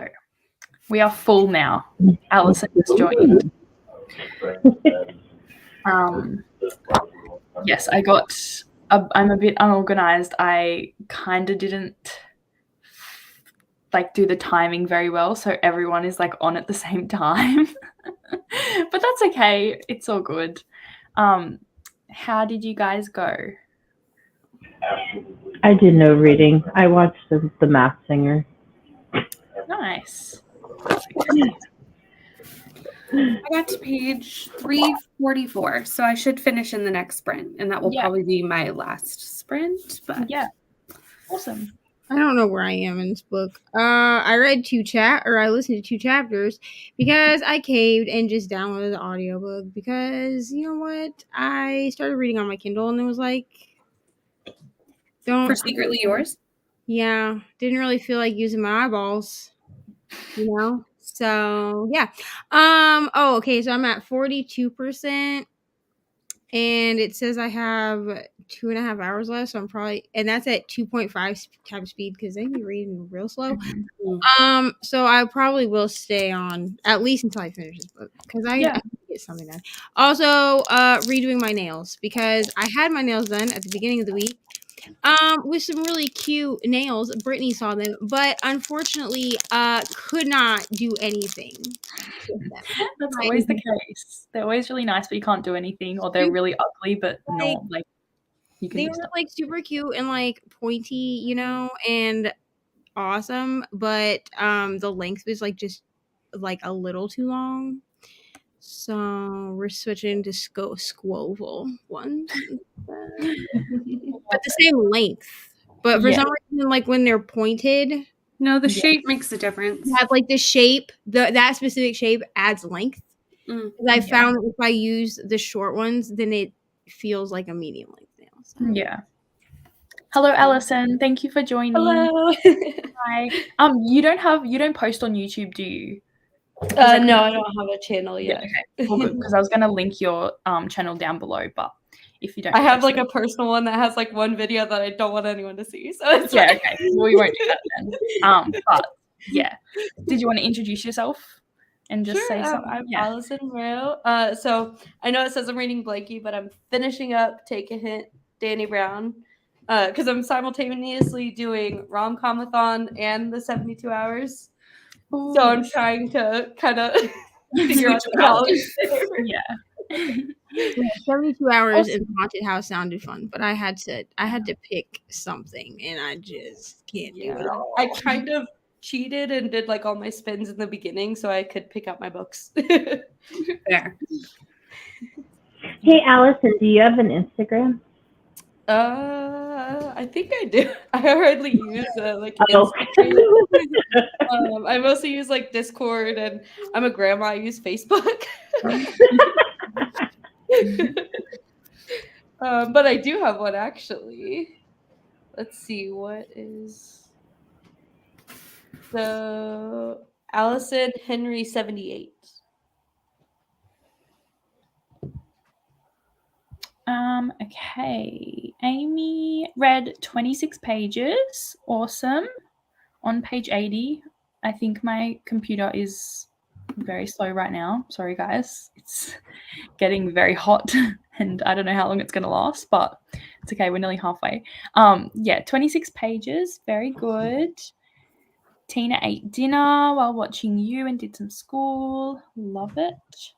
We are full now. Allison has joined. Yes, I'm a bit unorganized. I kind of didn't do the timing very well, so everyone is on at the same time. But that's okay. It's all good. How did you guys go? I did no reading. I watched the Masked Singer. Nice. I got to page 344, so I should finish in the next sprint, and that will probably be my last sprint. But yeah, awesome. I don't know where I am in this book. I read I listened to 2 chapters because I caved and just downloaded the audiobook because you know what? I started reading on my Kindle and it was like, for Secretly Yours? Yeah, didn't really feel like using my eyeballs, you know? So, yeah. Oh, okay, so I'm at 42%. And it says I have 2.5 hours left, so I'm probably, and that's at 2.5 times speed because they be reading real slow. Mm-hmm. So I probably will stay on at least until I finish this book because I need to get something done. Also, redoing my nails because I had my nails done at the beginning of the week. With some really cute nails. Brittany saw them, but unfortunately, could not do anything. That's always the case. They're always really nice, but you can't do anything, or they're really ugly, but not you can. They were super cute and pointy, you know, and awesome, but the length was just a little too long. So we're switching to Squoval ones, but the same length. But for some reason, when they're pointed, no, the shape makes a difference. Have the shape, that specific shape adds length. I found that if I use the short ones, then it feels like a medium length nail. So. Yeah. Hello, Allison. Thank you for joining. Hello. Hi. You don't post on YouTube, do you? No, I don't have a channel yet. Yeah, okay. Well, good, because I was going to link your channel down below, but if you don't, I have a personal one that has one video that I don't want anyone to see. So it's okay. Well, we won't do that then. But yeah, did you want to introduce yourself and just say something? I'm Allison Rowe. So I know it says I'm reading Blakey, but I'm finishing up Take a Hint, Danny Brown, because I'm simultaneously doing Rom-Comathon and the 72 Hours. Ooh. So I'm trying to kind of figure out the balance there. Yeah, 72 hours in the haunted house sounded fun, but I had to pick something, and I just can't do it all. I kind of cheated and did all my spins in the beginning so I could pick out my books. There. Hey, Allison, do you have an Instagram? I think I do. I hardly use I mostly use Discord, and I'm a grandma. I use Facebook. But I do have one actually. Let's see, what is the Allison Henry 78. Okay. Amy read 26 pages. Awesome. On page 80. I think my computer is very slow right now. Sorry, guys. It's getting very hot and I don't know how long it's going to last, but it's okay. We're nearly halfway. 26 pages. Very good. Tina ate dinner while watching you and did some school. Love it.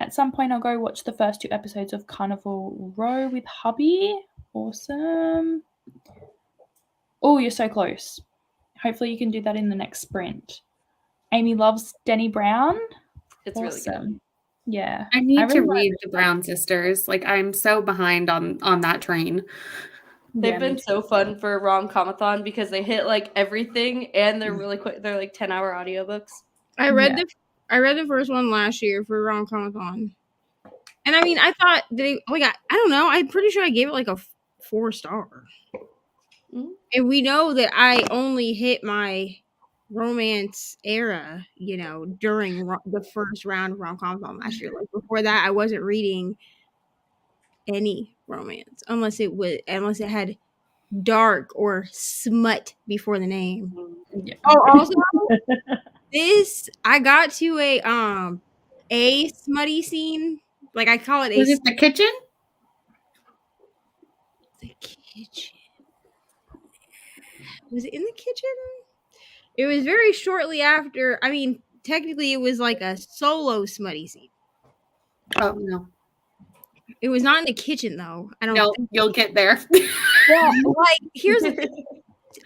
At some point, I'll go watch the first 2 episodes of Carnival Row with hubby. Awesome. Oh, you're so close. Hopefully you can do that in the next sprint. Amy loves Danny Brown. It's awesome. Really good. Yeah. I need to read the Brown Sisters. I'm so behind on that train. They've been so fun for Rom-Comathon because they hit everything and they're really quick. They're 10-hour audiobooks. I read the first one last year for Rom-Comathon. And I mean, I thought I don't know. I'm pretty sure I gave it a 4-star. Mm-hmm. And we know that I only hit my romance era, during the first round of Rom-Comathon last year. Before that, I wasn't reading any romance unless it had dark or smut before the name. Yeah. Oh, also this I got to a smutty scene. Like I call it Was it the kitchen? the kitchen. Was it in the kitchen? It was very shortly after. I mean, technically, it was like a solo smutty scene. Oh no. It was not in the kitchen though. I don't. No, you'll get there. Well, like here's the thing.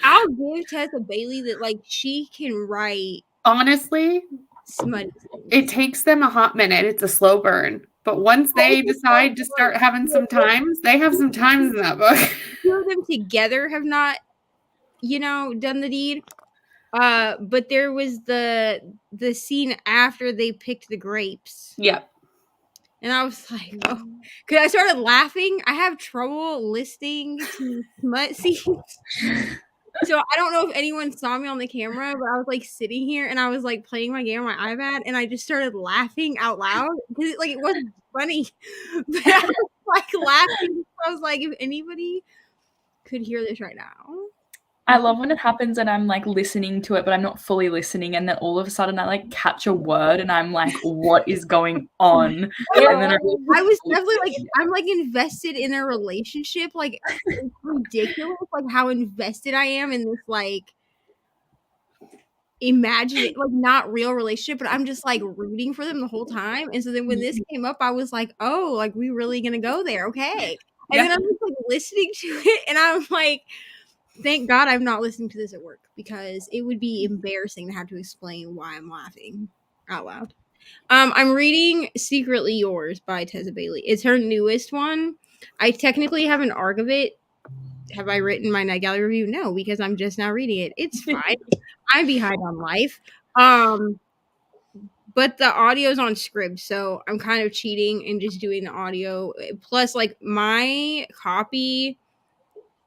I'll give Tessa Bailey that like she can write Honestly, smutty. it takes them a hot minute. It's a slow burn. But once they decide to start having some times, they have some times in that book. Two of them together have not, done the deed. But there was the scene after they picked the grapes. Yep. And I was like, oh, because I started laughing. I have trouble listening to smut scenes. So I don't know if anyone saw me on the camera, but I was like sitting here and I was like playing my game on my iPad and I just started laughing out loud because it wasn't funny. But I was like laughing. I was like, if anybody could hear this right now. I love when it happens and I'm like listening to it, but I'm not fully listening, and then all of a sudden I like catch a word and I'm like, what is going on? Yeah, And then I was definitely like, I'm like invested in their relationship. Like it's ridiculous, like how invested I am in this like imagine like not real relationship, but I'm just like rooting for them the whole time. And so then when this came up, I was like, oh, like we really gonna go there, okay? And then I'm just like listening to it, and I'm like, thank God I'm not listening to this at work because it would be embarrassing to have to explain why I'm laughing out loud. I'm reading Secretly Yours by Tessa Bailey. It's her newest one. I technically have an arc of it. Have I written my Night Gallery review? No, because I'm just now reading it. It's fine. I'm behind on life. But the audio's on Scribd, so I'm kind of cheating and just doing the audio. Plus, like my copy,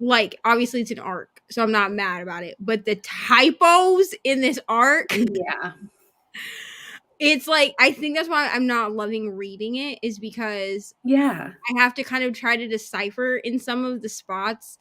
like obviously it's an arc, so I'm not mad about it. But the typos in this arc, Yeah. it's like I think that's why I'm not loving reading it, is because Yeah. I have to kind of try to decipher in some of the spots.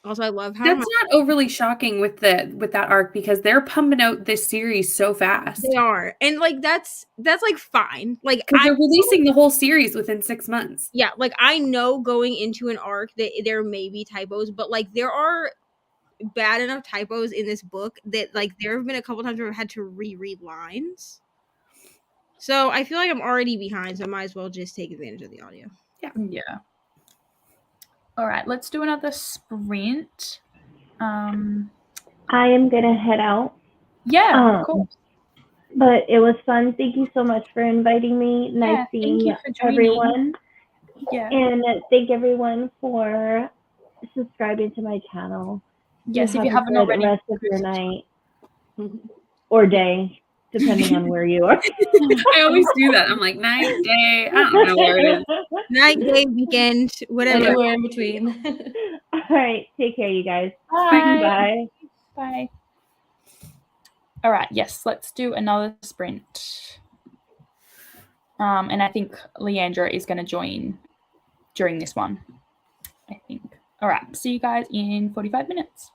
Also, I love how That's not overly shocking with that arc because they're pumping out this series so fast. they are, and like that's like fine. Like They're releasing the whole series within 6 months. Yeah, like I know going into an arc that there may be typos, but like there are bad enough typos in this book that like there have been a couple times where I've had to reread lines. So I feel like I'm already behind, so I might as well just take advantage of the audio. Yeah. All right, let's do another sprint. I am gonna head out. Yeah, of course. But it was fun. Thank you so much for inviting me. Nice seeing everyone. Yeah. And thank everyone for subscribing to my channel. Yes, if you haven't already. Rest of your night or day, depending on where you are. I always do that. I'm like, night, day. I don't know where it is. Night, day, weekend, whatever. Anywhere in between. All right. Take care, you guys. Bye. Bye. Bye. All right, yes, let's do another sprint. And I think Leandra is going to join during this one, I think. All right, see you guys in 45 minutes.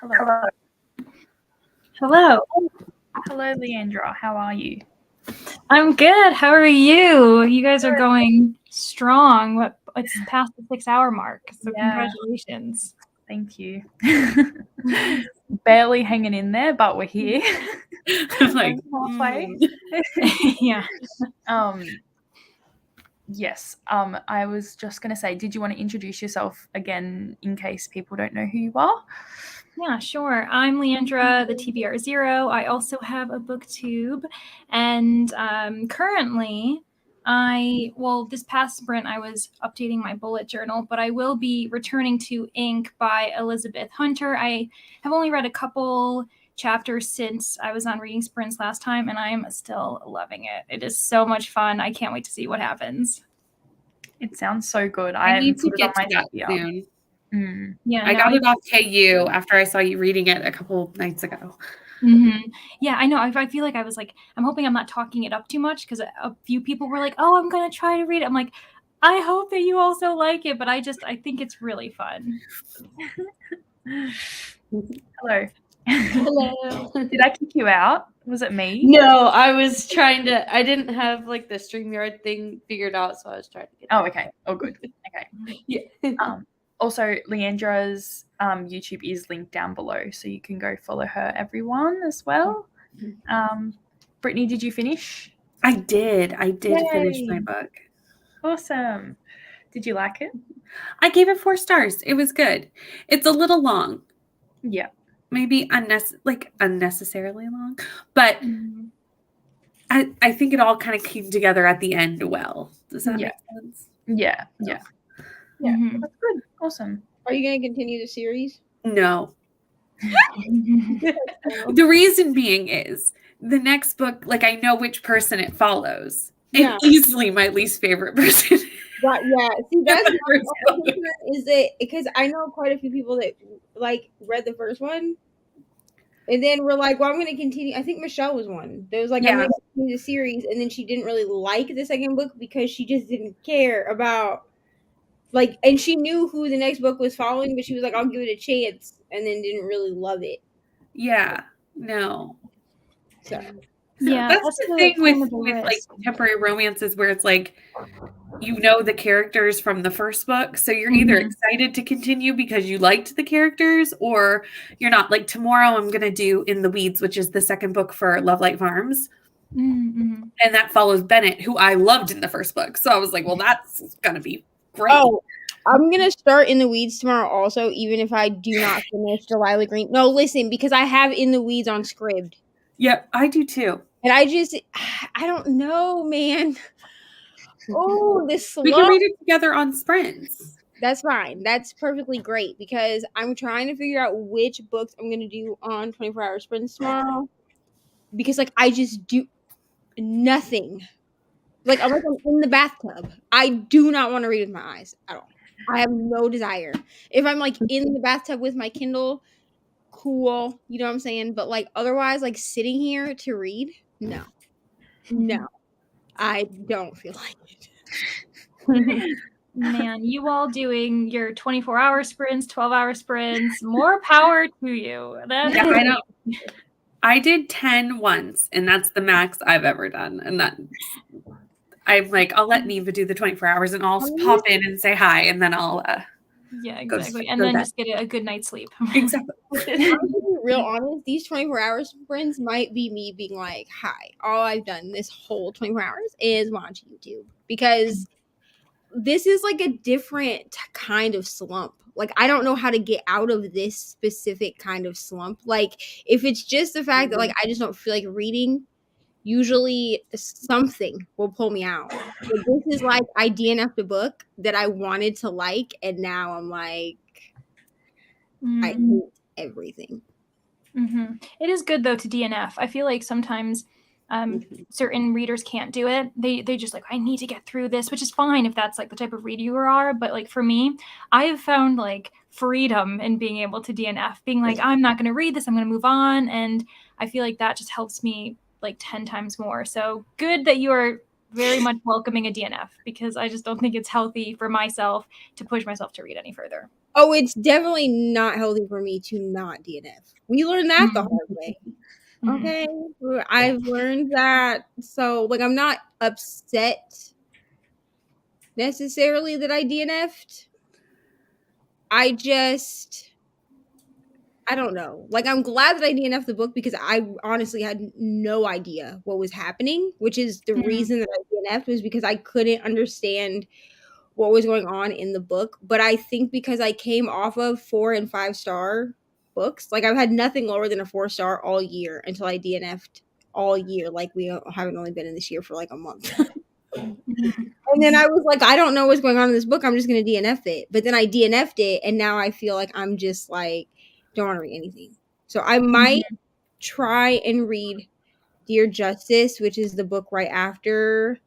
Hello. Hello. Hello, Leandra. How are you? I'm good. How are you? You guys are going strong. It's past the 6-hour mark, so congratulations. Thank you. Barely hanging in there, but we're here. I'm like, halfway. Yeah. Yes. I was just going to say, did you want to introduce yourself again in case people don't know who you are? Yeah, sure. I'm Leandra, the TBR0. I also have a booktube, and currently this past sprint I was updating my bullet journal, but I will be returning to Ink by Elizabeth Hunter. I have only read a couple chapters since I was on reading sprints last time, and I am still loving it. It is so much fun. I can't wait to see what happens. It sounds so good. I need to get to that soon. Yeah, I got it off KU after I saw you reading it a couple nights ago. Mm-hmm. Yeah, I know. I feel like I was like, I'm hoping I'm not talking it up too much because a few people were like, "Oh, I'm gonna try to read it." I'm like, I hope that you also like it, but I think it's really fun. Hello. Hello. Did I kick you out? Was it me? No, I was trying to. I didn't have like the StreamYard thing figured out, so I was trying to get. Oh, okay. Oh, good. Okay. Yeah. Also, Leandra's YouTube is linked down below, so you can go follow her, everyone, as well. Brittany, did you finish? I did. Yay. Finish my book. Awesome. Did you like it? I gave it 4 stars. It was good. It's a little long. Yeah. Maybe unnecessarily long, but I think it all kind of came together at the end well. Does that make sense? Yeah. Yeah. Yeah. That's good. Awesome. Are you going to continue the series? No. The reason being is the next book, like I know which person it follows. Yeah. And easily my least favorite person. Right, yeah. See, that's The first book. is it because I know quite a few people that like read the first one. And then we're like, well, I'm going to continue. I think Michelle was one. There was like, I'm going to continue the series. And then she didn't really like the second book because she just didn't care about, like, and she knew who the next book was following, but she was like, I'll give it a chance. And then didn't really love it. Yeah. No. So yeah, that's the thing with like contemporary romances where it's like, you know the characters from the first book, so you're either excited to continue because you liked the characters, or you're not. Like tomorrow I'm going to do In the Weeds, which is the second book for Love Light Farms. And that follows Bennett, who I loved in the first book. So I was like, well, that's going to be great. Oh, I'm going to start In the Weeds tomorrow also, even if I do not finish Delilah Green. No, listen, because I have In the Weeds on Scribd. Yep, I do too. And I don't know, man. Oh, this we can read it together on sprints. That's fine. That's perfectly great because I'm trying to figure out which books I'm going to do on 24-hour sprints tomorrow. Because like I just do nothing. Like I'm in the bathtub. I do not want to read with my eyes at all. I have no desire. If I'm like in the bathtub with my Kindle, cool. You know what I'm saying? But like otherwise, like sitting here to read, no. I don't feel like it. Man, you all doing your 24-hour sprints, 12-hour sprints, more power to you. I know. I did 10 once, and that's the max I've ever done. And that I'm like, I'll let Neva do the 24 hours, and I'll pop in and say hi, and then I'll yeah, exactly. And then just get a good night's sleep. Exactly. I'm to be real honest, these 24-hour sprints might be me being like, hi, all I've done this whole 24 hours is watch YouTube. Because this is like a different kind of slump. Like, I don't know how to get out of this specific kind of slump. Like, if it's just the fact that, like, I just don't feel like reading, usually something will pull me out. But this is like, I DNF'd a book that I wanted to like, and now I'm like, I hate everything. It is good, though, to DNF. I feel like sometimes certain readers can't do it. They just like, I need to get through this, which is fine if that's like the type of reader you are. But like for me, I have found like freedom in being able to DNF, being like, I'm not going to read this, I'm going to move on. And I feel like that just helps me like 10 times more. So good that you are very much welcoming a DNF, because I just don't think it's healthy for myself to push myself to read any further. Oh, it's definitely not healthy for me to not DNF. We learned that the hard way. Mhm. Okay. I've learned that. So, like, I'm not upset necessarily that I DNF'd. I don't know. Like, I'm glad that I DNF'd the book because I honestly had no idea what was happening, which is the reason that I DNF'd was because I couldn't understand what was going on in the book. But I think because I came off of 4 and 5-star books, like I've had nothing lower than a 4-star all year until I DNF'd all year. Like we haven't only been in this year for like a month. And then I was like, I don't know what's going on in this book. I'm just going to DNF it. But then I DNF'd it. And now I feel like I'm just like, don't want to read anything. So I might try and read Dear Justice, which is the book right after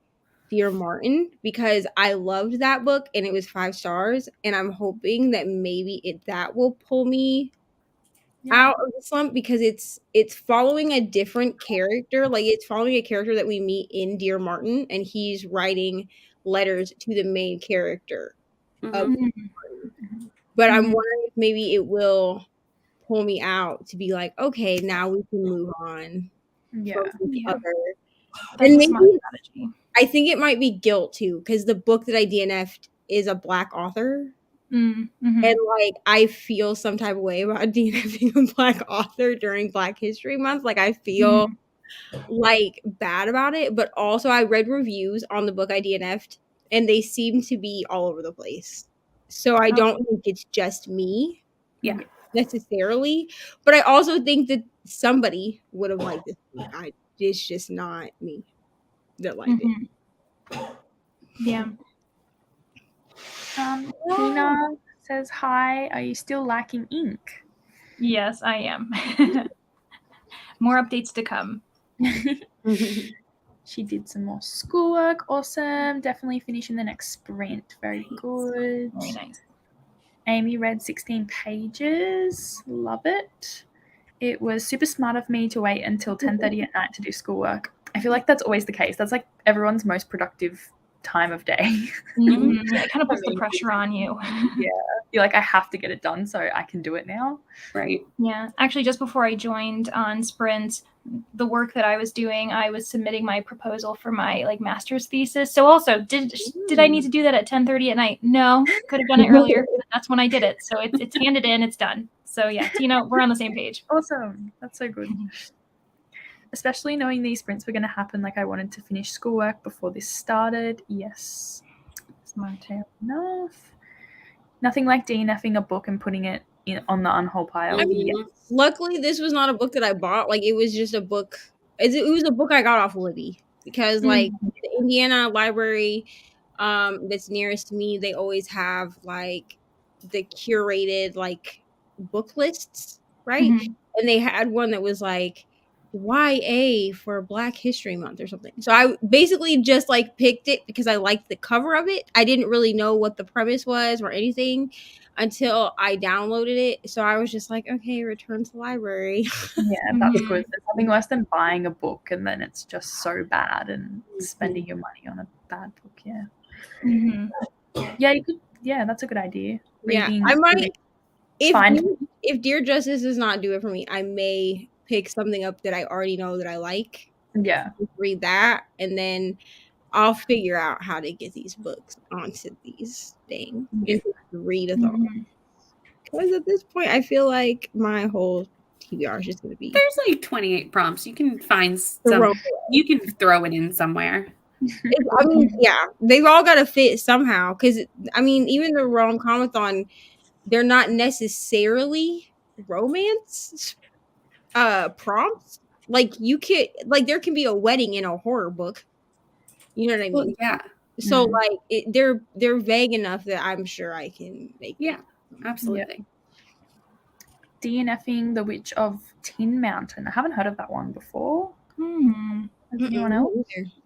Dear Martin, because I loved that book and it was 5 stars. And I'm hoping that maybe that will pull me out of the slump because it's following a different character. Like it's following a character that we meet in Dear Martin, and he's writing letters to the main character of Martin. But I'm wondering if maybe it will pull me out to be like, okay, now we can move on from each other. That's And a smart maybe strategy. I think it might be guilt too, because the book that I DNF'd is a Black author. Mhm. And like I feel some type of way about DNFing a Black author during Black History Month. Like I feel like bad about it, but also I read reviews on the book I DNF'd and they seem to be all over the place. So I don't think it's just me. Yeah. Necessarily. But I also think that somebody would have liked it. It's just not me that liked it. Yeah. Tina says hi. Are you still lacking ink? Yes, I am. More updates to come. She did some more schoolwork. Awesome. Definitely finishing the next sprint. Very good. Very nice. Amy read 16 pages. Love it. It was super smart of me to wait until 10:30 at night to do schoolwork. I feel like that's always the case. That's like everyone's most productive time of day. Yeah, it kind of puts the pressure on you. Yeah. You're like, I have to get it done so I can do it now. Right. Yeah. Actually, just before I joined on Sprint, the work that I was doing, I was submitting my proposal for my like master's thesis. So also, did I need to do that at 10:30 at night? No, could have done it earlier. That's when I did it. So it's handed in, it's done. So yeah, Tina, we're on the same page. Awesome. That's so good. Especially knowing these sprints were going to happen. Like I wanted to finish schoolwork before this started. Yes. Smart enough. Nothing like DNFing a book and putting it on the unhold pile. I mean, luckily, this was not a book that I bought. Like, it was just a book. It was a book I got off Libby because, like, the Indiana library that's nearest to me, they always have like the curated like book lists, right? And they had one that was like YA for Black History Month or something. So I basically just like picked it because I liked the cover of it. I didn't really know what the premise was or anything until I downloaded it. So I was just like, okay, return to library. Yeah, that's good. There's nothing worse than buying a book and then it's just so bad and spending your money on a bad book. Yeah. Yeah, you could. Yeah, that's a good idea. Reading, I might. If Dear Justice does not do it for me, I may pick something up that I already know that I like. Yeah. Read that, and then I'll figure out how to get these books onto these things. Read a thought. Because at this point, I feel like my whole TBR is just going to be. There's like 28 prompts. You can find some. You can throw it in somewhere. I mean, yeah, they've all got to fit somehow. Because I mean, even the rom-comathon, they're not necessarily romance prompts. Like you could, like there can be a wedding in a horror book. You know what I mean? Well, yeah. So like they're vague enough that I'm sure I can make. Yeah, absolutely. DNFing the Witch of Tin Mountain. I haven't heard of that one before. Has anyone else?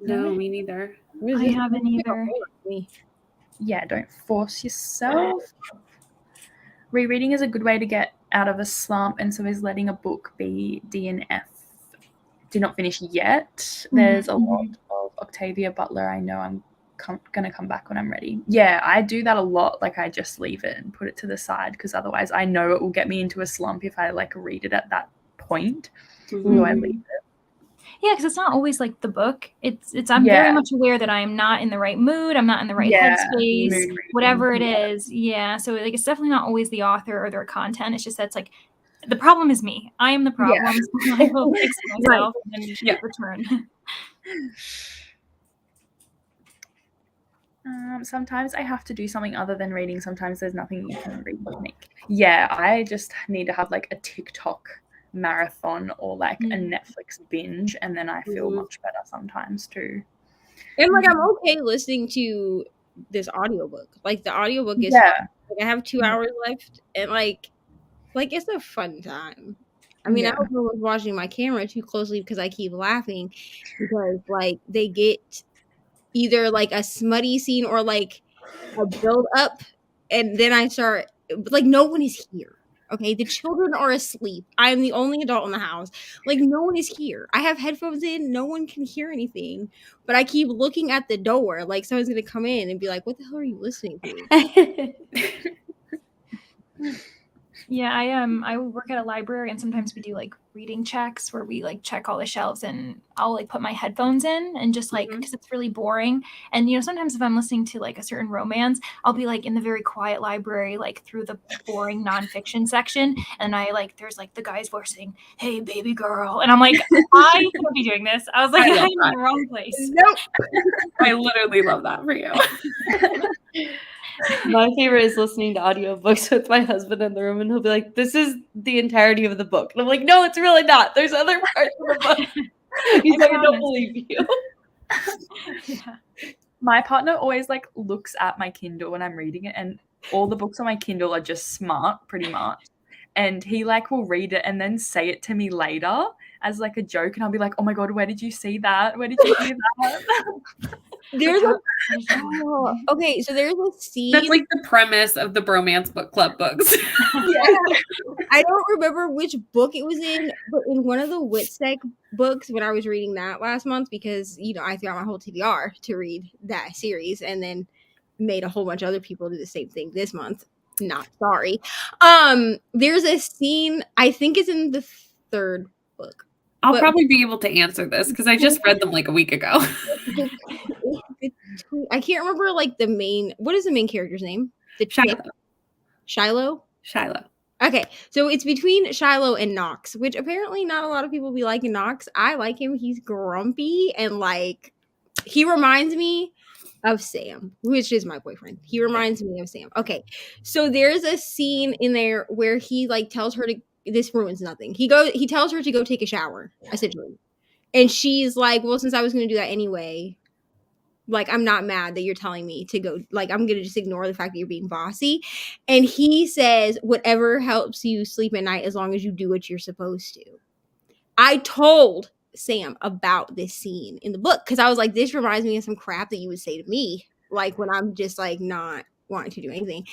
No, me neither. I haven't either. Yeah, don't force yourself. Rereading is a good way to get out of a slump, and so is letting a book be DNF. Did not finish yet. There's a lot of Octavia Butler I know I'm gonna come back when I'm ready. Yeah, I do that a lot. Like I just leave it and put it to the side because otherwise I know it will get me into a slump if I like read it at that point. So I leave it. Yeah, because it's not always like the book. I'm very much aware that I'm not in the right mood. I'm not in the right headspace, whatever it is. Yeah. So like it's definitely not always the author or their content. It's just that's like the problem is me. I am the problem. So I will fix myself and then return. Sometimes I have to do something other than reading. Sometimes there's nothing you can read. Yeah, I just need to have like a TikTok marathon or like a Netflix binge, and then I feel much better sometimes too. And like I'm okay listening to this audiobook. Like the audiobook is like I have 2 hours left, and like it's a fun time. I mean, I don't know if I was watching my camera too closely because I keep laughing because like they get either like a smutty scene or like a build up, and then I start like no one is here. Okay, the children are asleep. I am the only adult in the house. Like no one is here. I have headphones in. No one can hear anything. But I keep looking at the door like someone's gonna come in and be like, "What the hell are you listening to?" Yeah, I work at a library, and sometimes we do like reading checks where we like check all the shelves, and I'll like put my headphones in and just like because it's really boring. And you know, sometimes if I'm listening to like a certain romance, I'll be like in the very quiet library, like through the boring nonfiction section, and I like there's like the guy's voice saying, "Hey, baby girl," and I'm like, I can't be doing this. I was like, I'm in the wrong place. Nope. I literally love that for you. My favorite is listening to audiobooks with my husband in the room, and he'll be like, "This is the entirety of the book." And I'm like, "No, it's really not. There's other parts of the book." He's like, "I don't believe you." My partner always like looks at my Kindle when I'm reading it, and all the books on my Kindle are just smart, pretty much. And he like will read it and then say it to me later as like a joke, and I'll be like, "Oh my god, where did you see that? Where did you hear that?" There's okay, so there's a scene. That's like the premise of the Bromance Book Club books. I don't remember which book it was in, but in one of the Whitsec books when I was reading that last month, because you know I threw out my whole TBR to read that series, and then made a whole bunch of other people do the same thing this month. Not sorry. There's a scene I think is in the third book. I'll probably be able to answer this because I just read them like a week ago. I can't remember like the main. What is the main character's name? Shiloh. Okay, so it's between Shiloh and Knox, which apparently not a lot of people be liking Knox. I like him. He's grumpy and like he reminds me of Sam, which is my boyfriend. He reminds me of Sam. Okay, so there's a scene in there where he like tells her to. This ruins nothing. He tells her to go take a shower, essentially. And she's like, well, since I was going to do that anyway, like, I'm not mad that you're telling me to go. Like, I'm going to just ignore the fact that you're being bossy. And he says, whatever helps you sleep at night as long as you do what you're supposed to. I told Sam about this scene in the book because I was like, this reminds me of some crap that you would say to me. Like, when I'm just, like, not wanting to do anything.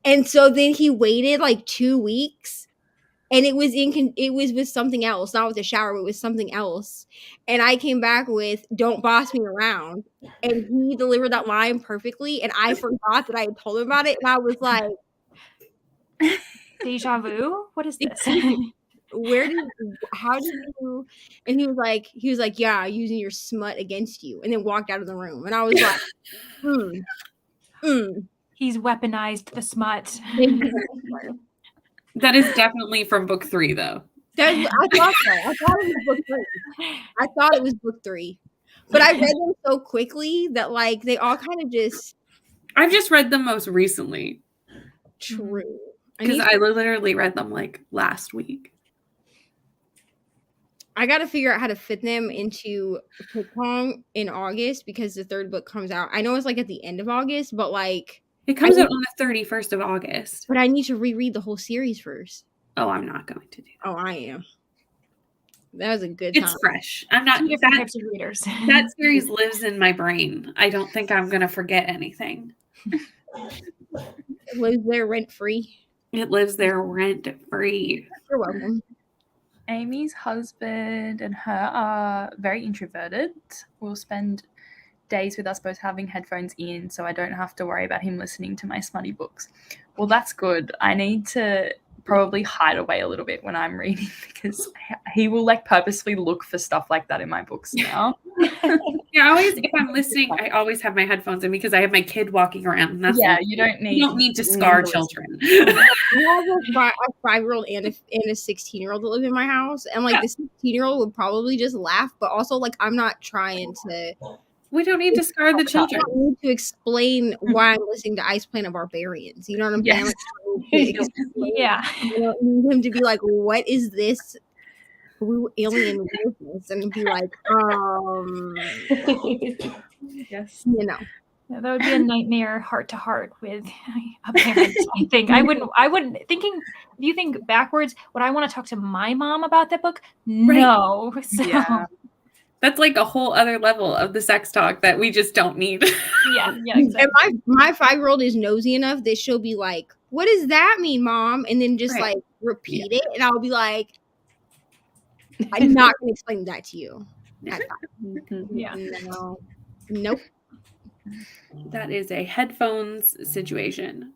And so then he waited, like, 2 weeks. And it was with something else, not with a shower, but with something else. And I came back with, "Don't boss me around." And he delivered that line perfectly. And I forgot that I had told him about it. And I was like, deja vu? What is this? How did you? And he was like, "Yeah, using your smut against you." And then walked out of the room. And I was like, He's weaponized the smut. That is definitely from book 3, though. I thought so. I thought it was book 3. I thought it was book 3. But I read them so quickly that, like, they all kind of just... I've just read them most recently. True. Because I literally read them, like, last week. I got to figure out how to fit them into Pokemon in August because the third book comes out. I know it's, like, at the end of August, but, like... It comes out on the 31st of August. But I need to reread the whole series first. Oh, I'm not going to do that. Oh, I am. That was a good time. It's fresh. I'm not... different types of readers. That series lives in my brain. I don't think I'm going to forget anything. It lives there rent-free. It lives there rent-free. You're welcome. Amy's husband and her are very introverted. We'll spend days with us both having headphones in, so I don't have to worry about him listening to my smutty books. Well, that's good. I need to probably hide away a little bit when I'm reading because he will like purposely look for stuff like that in my books now. Yeah, if I'm listening, I always have my headphones in because I have my kid walking around. And that's you don't need to scar children. I have a 5-year-old and a 16-year-old that live in my house, and like the 16-year-old would probably just laugh, but also like I'm not trying to. We don't need to scar the children. I don't need to explain why I'm listening to Ice Planet Barbarians. You know what I'm saying? Like, Yeah. I don't need him to be like, "What is this blue alien weirdness?" and be like, Yes. you know. Yeah, that would be a nightmare heart to heart with a parent. I think I wouldn't thinking. If you think backwards, would I want to talk to my mom about that book? No. So, Yeah. That's like a whole other level of the sex talk that we just don't need. yeah, exactly. And my 5-year-old is nosy enough that she'll be like, "What does that mean, Mom?" and then just like repeat it, and I'll be like, "I'm not going to explain that to you." Yeah. No. Nope. That is a headphones situation.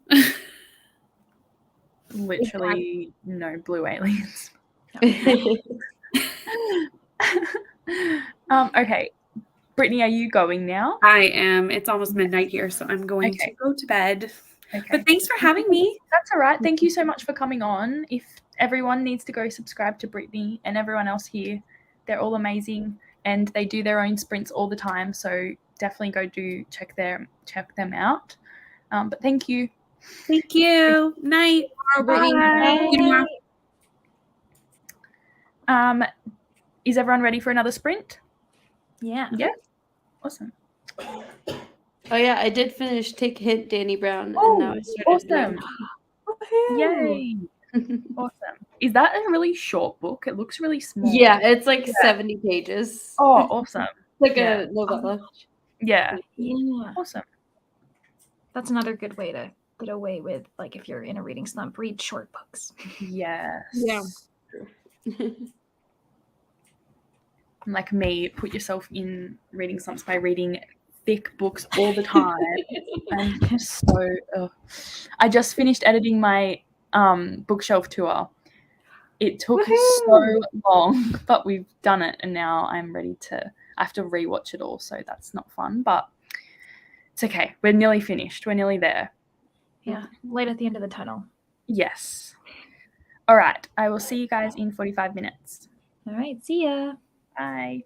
Literally no blue aliens. Okay. Brittany, are you going now? I am. It's almost midnight here, so I'm going to go to bed. Okay. But thanks for having me. That's all right. Thank you so much for coming on. If everyone needs to go subscribe to Brittany and everyone else here, they're all amazing and they do their own sprints all the time. So definitely go check them out. But thank you. Thank you. Night. Bye. Is everyone ready for another sprint? Yeah. Yeah. Awesome. Oh yeah, I did finish Take a Hint, Danny Brown, Oh, and now I started. awesome. Yay. Awesome. Is that a really short book? It looks really small. Yeah, it's like 70 pages. Oh, awesome. Like Yeah. a novella. Yeah. Yeah. Awesome. That's another good way to get away with, like, if you're in a reading slump, read short books. Yes. Yeah. Like me, put yourself in reading slumps by reading thick books all the time. I'm just so I just finished editing my bookshelf tour. It took so long, but we've done it and now I'm ready to I have to rewatch it all, so that's not fun, but it's okay. We're nearly finished. We're nearly there. Yeah. Light at the end of the tunnel. Yes. All right. I will see you guys in 45 minutes. All right. See ya. Bye.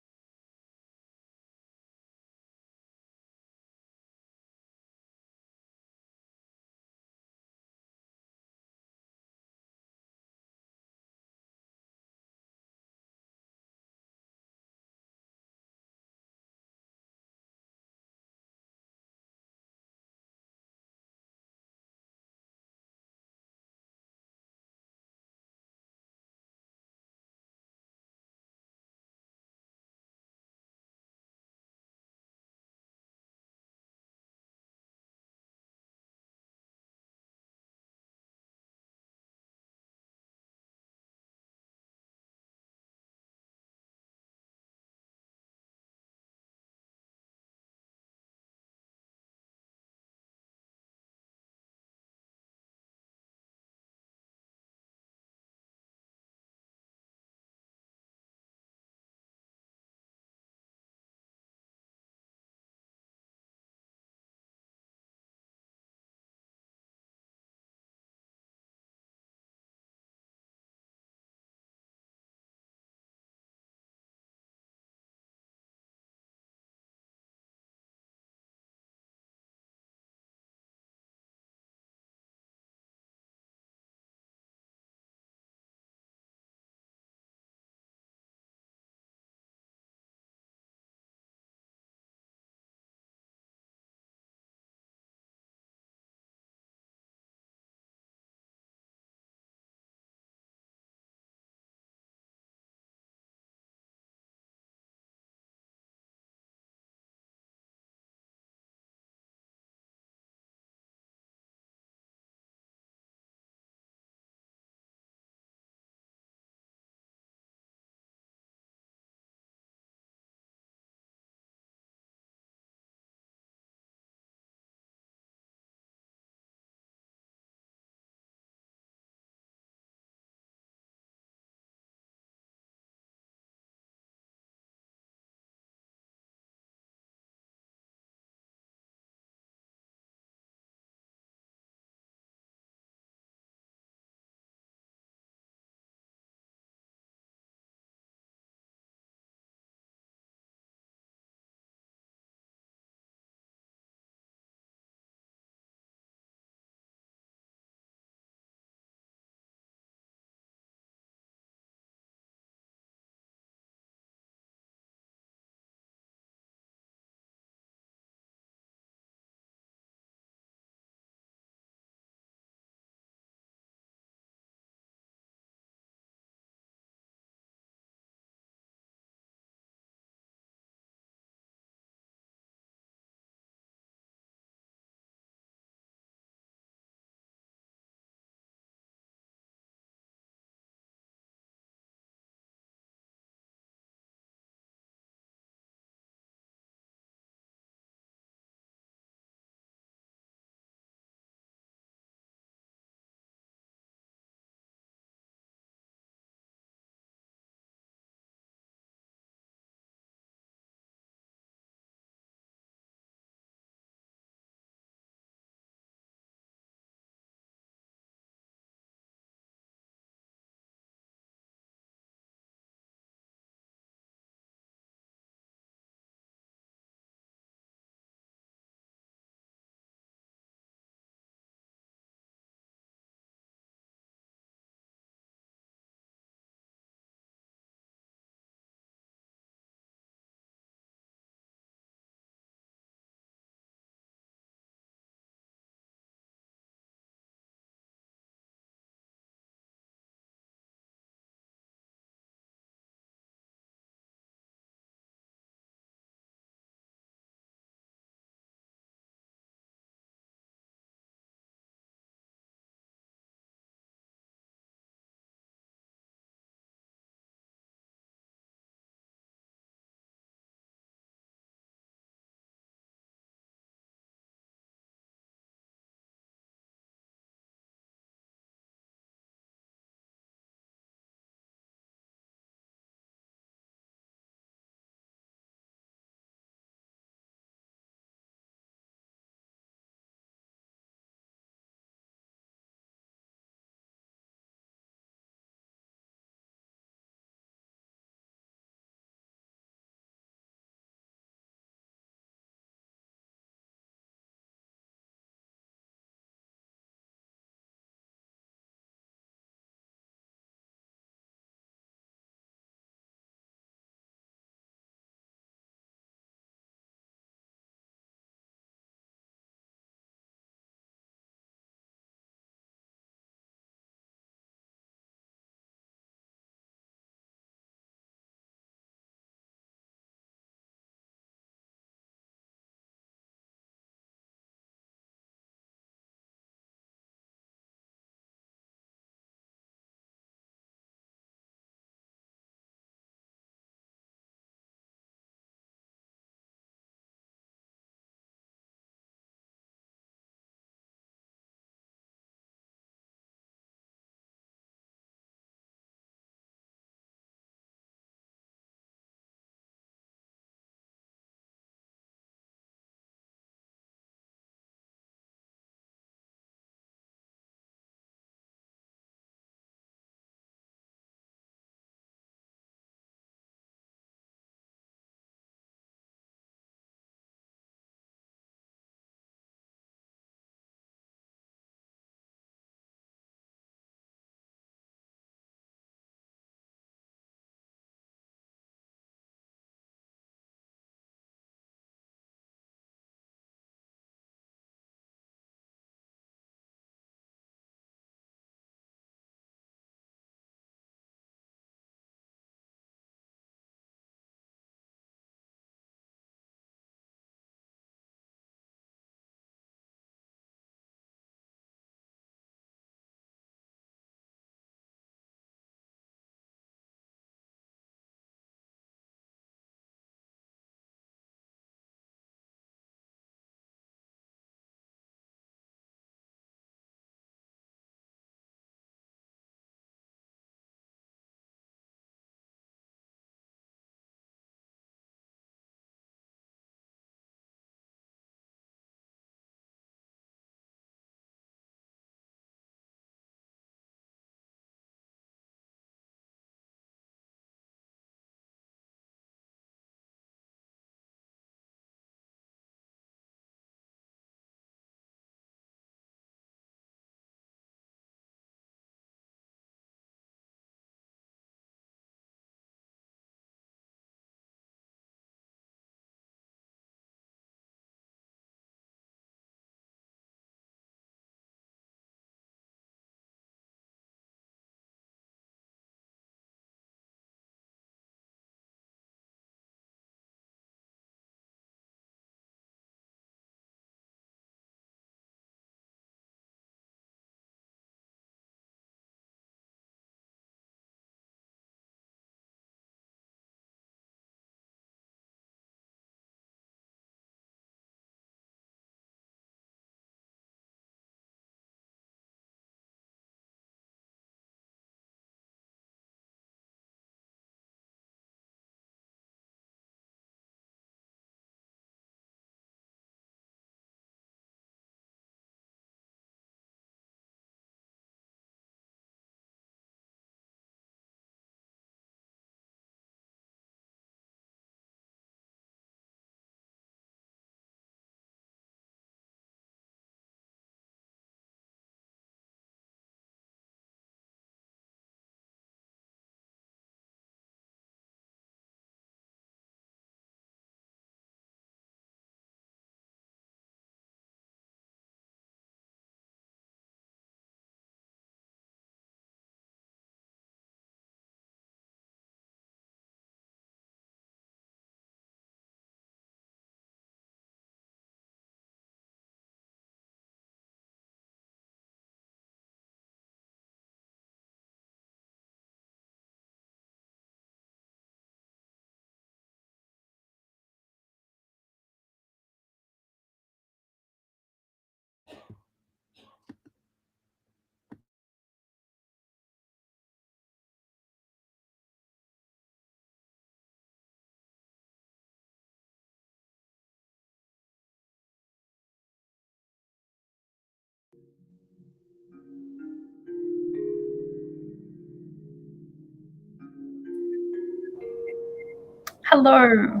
Hello.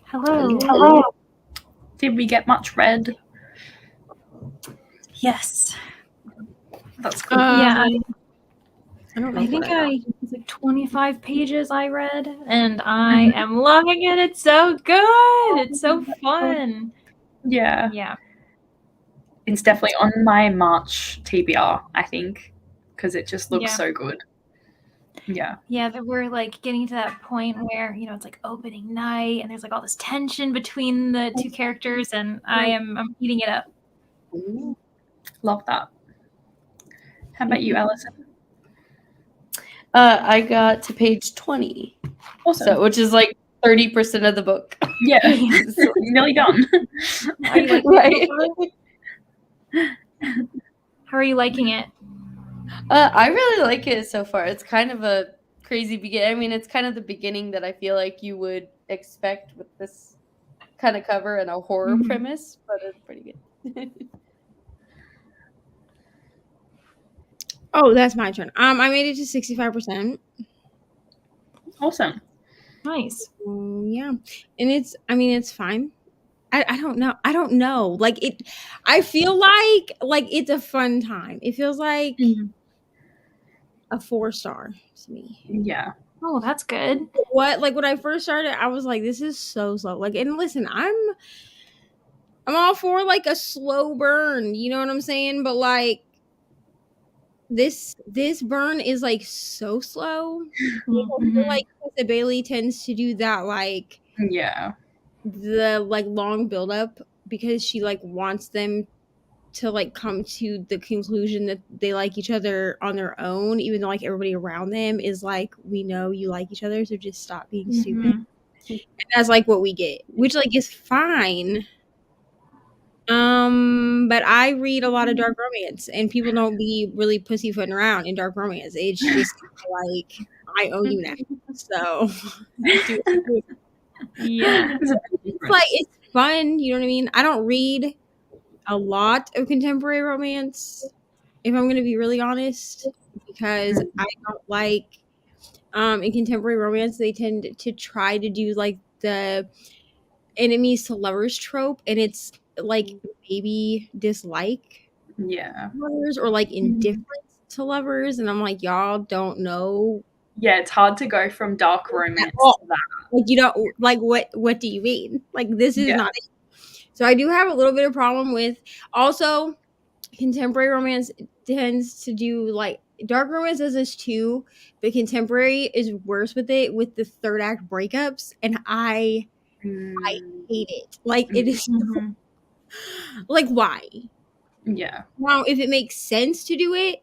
Hello. Did we get much read? Yes. That's cool. Yeah. I don't know. I think it was like 25 pages I read, and I am loving it. It's so good. It's so fun. Yeah. Yeah. It's definitely on my March TBR, I think, because it just looks Yeah. so good. Yeah. Yeah, that we're like getting to that point where, you know, it's like opening night and there's like all this tension between the two characters, and I'm eating it up. Love that. How about you, Alison? I got to page 20, Awesome. which is like 30% of the book. Yeah. Nearly done. Are you liking Right. How are you liking it? I really like it so far. It's kind of a crazy beginning. I mean, it's kind of the beginning that I feel like you would expect with this kind of cover and a horror premise, but it's pretty good. Oh, that's my turn. I made it to 65%. Awesome. Nice. Yeah, and it's fine. I don't know. I don't know. Like I feel like it's a fun time. It feels like a 4-star to me. Yeah. Oh, that's good. When I first started, I was like, this is so slow. Like, and listen, I'm all for like a slow burn. You know what I'm saying? But like this burn is like so slow. I feel like Tessa Bailey tends to do that, like the like long build up, because she like wants them to like come to the conclusion that they like each other on their own, even though like everybody around them is like, we know you like each other, so just stop being stupid. And that's like what we get, which like is fine. But I read a lot of dark romance, and people don't be really pussyfooting around in dark romance. It's just like, I own you now, so yeah, it's like, it's fun. You know what I mean? I don't read a lot of contemporary romance, if I'm going to be really honest, because I don't like in contemporary romance they tend to try to do like the enemies to lovers trope, and it's like maybe dislike lovers or like indifference to lovers, and I'm like, y'all don't know. Yeah, it's hard to go from dark romance to that. Like, you don't like, what do you mean? Like, this is not it. So I do have a little bit of problem with, also contemporary romance tends to do, like, dark romance does this too, but contemporary is worse with it, with the third act breakups, and I hate it. Like, it is like, why? Yeah. Now, if it makes sense to do it,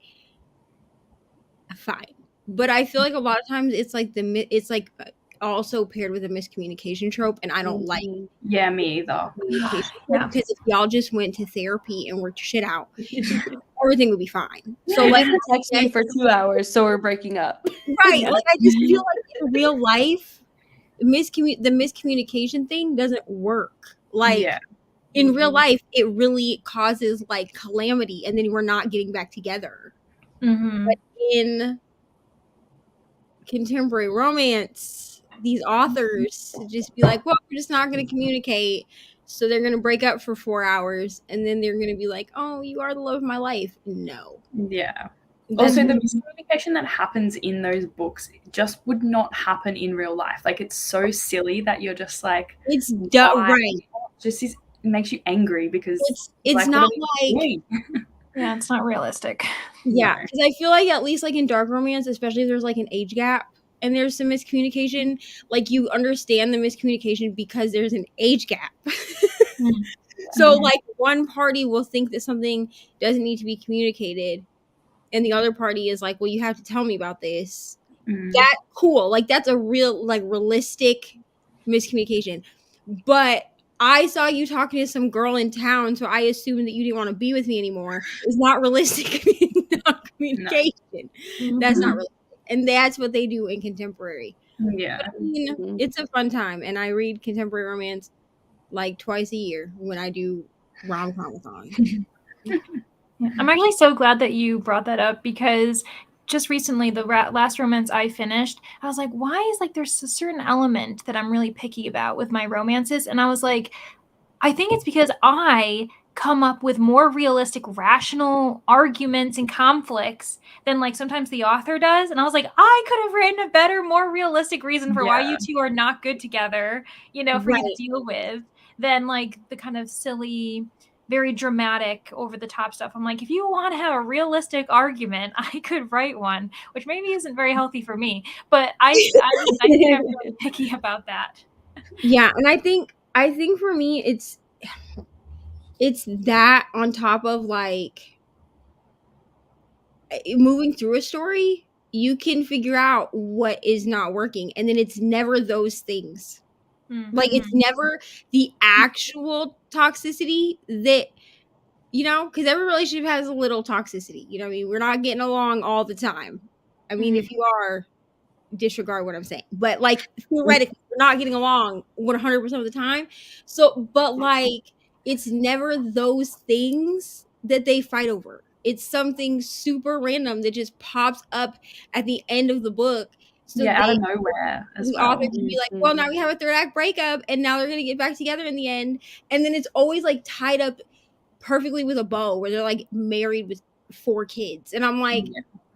fine. But I feel like a lot of times it's like also paired with a miscommunication trope, and I don't like. Yeah, me either. Because if y'all just went to therapy and worked your shit out, everything would be fine. So like, text me for 2 hours, so we're breaking up. Right? Like, I just feel like in real life, the miscommunication thing doesn't work. Like in real life, it really causes like calamity, and then we're not getting back together. But in contemporary romance, these authors just be like, well, we're just not going to communicate, so they're going to break up for 4 hours, and then they're going to be like, oh, you are the love of my life. No. Yeah. Also, the miscommunication that happens in those books just would not happen in real life. Like, it's so silly that you're just like, it's right. Just it makes you angry because it's like, not like yeah, it's not realistic. Yeah, because I feel like at least like in dark romance, especially if there's like an age gap and there's some miscommunication, like you understand the miscommunication because there's an age gap. So like one party will think that something doesn't need to be communicated, and the other party is like, well, you have to tell me about this. That cool. Like, that's a real, like, realistic miscommunication. But I saw you talking to some girl in town, so I assumed that you didn't want to be with me anymore. It's not realistic communication. No. That's not realistic. And that's what they do in contemporary. Yeah. But, I mean, it's a fun time, and I read contemporary romance like twice a year when I do rom-com-a-thon. I'm actually so glad that you brought that up, because just recently, the last romance I finished, I was like, why is like there's a certain element that I'm really picky about with my romances? And I was like, I think it's because I come up with more realistic, rational arguments and conflicts than like sometimes the author does. And I was like, I could have written a better, more realistic reason for why you two are not good together, you know, for you to deal with than like the kind of silly, very dramatic, over the top stuff. I'm like, if you want to have a realistic argument, I could write one, which maybe isn't very healthy for me, but I think I'm really picky about that. Yeah, and I think for me it's that on top of like moving through a story, you can figure out what is not working, and then it's never those things. Mm-hmm. Like it's never the actual toxicity that, you know, because every relationship has a little toxicity. You know what I mean? We're not getting along all the time. I mean, if you are, disregard what I'm saying. But like theoretically, we're not getting along 100% of the time. So, but like it's never those things that they fight over. It's something super random that just pops up at the end of the book. So out of nowhere as the author can be like, well, now we have a third act breakup and now they're going to get back together in the end. And then it's always like tied up perfectly with a bow where they're like married with 4 kids. And I'm like,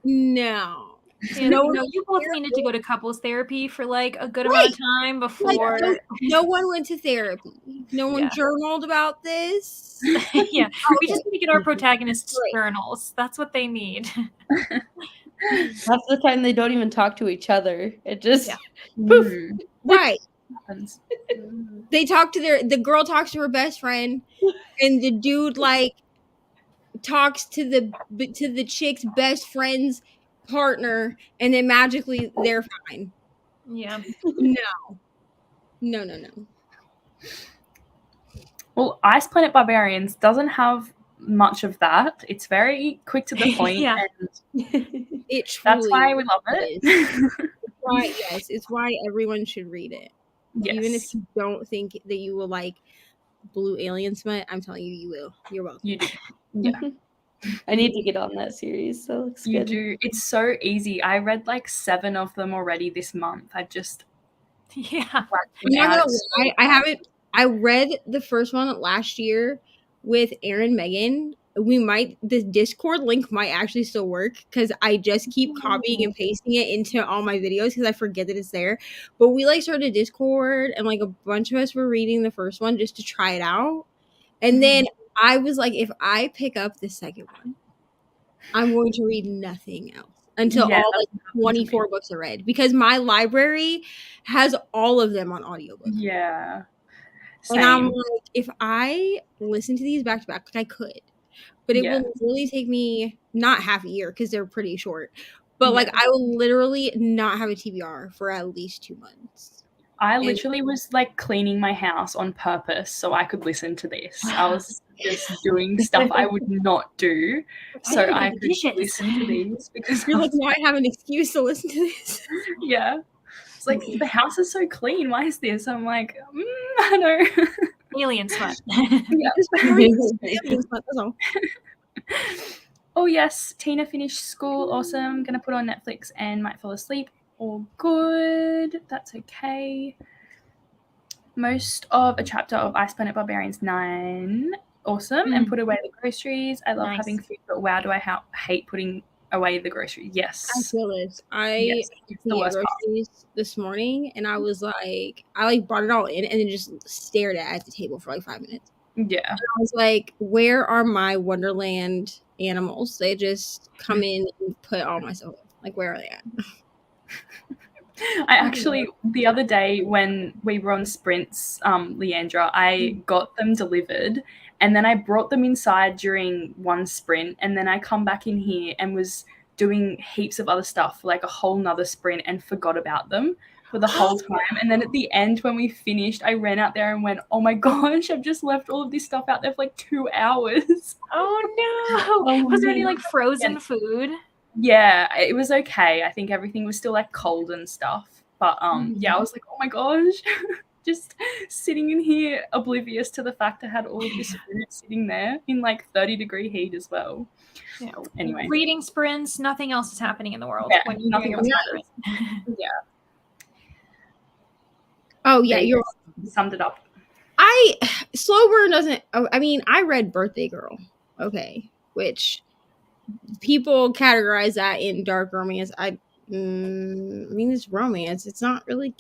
no. Yeah, no, you both needed to go to couples therapy for like a good amount of time before. Like, no one went to therapy. No one journaled about this. Yeah, we just need to get our protagonists journals. That's what they need. Half the time they don't even talk to each other. It just poof. Right. Happens. They talk to the girl talks to her best friend, and the dude like talks to the chick's best friend's partner, and then magically they're fine. Yeah. No. Well, Ice Planet Barbarians doesn't have much of that. It's very quick to the point. And that's why we love it. It's why everyone should read it. Yes. Even if you don't think that you will like Blue Alien Smut, I'm telling you, you will. You're welcome. You do. Yeah. I need to get on that series. So looks you good. Do. It's so easy. I read like 7 of them already this month. I just I'm not gonna lie. I read the first one last year with Aaron Megan. The Discord link might actually still work because I just keep copying and pasting it into all my videos because I forget that it's there. But we like started Discord and like a bunch of us were reading the first one just to try it out. And then I was like, if I pick up the second one, I'm going to read nothing else until all like 24 books are read because my library has all of them on audiobook. Yeah. Same. And I'm like, if I listen to these back to back, like I could, but it will really take me not half a year because they're pretty short, but like I will literally not have a TBR for at least 2 months. I literally was like cleaning my house on purpose so I could listen to this. I was just doing stuff I would not do so I could listen to these because you're like, now I have an excuse to listen to this. Yeah. It's like, the house is so clean. Why is this? I'm like, I know. Alien Smut. Alien Smut, that's all. Oh, yes. Tina finished school. Awesome. Going to put on Netflix and might fall asleep. All good. That's okay. Most of a chapter of Ice Planet Barbarians 9. Awesome. And put away the groceries. I love having food, but wow, do I hate putting away the groceries. Yes. I feel this. I ate groceries this morning and I was like, I brought it all in and then just stared at the table for like 5 minutes. Yeah. And I was like, where are my Wonderland animals? They just come in and put all my stuff. Like, where are they at? I actually, the other day when we were on sprints, Leandra, I got them delivered and then I brought them inside during one sprint and then I come back in here and was doing heaps of other stuff, like a whole nother sprint, and forgot about them for the whole time. And then at the end when we finished, I ran out there and went, oh my gosh, I've just left all of this stuff out there for like 2 hours. Oh no. Was there any like frozen food? Yeah, it was okay. I think everything was still like cold and stuff. But yeah, I was like, oh my gosh. just sitting in here oblivious to the fact I had all of this food sitting there in like 30-degree heat as well. Yeah. Anyway. Reading sprints, nothing else is happening in the world. Yeah, when you're nothing doing else a sprint. Yeah. Oh yeah, There you you're. go. Summed it up. Slow burn doesn't. I mean, I read Birthday Girl. Okay, which people categorize that in dark romance. I mean, it's romance. It's not really.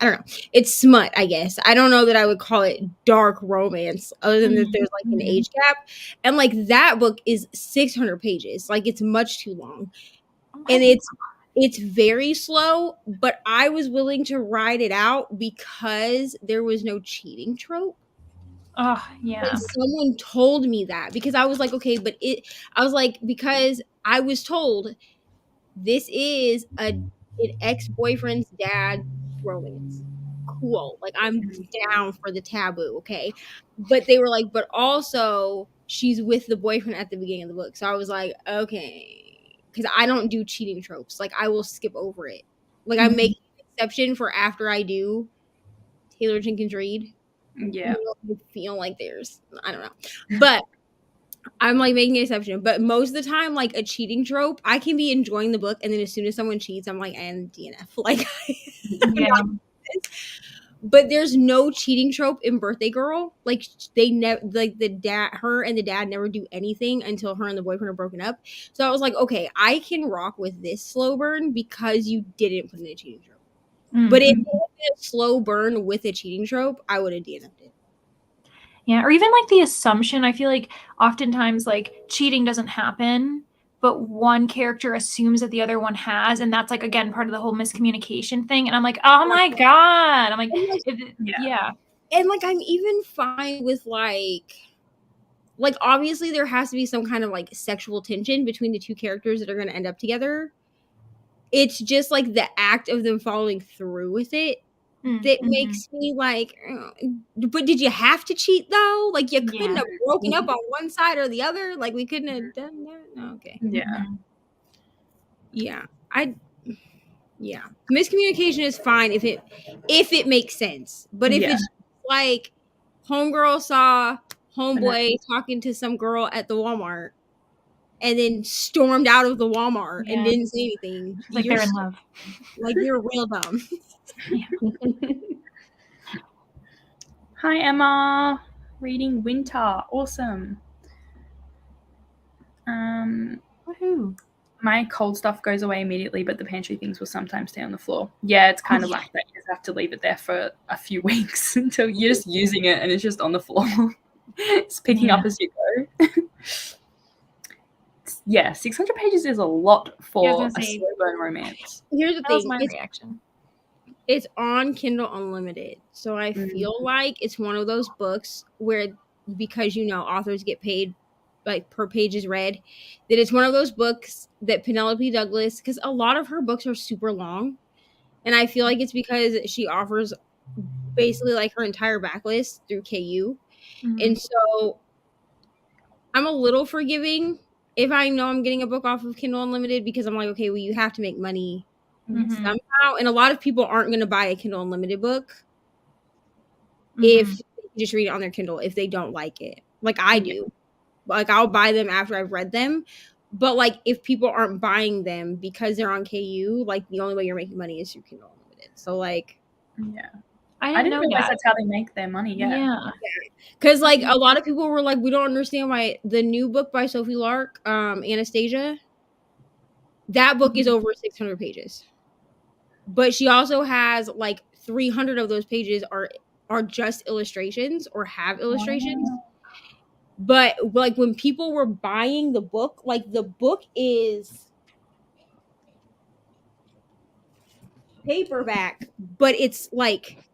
I don't know. It's smut, I guess. I don't know that I would call it dark romance, other than that there's like an age gap, and like that book is 600 pages. Like it's much too long, and it's very slow. But I was willing to ride it out because there was no cheating trope. Oh, yeah. And someone told me that because I was like, okay, but I was like, because I was told this is an ex-boyfriend's dad romance. Cool. Like I'm down for the taboo, okay? But they were like, but also she's with the boyfriend at the beginning of the book. So I was like, okay. Because I don't do cheating tropes. Like I will skip over it. Like I make an exception for after I do Taylor Jenkins Reid. Yeah. I feel like there's, I don't know. But I'm like making an exception. But most of the time, like a cheating trope, I can be enjoying the book, and then as soon as someone cheats, I'm like, and DNF. Like, Yeah. But there's no cheating trope in Birthday Girl. Like they never, like her and the dad never do anything until her and the boyfriend are broken up. So I was like, okay, I can rock with this slow burn because you didn't put in a cheating trope. But if it had been a slow burn with a cheating trope, I would have DNF'd it. Yeah, or even like the assumption, I feel like oftentimes like cheating doesn't happen, but one character assumes that the other one has, and that's like again part of the whole miscommunication thing. And I'm like, oh my god! I'm like, yeah. And like I'm even fine with like obviously there has to be some kind of like sexual tension between the two characters that are going to end up together. It's just like the act of them following through with it that makes me like, but did you have to cheat though? Like you couldn't have broken up on one side or the other. Like we couldn't have done that. No, okay. Yeah. Miscommunication is fine if it makes sense. But if it's like homegirl saw homeboy talking to some girl at the Walmart and then stormed out of the Walmart and didn't say anything. Like they're in love. Like you're real dumb. Hi, Emma. Reading Winter. Awesome. Woohoo. My cold stuff goes away immediately, but the pantry things will sometimes stay on the floor. Yeah, it's kind of like that. You just have to leave it there for a few weeks until you're just using it and it's just on the floor. It's picking up as you go. 600 pages is a lot for a slow burn romance. Here's the That was thing. my reaction. It's on Kindle Unlimited. So I feel like it's one of those books where, because authors get paid like per page is read, that it's one of those books that Penelope Douglas, because a lot of her books are super long. And I feel like it's because she offers basically like her entire backlist through KU. And so I'm a little forgiving if I know I'm getting a book off of Kindle Unlimited, because I'm like, okay, well, you have to make money somehow. And a lot of people aren't going to buy a Kindle Unlimited book if they just read it on their Kindle if they don't like it. Like I do. Like I'll buy them after I've read them. But like if people aren't buying them because they're on KU, like the only way you're making money is through Kindle Unlimited. So like, I didn't realize that's how they make their money. Because like a lot of people were like, we don't understand why the new book by Sophie Lark, Anastasia, that book is over 600 pages. But she also has like 300 of those pages are just illustrations or have illustrations. But like when people were buying the book, like the book is paperback, but it's like,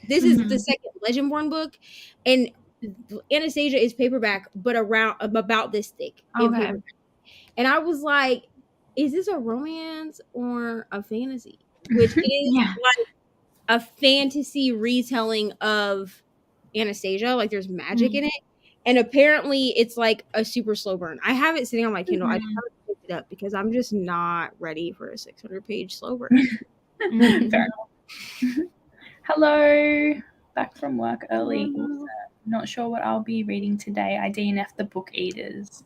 this is the second Legendborn book, and Anastasia is paperback, but about this thick. Okay. And I was like, is this a romance or a fantasy? Which is like a fantasy retelling of Anastasia. Like there's magic in it. And apparently it's like a super slow burn. I have it sitting on my Kindle. I just haven't picked it up because I'm just not ready for a 600 page slow burn. Fair enough. Hello. Back from work early. Also, not sure what I'll be reading today. I DNF'd the Book Eaters.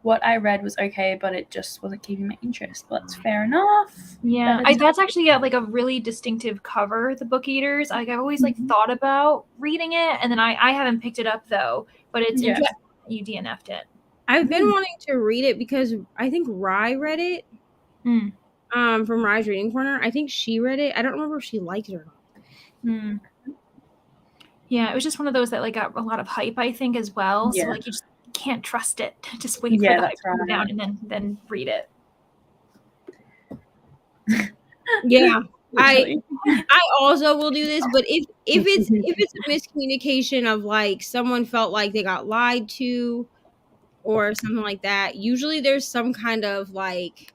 What I read was okay, but it just wasn't keeping my interest. But that's fair enough. Yeah, that's actually like a really distinctive cover, the Book Eaters. Like I've always like thought about reading it, and then I haven't picked it up though. But it's interesting that you DNF'd it. I've been wanting to read it because I think Rye read it. From Rye's Reading Corner. I think she read it. I don't remember if she liked it or not. Yeah, it was just one of those that like got a lot of hype, I think, as well. Yeah. So like you just can't trust it. Just wait for the hype to come down and then read it. Yeah. I also will do this, but if it's a miscommunication of like someone felt like they got lied to or something like that, usually there's some kind of like,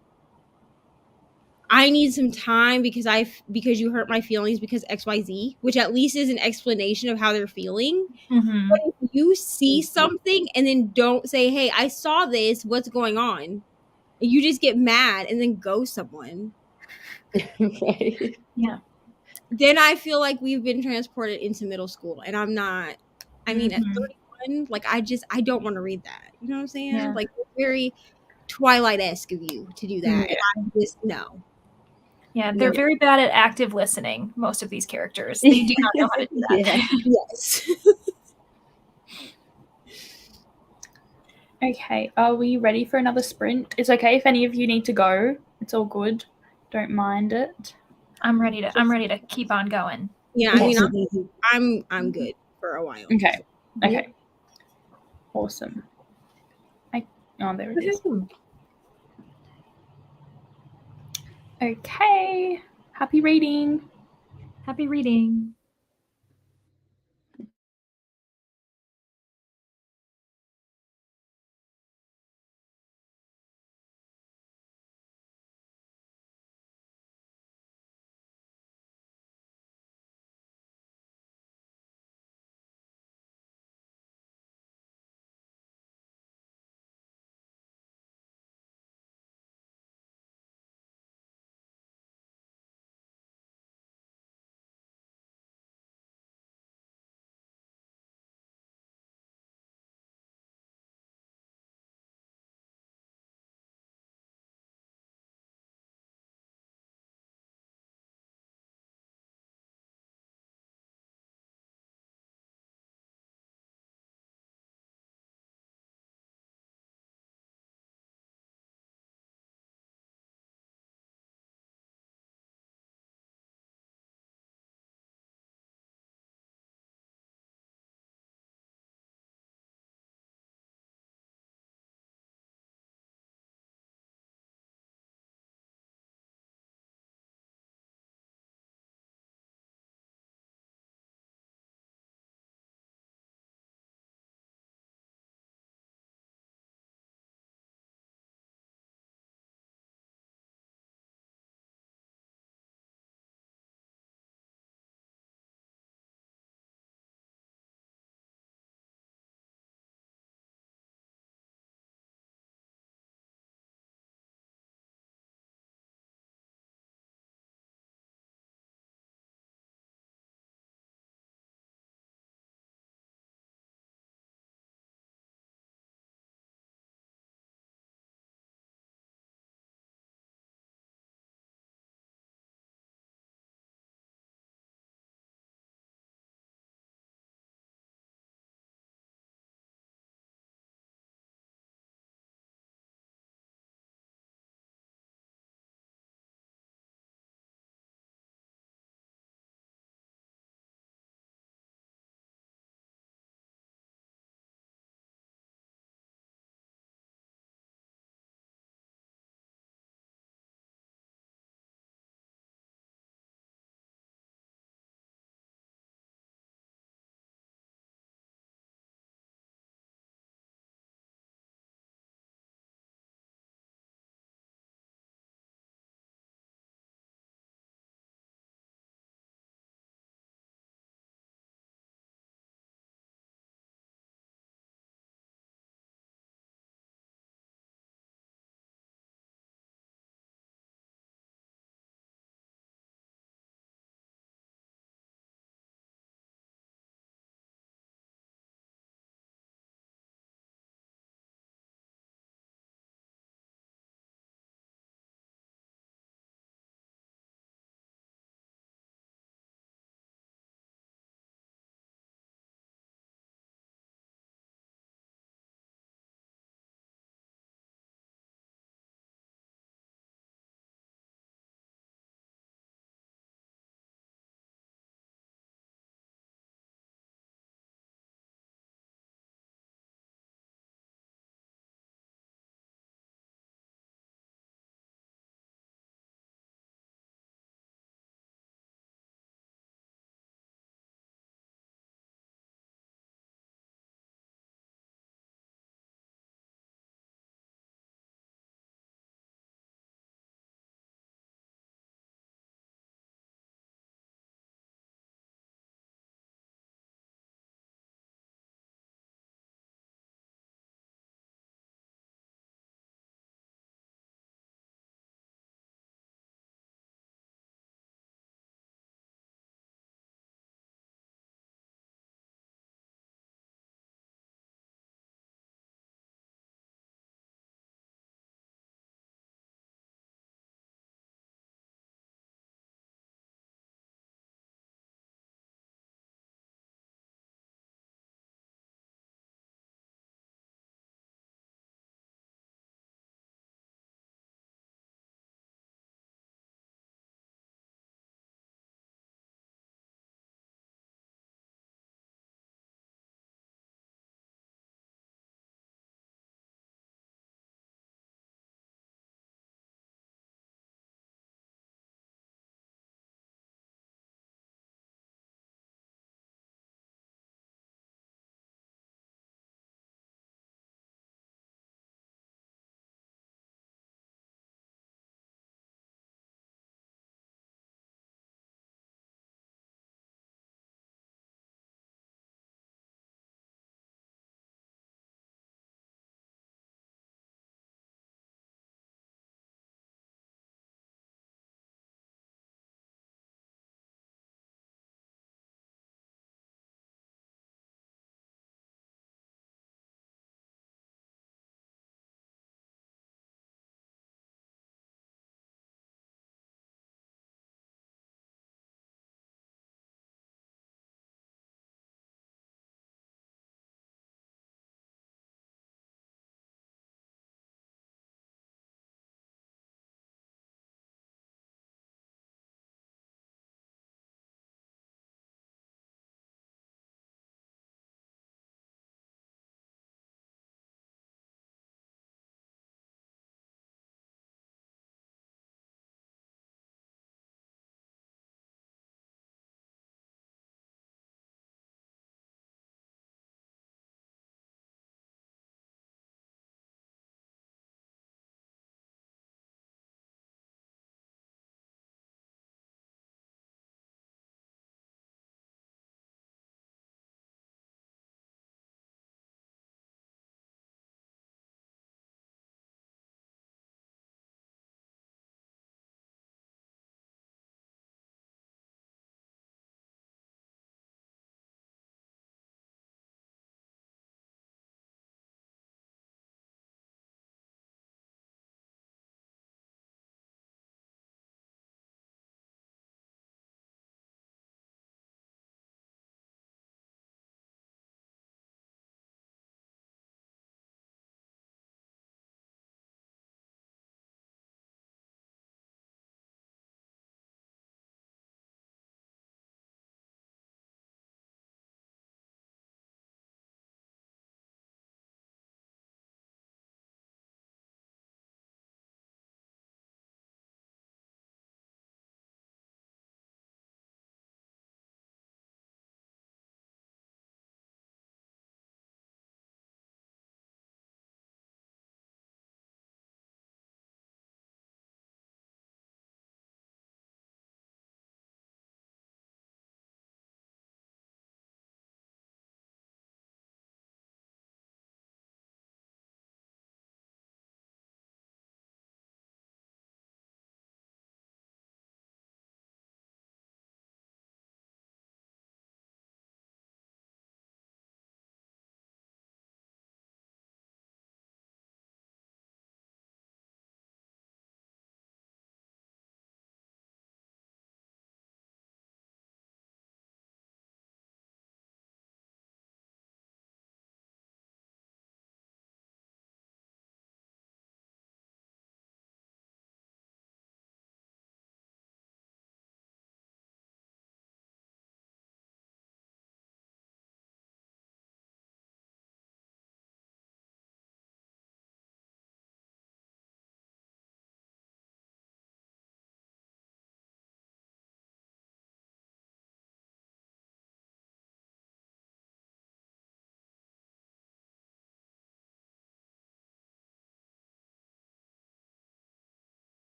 I need some time because you hurt my feelings because XYZ, which at least is an explanation of how they're feeling. But if you see something and then don't say, hey, I saw this, what's going on? You just get mad and then ghost someone. Right. Yeah. Then I feel like we've been transported into middle school, and I'm not. I mean, at 31, like I don't want to read that. You know what I'm saying? Yeah. Like it's very Twilight-esque of you to do that, and I just no. Yeah, they're very bad at active listening. Most of these characters, they do not know how to do that. Yes. Okay, are we ready for another sprint? It's okay if any of you need to go. It's all good. Don't mind it. I'm ready to keep on going. Yeah, I mean, I'm good for a while. Okay. Okay. Awesome. There it is. Okay. Happy reading. Happy reading.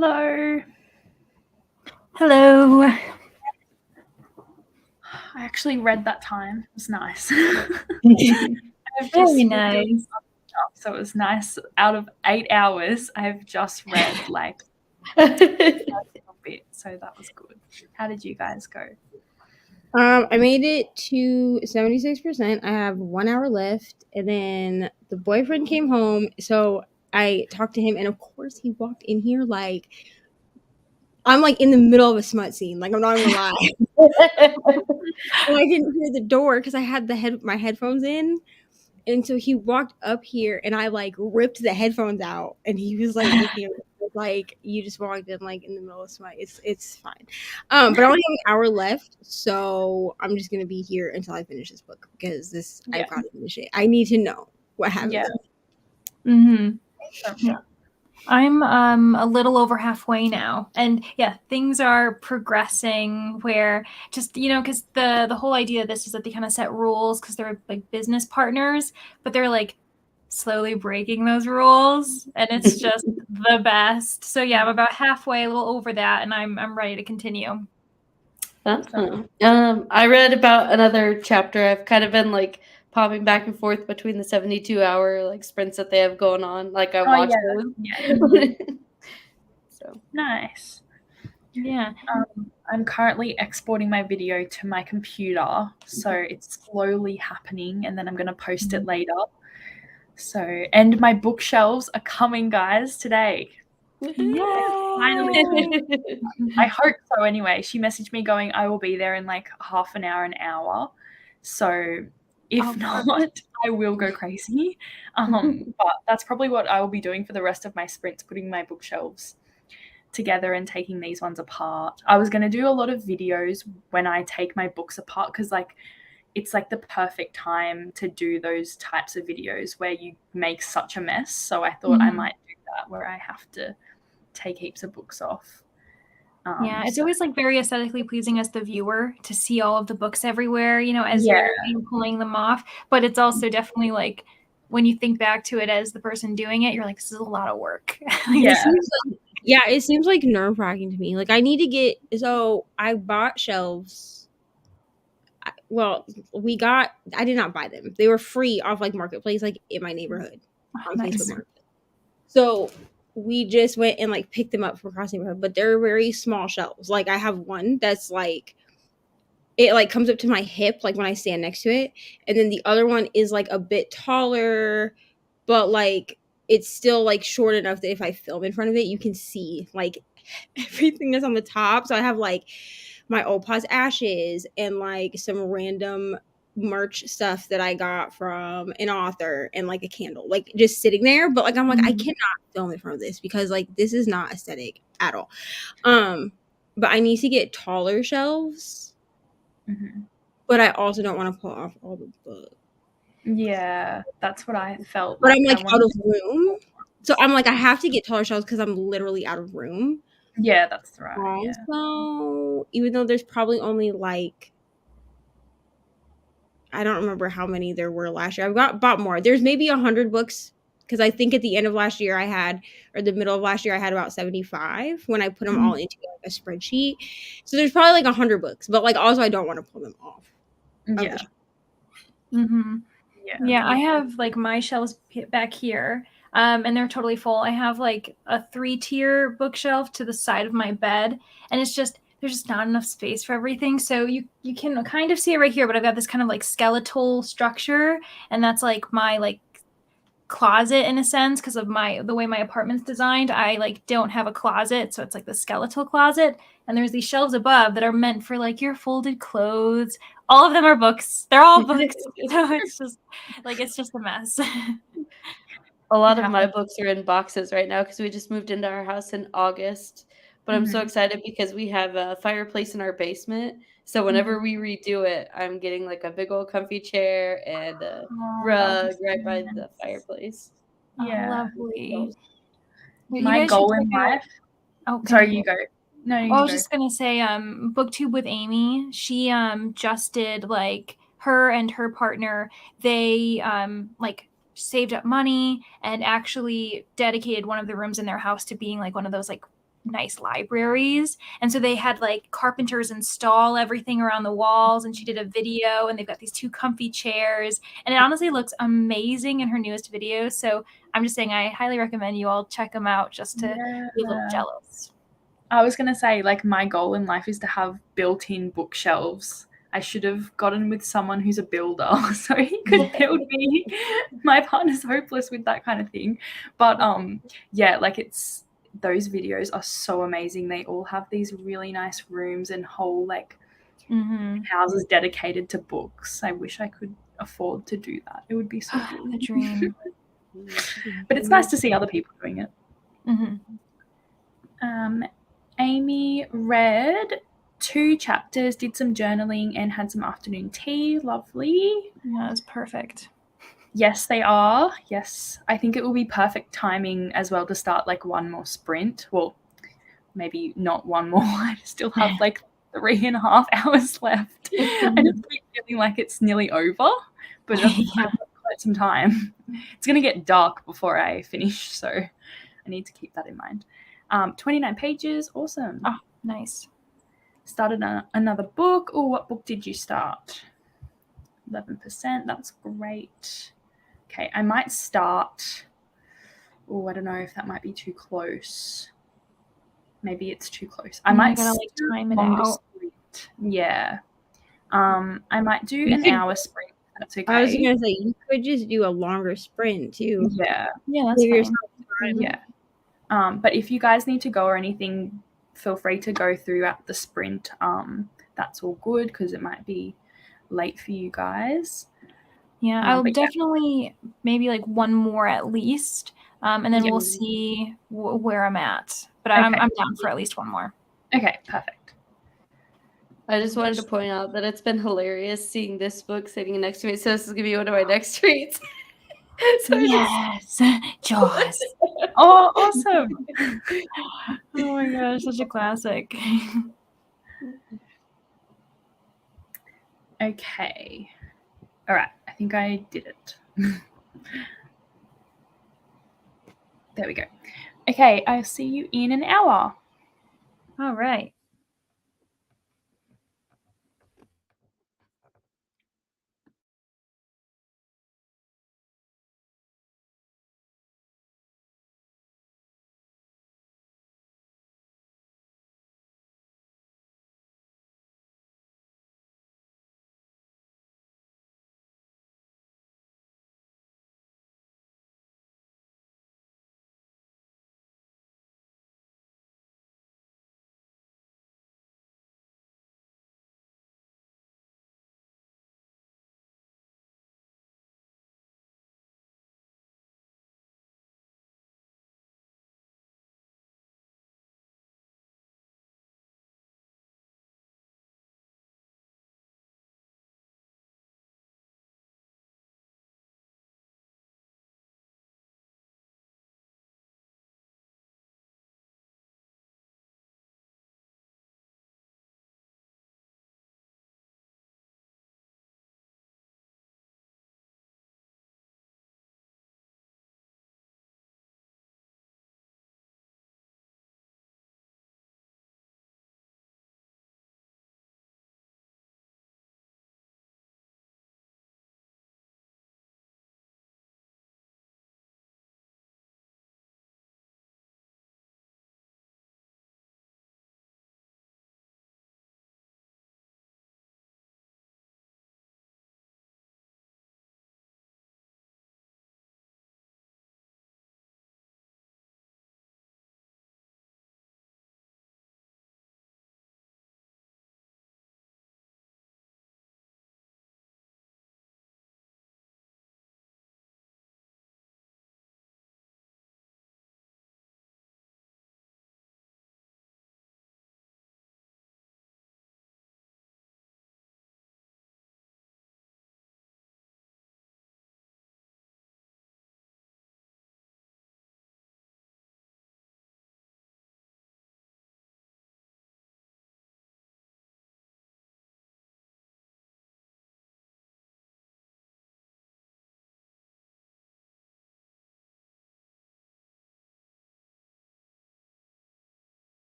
Hello. Hello. I actually read that time. It was nice. I've Very just nice. so it was nice. Out of 8 hours, I've just read like a little bit, so that was good. How did you guys go? I made it to 76%. I have 1 hour left, and then the boyfriend came home, so I talked to him, and of course he walked in here like I'm like in the middle of a smut scene. Like I'm not even gonna lie. And I didn't hear the door because I had my headphones in. And so he walked up here and I like ripped the headphones out and he was like looking at me like you just walked in like in the middle of smut. It's fine. But I only have an hour left, so I'm just gonna be here until I finish this book because I've got to finish it. I need to know what happens. Yeah. Yeah. I'm a little over halfway now, and yeah, things are progressing where just because the whole idea of this is that they kind of set rules because they're like business partners, but they're like slowly breaking those rules, and it's just the best. So yeah, I'm about halfway, a little over that, and I'm ready to continue. I read about another chapter. I've kind of been like popping back and forth between the 72-hour like sprints that they have going on. Like I watch those. Yeah. So Nice. Yeah. I'm currently exporting my video to my computer, so it's slowly happening, and then I'm going to post it later. So, and my bookshelves are coming, guys, today. Finally. I hope so anyway. She messaged me going, I will be there in like half an hour, an hour. So if not, I will go crazy. But that's probably what I will be doing for the rest of my sprints, putting my bookshelves together and taking these ones apart. I was going to do a lot of videos when I take my books apart because like it's like the perfect time to do those types of videos where you make such a mess. So I thought I might do that where I have to take heaps of books off. Yeah, it's always like very aesthetically pleasing as the viewer to see all of the books everywhere, as you're pulling them off. But it's also definitely like when you think back to it as the person doing it, you're like, this is a lot of work. It seems like nerve-wracking to me. Like I need to get. So I bought shelves. Well, I did not buy them. They were free off like Marketplace, like in my neighborhood on Facebook Market. So we just went and like picked them up from across the neighborhood, but they're very small shelves. Like I have one that's like it like comes up to my hip, like when I stand next to it, and then the other one is like a bit taller, but like it's still like short enough that if I film in front of it, you can see like everything that's on the top. So I have like my Old Pause ashes and like some random merch stuff that I got from an author and like a candle, like just sitting there. But like I'm like I cannot film in front of this because like this is not aesthetic at all. But I need to get taller shelves. But I also don't want to pull off all the books. Yeah, that's what I felt. But I'm like out of room. So I'm like I have to get taller shelves because I'm literally out of room. Yeah, that's right. Also, even though there's probably only like I don't remember how many there were last year. I've bought more. There's maybe 100 books because I think at the end of last year or the middle of last year, I had about 75 when I put them all into like a spreadsheet. So there's probably like 100 books, but like also I don't want to pull them off. Yeah. Yeah, I have like my shelves back here, and they're totally full. I have like a 3-tier bookshelf to the side of my bed, and it's just there's just not enough space for everything. So you can kind of see it right here, but I've got this kind of like skeletal structure, and that's like my like closet in a sense because of the way my apartment's designed. I like don't have a closet, so it's like the skeletal closet, and there's these shelves above that are meant for like your folded clothes. All of them are books. They're all books. So it's just a mess. A lot of my books are in boxes right now because we just moved into our house in August. But I'm so excited because we have a fireplace in our basement. So whenever we redo it, I'm getting like a big old comfy chair and a rug right by the fireplace. Yeah. Lovely. My goal in life. Oh, sorry, you go. No, I was just gonna say, BookTube with Amy. She just did like her and her partner. They like saved up money and actually dedicated one of the rooms in their house to being like one of those like nice libraries, and so they had like carpenters install everything around the walls, and she did a video, and they've got these 2 comfy chairs, and it honestly looks amazing in her newest videos. So I'm just saying I highly recommend you all check them out just to be a little jealous. I was going to say, like, my goal in life is to have built-in bookshelves. I should have gotten with someone who's a builder so he could build me. My partner's hopeless with that kind of thing. But yeah, like, it's those videos are so amazing. They all have these really nice rooms and whole like houses dedicated to books. I wish I could afford to do that. It would be so good. The dream. But it's nice to see other people doing it. Mm-hmm. Amy read 2 chapters, did some journaling, and had some afternoon tea. Lovely. Yeah, that was perfect. Yes, they are. Yes. I think it will be perfect timing as well to start like one more sprint. Well, maybe not one more. I still have like 3.5 hours left. I just keep feeling like it's nearly over, but I've got quite some time. It's going to get dark before I finish, so I need to keep that in mind. 29 pages. Awesome. Oh, nice. Started another book. Oh, what book did you start? 11%. That's great. Okay, I might start. Oh, I don't know if that might be too close. Maybe it's too close. I might gotta like time it out. sprint. Yeah. I might do an hour sprint. That's okay. I was gonna say you could just do a longer sprint too. Yeah. Yeah, that's Give fine. yourself time. Yeah. But if you guys need to go or anything, feel free to go through at the sprint. That's all good because it might be late for you guys. Yeah, I'll definitely maybe like one more at least, and then we'll see where I'm at. But I'm down for at least one more. Okay, perfect. I just wanted to point out that it's been hilarious seeing this book sitting next to me. So this is gonna be one of my next treats. Yes, Jaws. Oh, awesome! Oh my gosh, such a classic. Okay. All right. I think I did it. There we go. Okay, I'll see you in an hour. All right.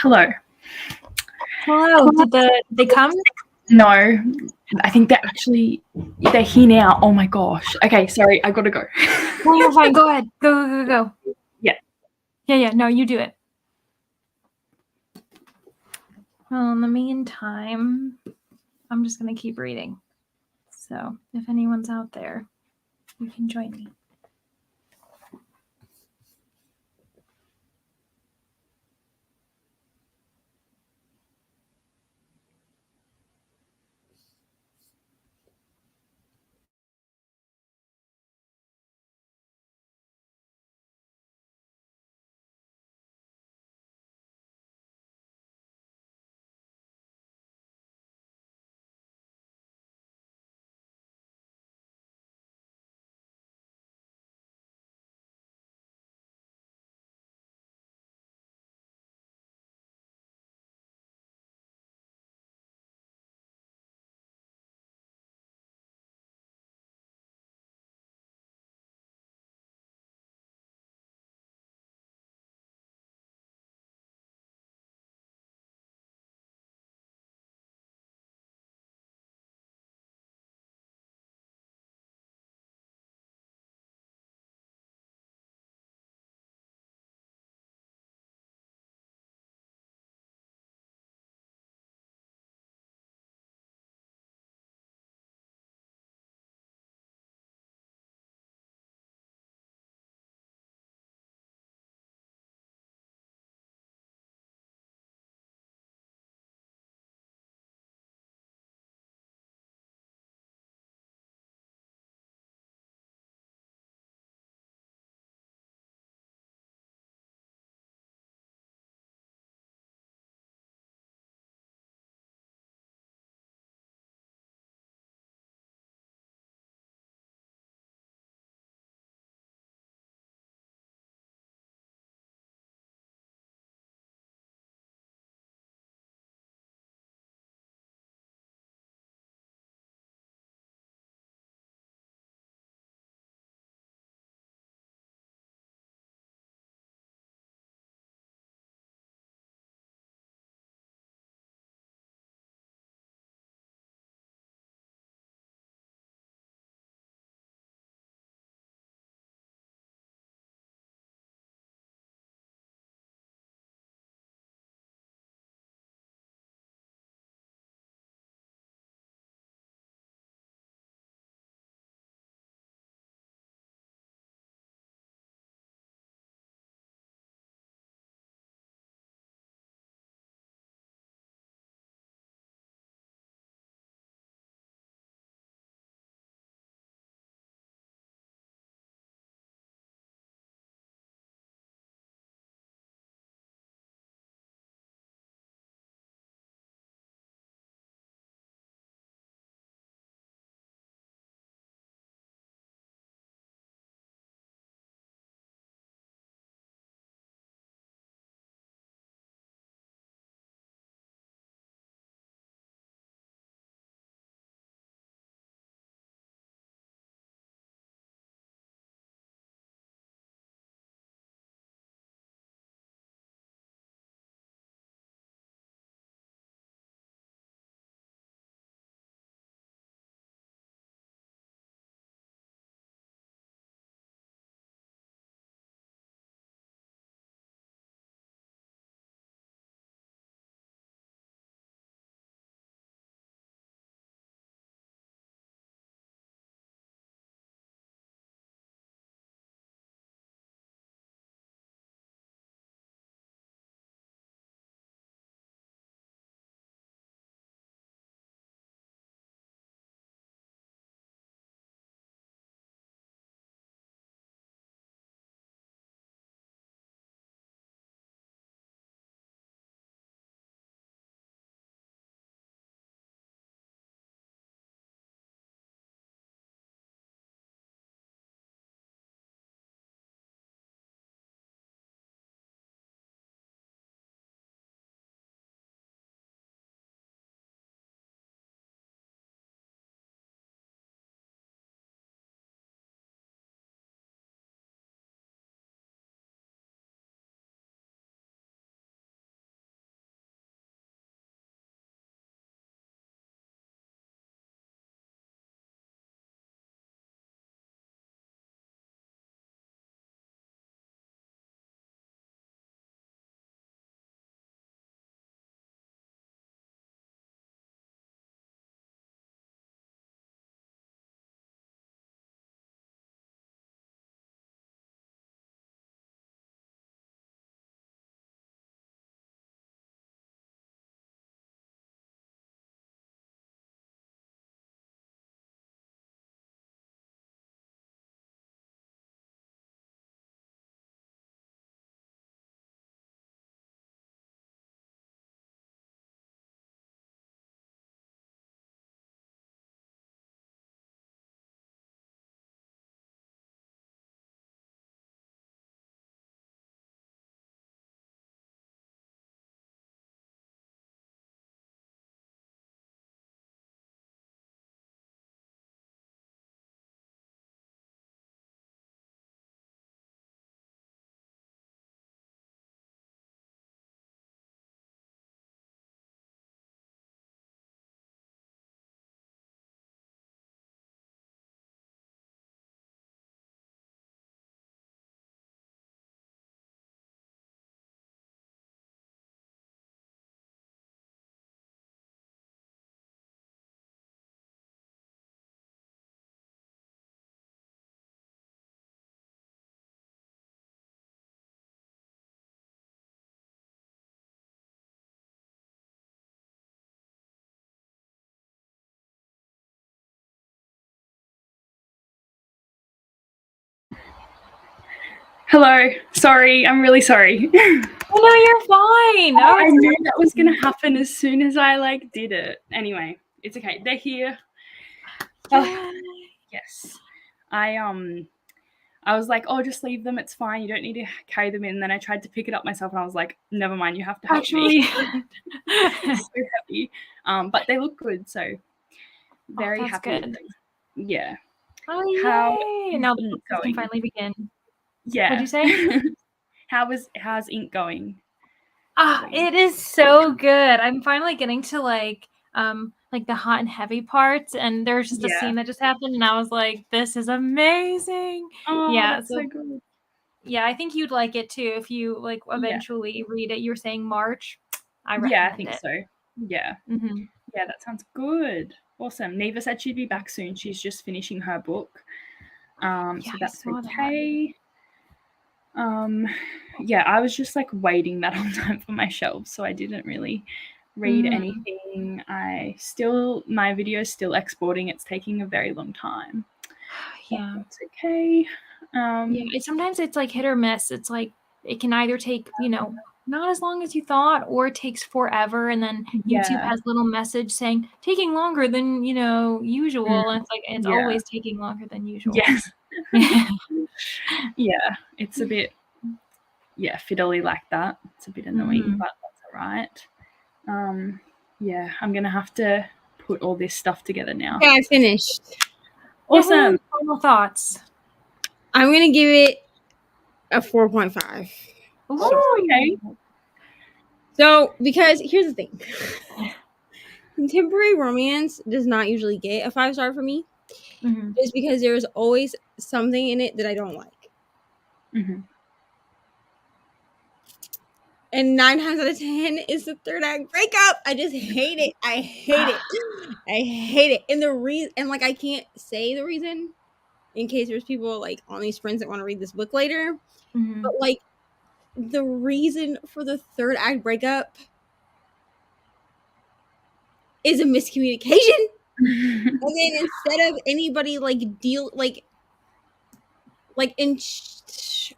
Hello. Hello. Did they come? No, I think they're here now. Oh my gosh. Okay, sorry, I gotta go. No, you're fine. Go ahead. Go. Yeah. Yeah. No, you do it. Well, in the meantime, I'm just gonna keep reading. So if anyone's out there, you can join me. Hello. Sorry. I'm really sorry. Oh no, you're fine. I Oh, knew that was gonna happen as soon as I like did it. Anyway, it's okay. They're here. Oh, yes. I was like, oh, just leave them. It's fine. You don't need to carry them in. Then I tried to pick it up myself, and I was like, never mind. You have to help me. It's so heavy. But they look good, so very that's happy with good. them. Yeah. Oh, How yay. Now the is book ink can going? finally begin. Yeah. What'd you say? How's ink going? It is so good. I'm finally getting to like the hot and heavy parts, and there's just a Yeah. scene that just happened, and I was like, this is amazing. Oh, Yeah, that's so good. yeah, I think you'd like it too if you like eventually read it. You were saying March. I recommend Yeah, I think it. so. Yeah. Mm-hmm. Yeah, that sounds good. Awesome. Neva said she'd be back soon. She's just finishing her book. So that's okay. Yeah, I was just like waiting that whole time for my shelves, so I didn't really read anything. My video is still exporting. It's taking a very long time. Yeah, that's okay. Yeah, sometimes it's like hit or miss. It's like it can either take, not as long as you thought, or it takes forever, and then YouTube has a little message saying taking longer than usual, and it's like it's always taking longer than usual. Yes. Yeah, it's a bit fiddly like that. It's a bit annoying, but that's all right. Yeah, I'm gonna have to put all this stuff together now. Yeah, I finished. Awesome. Final thoughts. I'm gonna give it a 4.5. Oh, okay. So, because here's the thing. Contemporary romance does not usually get a 5-star for me. Just because there's always something in it that I don't like. And 9 times out of 10 is the third act breakup. I just hate it. I hate it. I hate it. And the reason, and like I can't say the reason in case there's people like on these friends that want to read this book later. But like the reason for the third act breakup is a miscommunication. And then instead of anybody like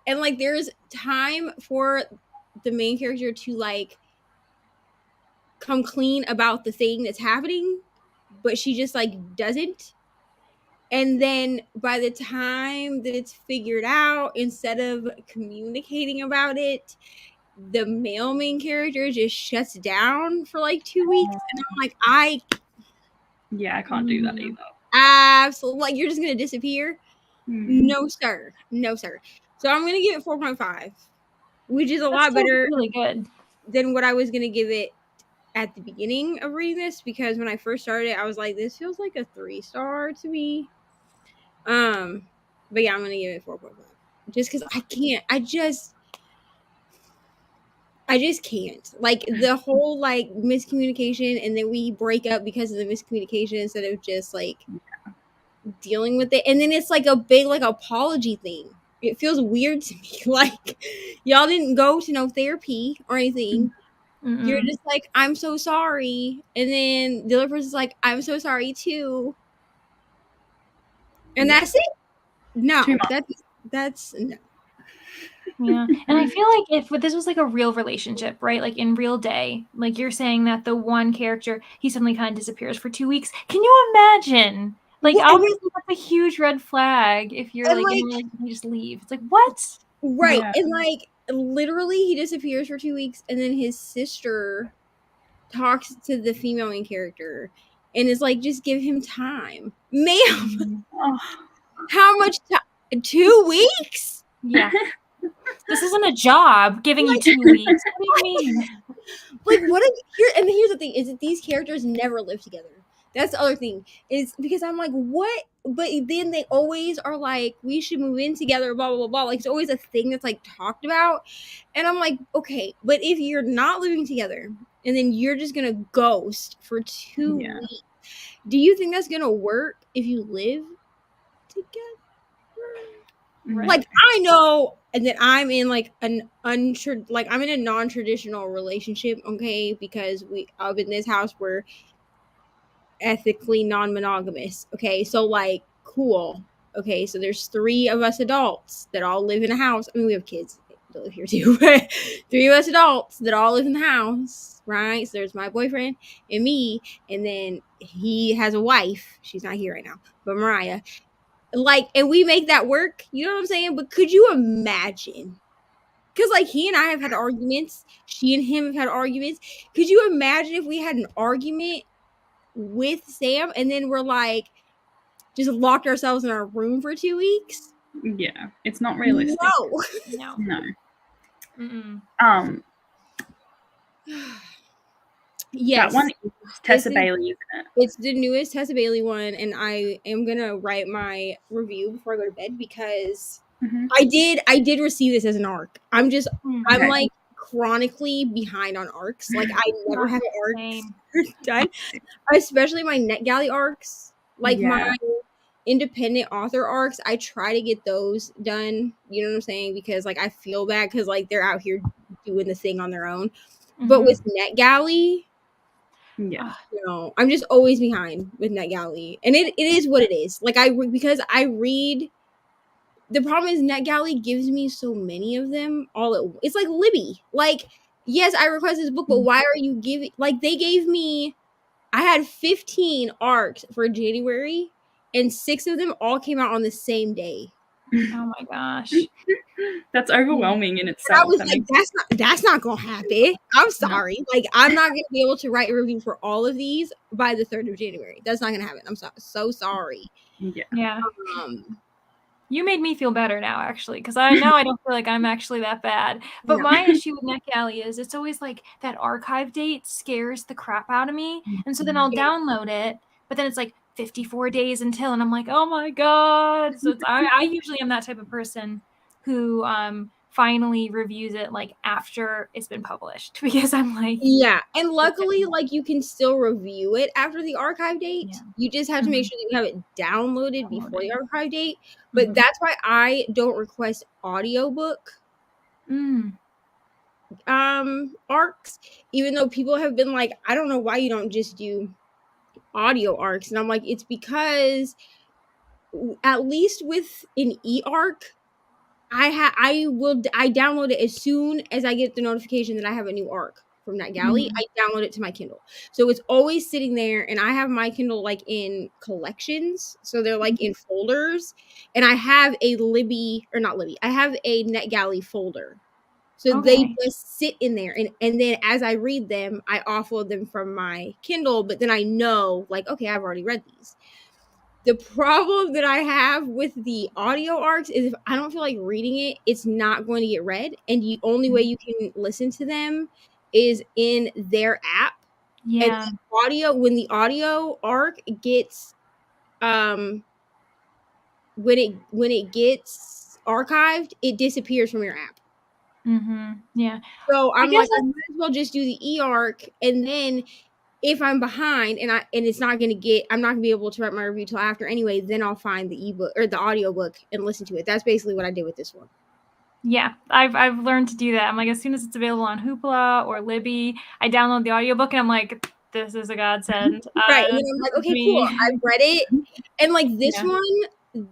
and like there's time for the main character to like come clean about the thing that's happening, but she just like doesn't. And then by the time that it's figured out, instead of communicating about it, the male main character just shuts down for like 2 weeks. And I'm like, I can't do that either. Absolutely. Like, you're just going to disappear? No, sir. No, sir. So I'm going to give it 4.5, which is a lot better really good than what I was going to give it at the beginning of reading this, because when I first started, I was like, this feels like a 3-star to me. But yeah, I'm gonna give it 4.5 just because I just can't. Like the whole like miscommunication, and then we break up because of the miscommunication instead of just like dealing with it. And then it's like a big like apology thing. It feels weird to me. Like y'all didn't go to no therapy or anything. You're just like, I'm so sorry. And then the other person's like, I'm so sorry too. And that's it. No, that's no. Yeah. And I feel like if this was like a real relationship, right? Like in real day, like you're saying that the one character, he suddenly kind of disappears for 2 weeks. Can you imagine? Like, obviously that's a huge red flag if you're like you just leave. It's like, what? Right. Yeah. And like literally he disappears for 2 weeks, and then his sister talks to the female main character and is like, just give him time. Ma'am. How much time? 2 weeks? Yeah. This isn't a job giving you 2 weeks. What do you mean? Like, what if and here's the thing, is that these characters never live together. That's the other thing. Is because I'm like, what? But then they always are like, we should move in together, blah, blah, blah, blah. Like, it's always a thing that's like talked about. And I'm like, okay, but if you're not living together and then you're just going to ghost for 2 weeks, do you think that's going to work if you live together? Right. Like, I know that I'm in like I'm in a non-traditional relationship, okay, because I'm in this house we're ethically non-monogamous, okay, so like cool, Okay, so there's 3 of us adults that all live in a house. I mean, we have kids that live here too, but 3 of us adults that all live in the house, right? So there's my boyfriend and me, and then he has a wife. She's not here right now, but Mariah. Like, and we make that work. You know what I'm saying? But could you imagine? Because, like, he and I have had arguments. She and him have had arguments. Could you imagine if we had an argument with Sam and then we're like, just locked ourselves in our room for 2 weeks? Yeah, it's not realistic. No. No. No. Mm-mm. Yes. That one is Tessa This is- Bailey, isn't it? It's the newest Tessa Bailey one, and I am gonna write my review before I go to bed because Mhm. I did receive this as an arc. I'm Okay. like chronically behind on arcs. Like, I never have arcs Same. done, especially my NetGalley arcs. Like, Yeah. my independent author arcs, I try to get those done. You know what I'm saying? Because, like, I feel bad because, like, they're out here doing the thing on their own. But Mhm. with NetGalley, Yeah. no, I'm just always behind with NetGalley, and it is what it is. Like, because I read. The problem is NetGalley gives me so many of them all at. It's like Libby. Like, yes, I requested this book, but why are you giving? Like, they gave me. I had 15 arcs for January, and 6 of them all came out on the same day. Oh my gosh. That's overwhelming in And I itself. was That like, makes- that's not gonna happen. I'm sorry. Like, I'm not gonna be able to write a review for all of these by the 3rd of January. That's not gonna happen. I'm so sorry. yeah. Yeah. Um, You made me feel better now, actually, because I know I don't feel like I'm actually that bad. But No. my issue with NetGalley is it's always like that archive date scares the crap out of me. And so then I'll Yeah. download it, but then it's like 54 days until, and I'm like, oh my God. So it's, I usually am that type of person who finally reviews it like after it's been published because I'm like, Yeah, and luckily, like, you can still review it after the archive date. Yeah. You just have to make Mhm. sure that you have it downloaded before the Downloaded. archive date. But Mhm. that's why I don't request audiobook Mm. arcs, even though people have been like, I don't know why you don't just do audio arcs. And I'm like, it's because at least with an e-arc, I download it as soon as I get the notification that I have a new arc from NetGalley. Mhm. I download it to my Kindle, so it's always sitting there. And I have my Kindle like in collections, so they're like in folders. And I have a Libby, or not Libby, I have a NetGalley folder, so they Okay. just sit in there. And then as I read them, I offload them from my Kindle. But then I know, like, okay, I've already read these. The problem that I have with the audio arcs is if I don't feel like reading it, it's not going to get read. And the only way you can listen to them is in their app. Yeah. And when the audio arc gets when it gets archived, it disappears from your app. Mm-hmm. Yeah. So I'm guess like, I might as well just do the e-arc, and then if I'm behind and it's not gonna I'm not gonna be able to write my review till after anyway, then I'll find the ebook or the audiobook and listen to it. That's basically what I did with this one. Yeah, I've learned to do that. I'm like, as soon as it's available on Hoopla or Libby, I download the audiobook and I'm like, this is a godsend. Right. And then I'm like, okay, cool. I've read it. And like this Yeah. one,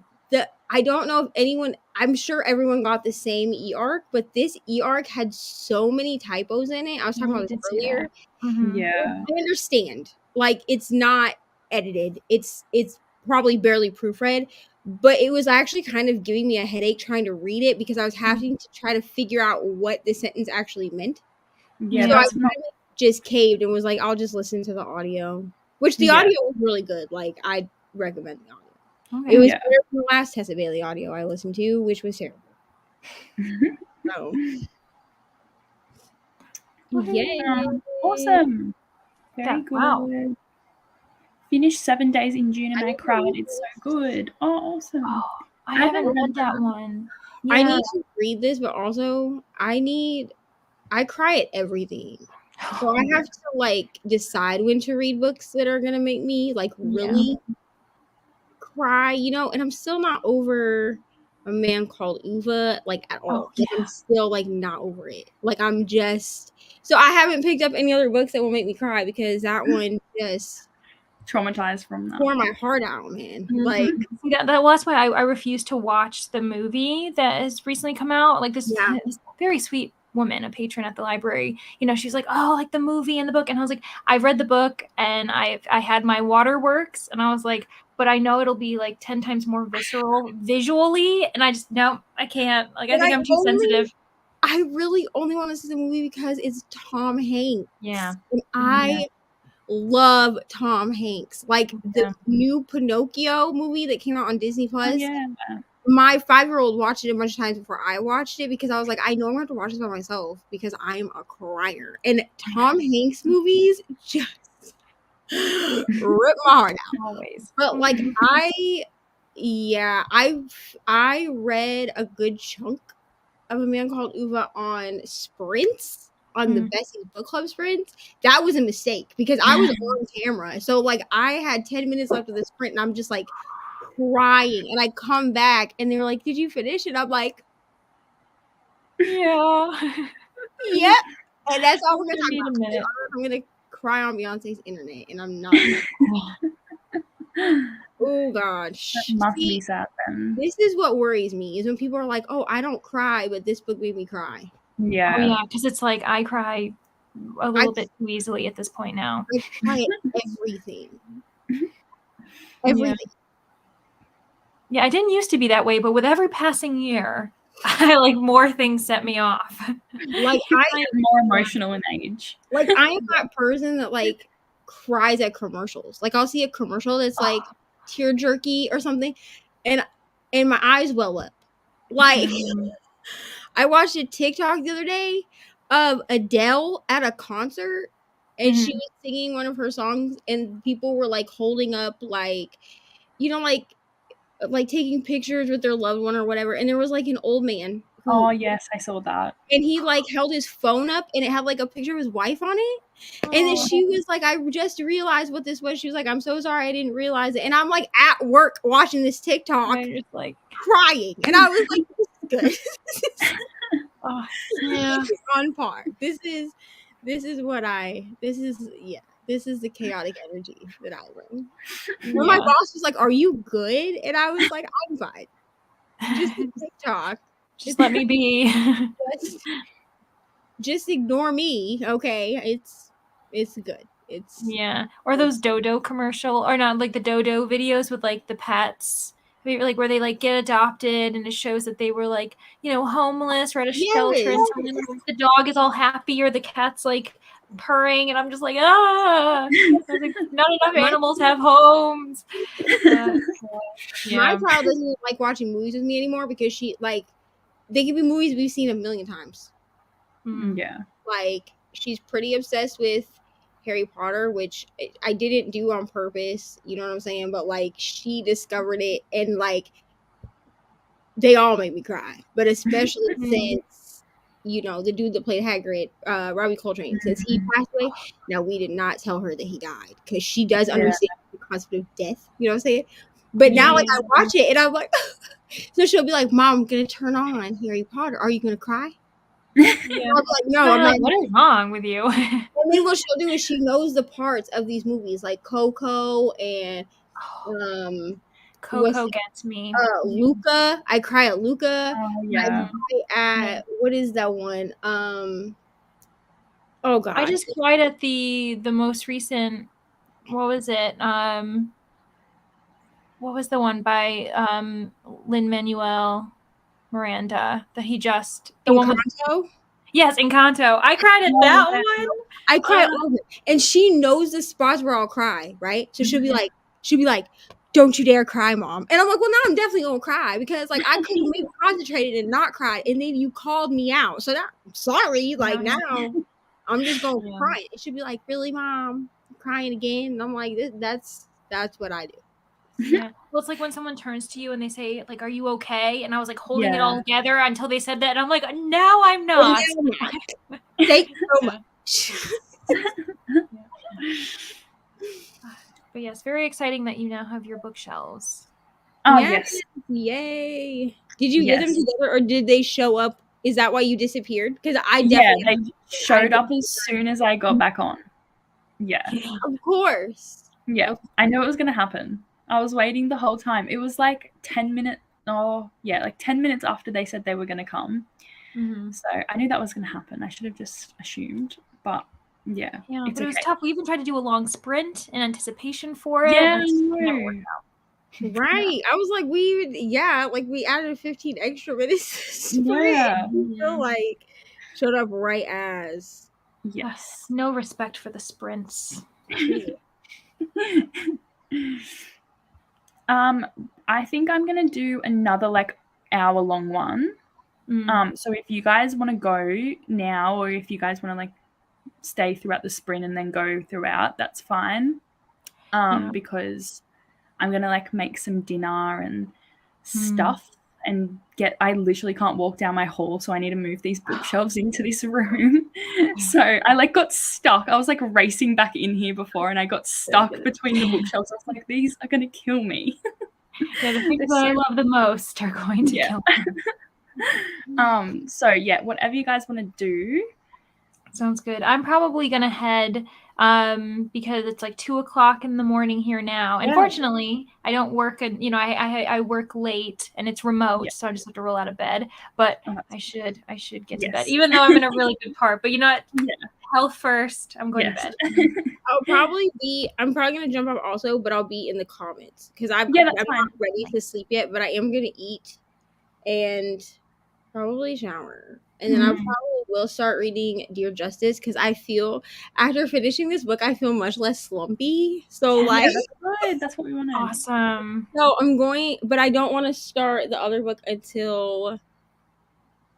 I don't know if anyone, I'm sure everyone got the same e-arc, but this e-arc had so many typos in it. I was talking about this earlier. Mm-hmm. Yeah. I understand. Like, it's not edited. It's probably barely proofread, but it was actually kind of giving me a headache trying to read it because I was having to try to figure out what the sentence actually meant. Yeah. So I That's kind of just caved and was like, I'll just listen to the audio, which the Yeah. audio was really good. Like, I recommend the audio. Okay. It was Yeah. better than the last Tessa Bailey audio I listened to, which was terrible. So, yay. Awesome. Very Yeah, good. wow. Finished 7 Days in June and I I need to cried. read It's so good. Oh, awesome. Oh, I I haven't haven't read that one. I Yeah. need to read this, but also I cry at everything. So I have to like decide when to read books that are gonna make me like really cry, and I'm still not over A Man Called Uva like at all. Like, I'm still like not over it. Like, I'm just so I haven't picked up any other books that will make me cry because that one just traumatized from that. Pour my heart out, man. Mhm. Like, See, that's why I refuse to watch the movie that has recently come out. Like this very sweet woman, a patron at the library, she's like, oh, like the movie and the book. And I was like, I've read the book and I had my waterworks, and I was like, but I know it'll be like 10 times more visceral visually. And I just, no, I can't. Like, I think I'm too sensitive. I really only want to see the movie because it's Tom Hanks. Yeah. And I love Tom Hanks. Like the new Pinocchio movie that came out on Disney Plus. Yeah. My 5-year-old watched it a bunch of times before I watched it because I was like, I know I'm going to have to watch this by myself because I'm a crier. And Tom Hanks movies just rip my heart out. Always. But like I read a good chunk of A Man Called Ove on sprints, on the Bessie's Book Club sprints. That was a mistake because I was on camera. So like I had 10 minutes left of the sprint and I'm just like crying, and I come back and they're like, did you finish? And I'm like, yeah. Yep. And that's all we're gonna talk Need a about. minute. I'm gonna cry on Beyonce's internet, and I'm not. Oh gosh. That must be sad then. This is what worries me, is when people are like, oh, I don't cry, but this book made me cry. Yeah. Oh, yeah, because it's like I cry a little bit too easily at this point now. I cry at everything. Everything. Yeah, I didn't used to be that way, but with every passing year, I like more things set me off. Like I am more emotional in age. Like I am that person that like cries at commercials. Like I'll see a commercial that's like tear jerky or something, and my eyes well up. Like I watched a TikTok the other day of Adele at a concert, and she was singing one of her songs, and people were like holding up like taking pictures with their loved one or whatever, and there was like an old man. Oh yes, I saw that. And he like held his phone up and it had like a picture of his wife on it. And then she was like, I just realized what this was. She was like, I'm so sorry, I didn't realize it. And I'm like at work watching this TikTok, just like crying. And I was like, this is good. Yeah. This is on par. This is the chaotic energy that I bring. When my boss was like, are you good? And I was like, I'm fine. Just TikTok. Just let me be. just ignore me, okay? It's good. It's or those Dodo commercial, or not, like the Dodo videos with like the pets, like where they like get adopted and it shows that they were like homeless or at a shelter, and the dog is all happy or the cat's like purring, and I'm just like, I was like, not enough animals have homes. My child doesn't like watching movies with me anymore because she like. They can be movies we've seen a million times. Yeah. Like, she's pretty obsessed with Harry Potter, which I didn't do on purpose. You know what I'm saying? But, like, she discovered it, and, like, they all make me cry. But especially since, the dude that played Hagrid, Robbie Coltrane, since he passed away, now we did not tell her that he died. Because she does understand the concept of death. You know what I'm saying? But now, like, I watch it, and I'm like... So she'll be like, Mom, I'm going to turn on Harry Potter. Are you going to cry? I'll be like, no, I'm not. What is wrong with you? And then what she'll do is she knows the parts of these movies, like Coco and Coco gets me. Luca. I cry at Luca. Oh, yeah. I cry at, what is that one? Oh, God. I just cried at the most recent, what was it? What was the one by Lin-Manuel Miranda that he just... The one with, yes, Encanto. I cried at that one. I cried all it. And she knows the spots where I'll cry, right? So she'll be like, don't you dare cry, Mom. And I'm like, well, now I'm definitely going to cry because, like, I couldn't be concentrated and not cry. And then you called me out. So that, sorry. Like, now I'm just going to cry. And she'll be like, really, Mom? Crying again? And I'm like, that's what I do. Yeah. Well, it's like when someone turns to you and they say, like, are you okay? And I was like holding it all together until they said that. And I'm like, no, I'm not. Thank you so much. But yes, very exciting that you now have your bookshelves. Oh, yes. Yay. Did you get them together or did they show up? Is that why you disappeared? Because I definitely... they showed up as soon as I got back on. Yeah. Of course. Yeah, I know it was going to happen. I was waiting the whole time. It was like 10 minutes. Oh, yeah, like 10 minutes after they said they were going to come. Mhm. So I knew that was going to happen. I should have just assumed. But yeah, Yeah, it's but it was okay. tough. We even tried to do a long sprint in anticipation for it. Yeah, and it just never worked out. Right. I was like, we added 15 extra minutes to sprint. Yeah. We still like showed up right as. Yes. No respect for the sprints. I think I'm gonna do another like hour-long one. So if you guys want to go now, or if you guys want to like stay throughout the sprint and then go throughout, that's fine. Because I'm gonna like make some dinner and stuff and I literally can't walk down my hall, so I need to move these bookshelves into this room. So I like got stuck. I was like racing back in here before and I got stuck between the bookshelves. I was like, these are gonna kill me. Yeah, the things that I love the most are going to kill me. So yeah, whatever you guys want to do. Sounds good. I'm probably gonna head because it's like 2:00 in the morning here now. Yeah. Unfortunately, I don't work and I work late and it's remote, so I just have to roll out of bed. But I should get to bed, even though I'm in a really good part. But you know what? Health first. I'm going to bed. I'm probably gonna jump up also, but I'll be in the comments because I'm not ready to sleep yet, but I am gonna eat and probably shower. And then I probably will start reading Dear Justice because I feel after finishing this book, I feel much less slumpy. So like, that's good. That's what we wanted. Awesome. So but I don't want to start the other book until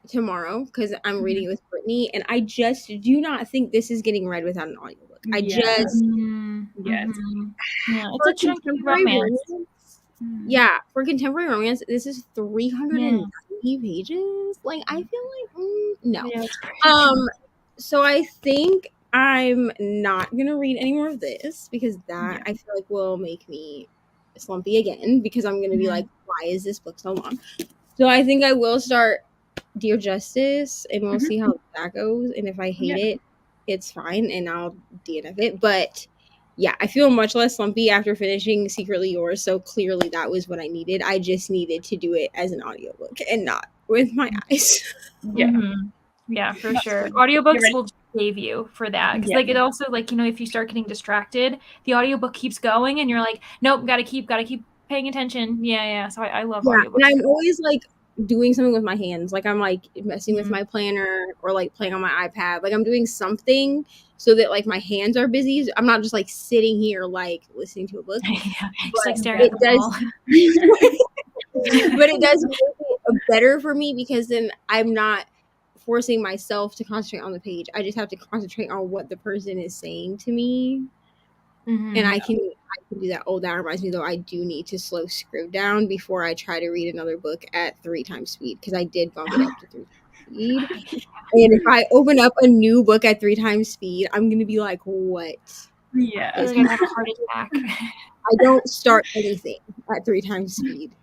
tomorrow because I'm reading it with Brittany, and I just do not think this is getting read without an audiobook. It's a chunky romance. Yeah, for contemporary romance, this is 390 pages. Like, I feel like no. Yeah, so I think I'm not gonna read any more of this because that I feel like will make me slumpy again because I'm gonna be like, why is this book so long? So I think I will start Dear Justice and we'll see how that goes. And if I hate it, it's fine and I'll DNF it. But yeah, I feel much less slumpy after finishing Secretly Yours. So clearly that was what I needed. I just needed to do it as an audiobook and not with my eyes. Yeah, for sure. Audiobooks will save you for that. Because like it also like, if you start getting distracted, the audiobook keeps going and you're like, nope, gotta keep paying attention. Yeah. So I love audiobooks. And I'm always like doing something with my hands. Like I'm like messing with my planner or like playing on my iPad. Like I'm doing something so that like my hands are busy. I'm not just like sitting here like listening to a book. Just like staring at the wall. But it does make it better for me because then I'm not forcing myself to concentrate on the page. I just have to concentrate on what the person is saying to me. And I can do that. Oh, that reminds me though, I do need to slow Scrib down before I try to read another book at 3 times speed because I did bump it up to 3 times speed. And if I open up a new book at 3 times speed, I'm gonna be like, what? Yeah. It's gonna have a heart attack. I don't start anything at 3 times speed.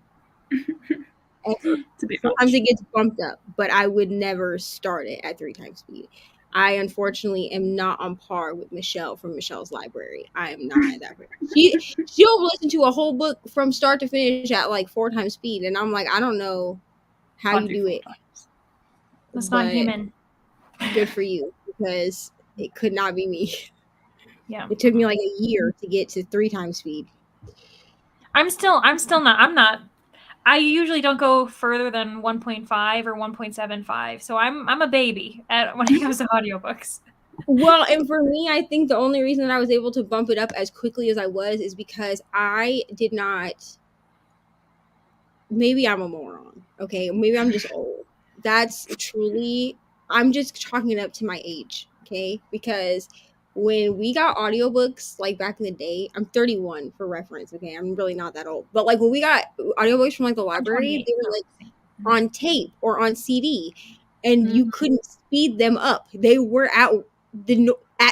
Sometimes it gets bumped up, but I would never start it at 3 times speed. I unfortunately am not on par with Michelle from Michelle's Library. I am not at that point. She'll listen to a whole book from start to finish at like 4 times speed, and I'm like, I don't know how you do it. That's not human. Good for you, because it could not be me. Yeah, it took me like a year to get to 3 times speed. I'm not. I usually don't go further than 1.5 or 1.75. So I'm a baby when it comes to audiobooks. Well, and for me, I think the only reason that I was able to bump it up as quickly as I was is because I did not. Maybe I'm a moron. Okay, maybe I'm just old. That's truly. I'm just chalking it up to my age. Okay, because when we got audiobooks, like back in the day, I'm 31 for reference. Okay, I'm really not that old. But like when we got audiobooks from like the library, they were like on tape or on CD, and you couldn't speed them up. They were at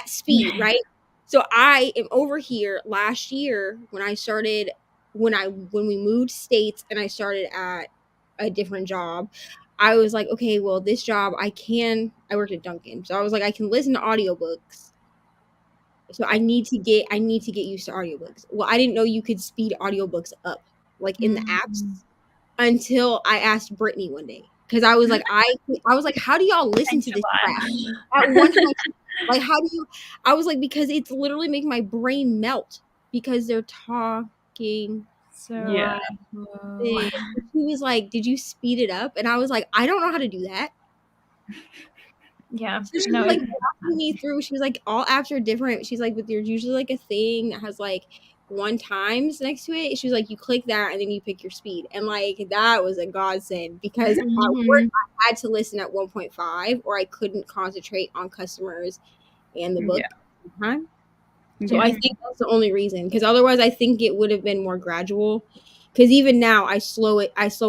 speed, right? So I am over here last year when I started when we moved states and I started at a different job. I was like, okay, well, this job I worked at Dunkin', so I was like, I can listen to audiobooks So I need to get used to audiobooks. Well, I didn't know you could speed audiobooks up like in the apps until I asked Brittany one day. Because I was like, I was like, how do y'all listen to this crap at one time? Like, how do you? I was like, because it's literally making my brain melt because they're talking. So Yeah. She was like, did you speed it up? And I was like, I don't know how to do that. yeah. So she No, was like walking me through. She was like, all apps are different. She's like, but there's usually like a thing that has like 1 times next to it. She was like, you click that and then you pick your speed. And like that was a godsend because at work I had to listen at 1.5 or I couldn't concentrate on customers and the book at the time. So I think that's the only reason. Because otherwise I think it would have been more gradual. Because even now I slow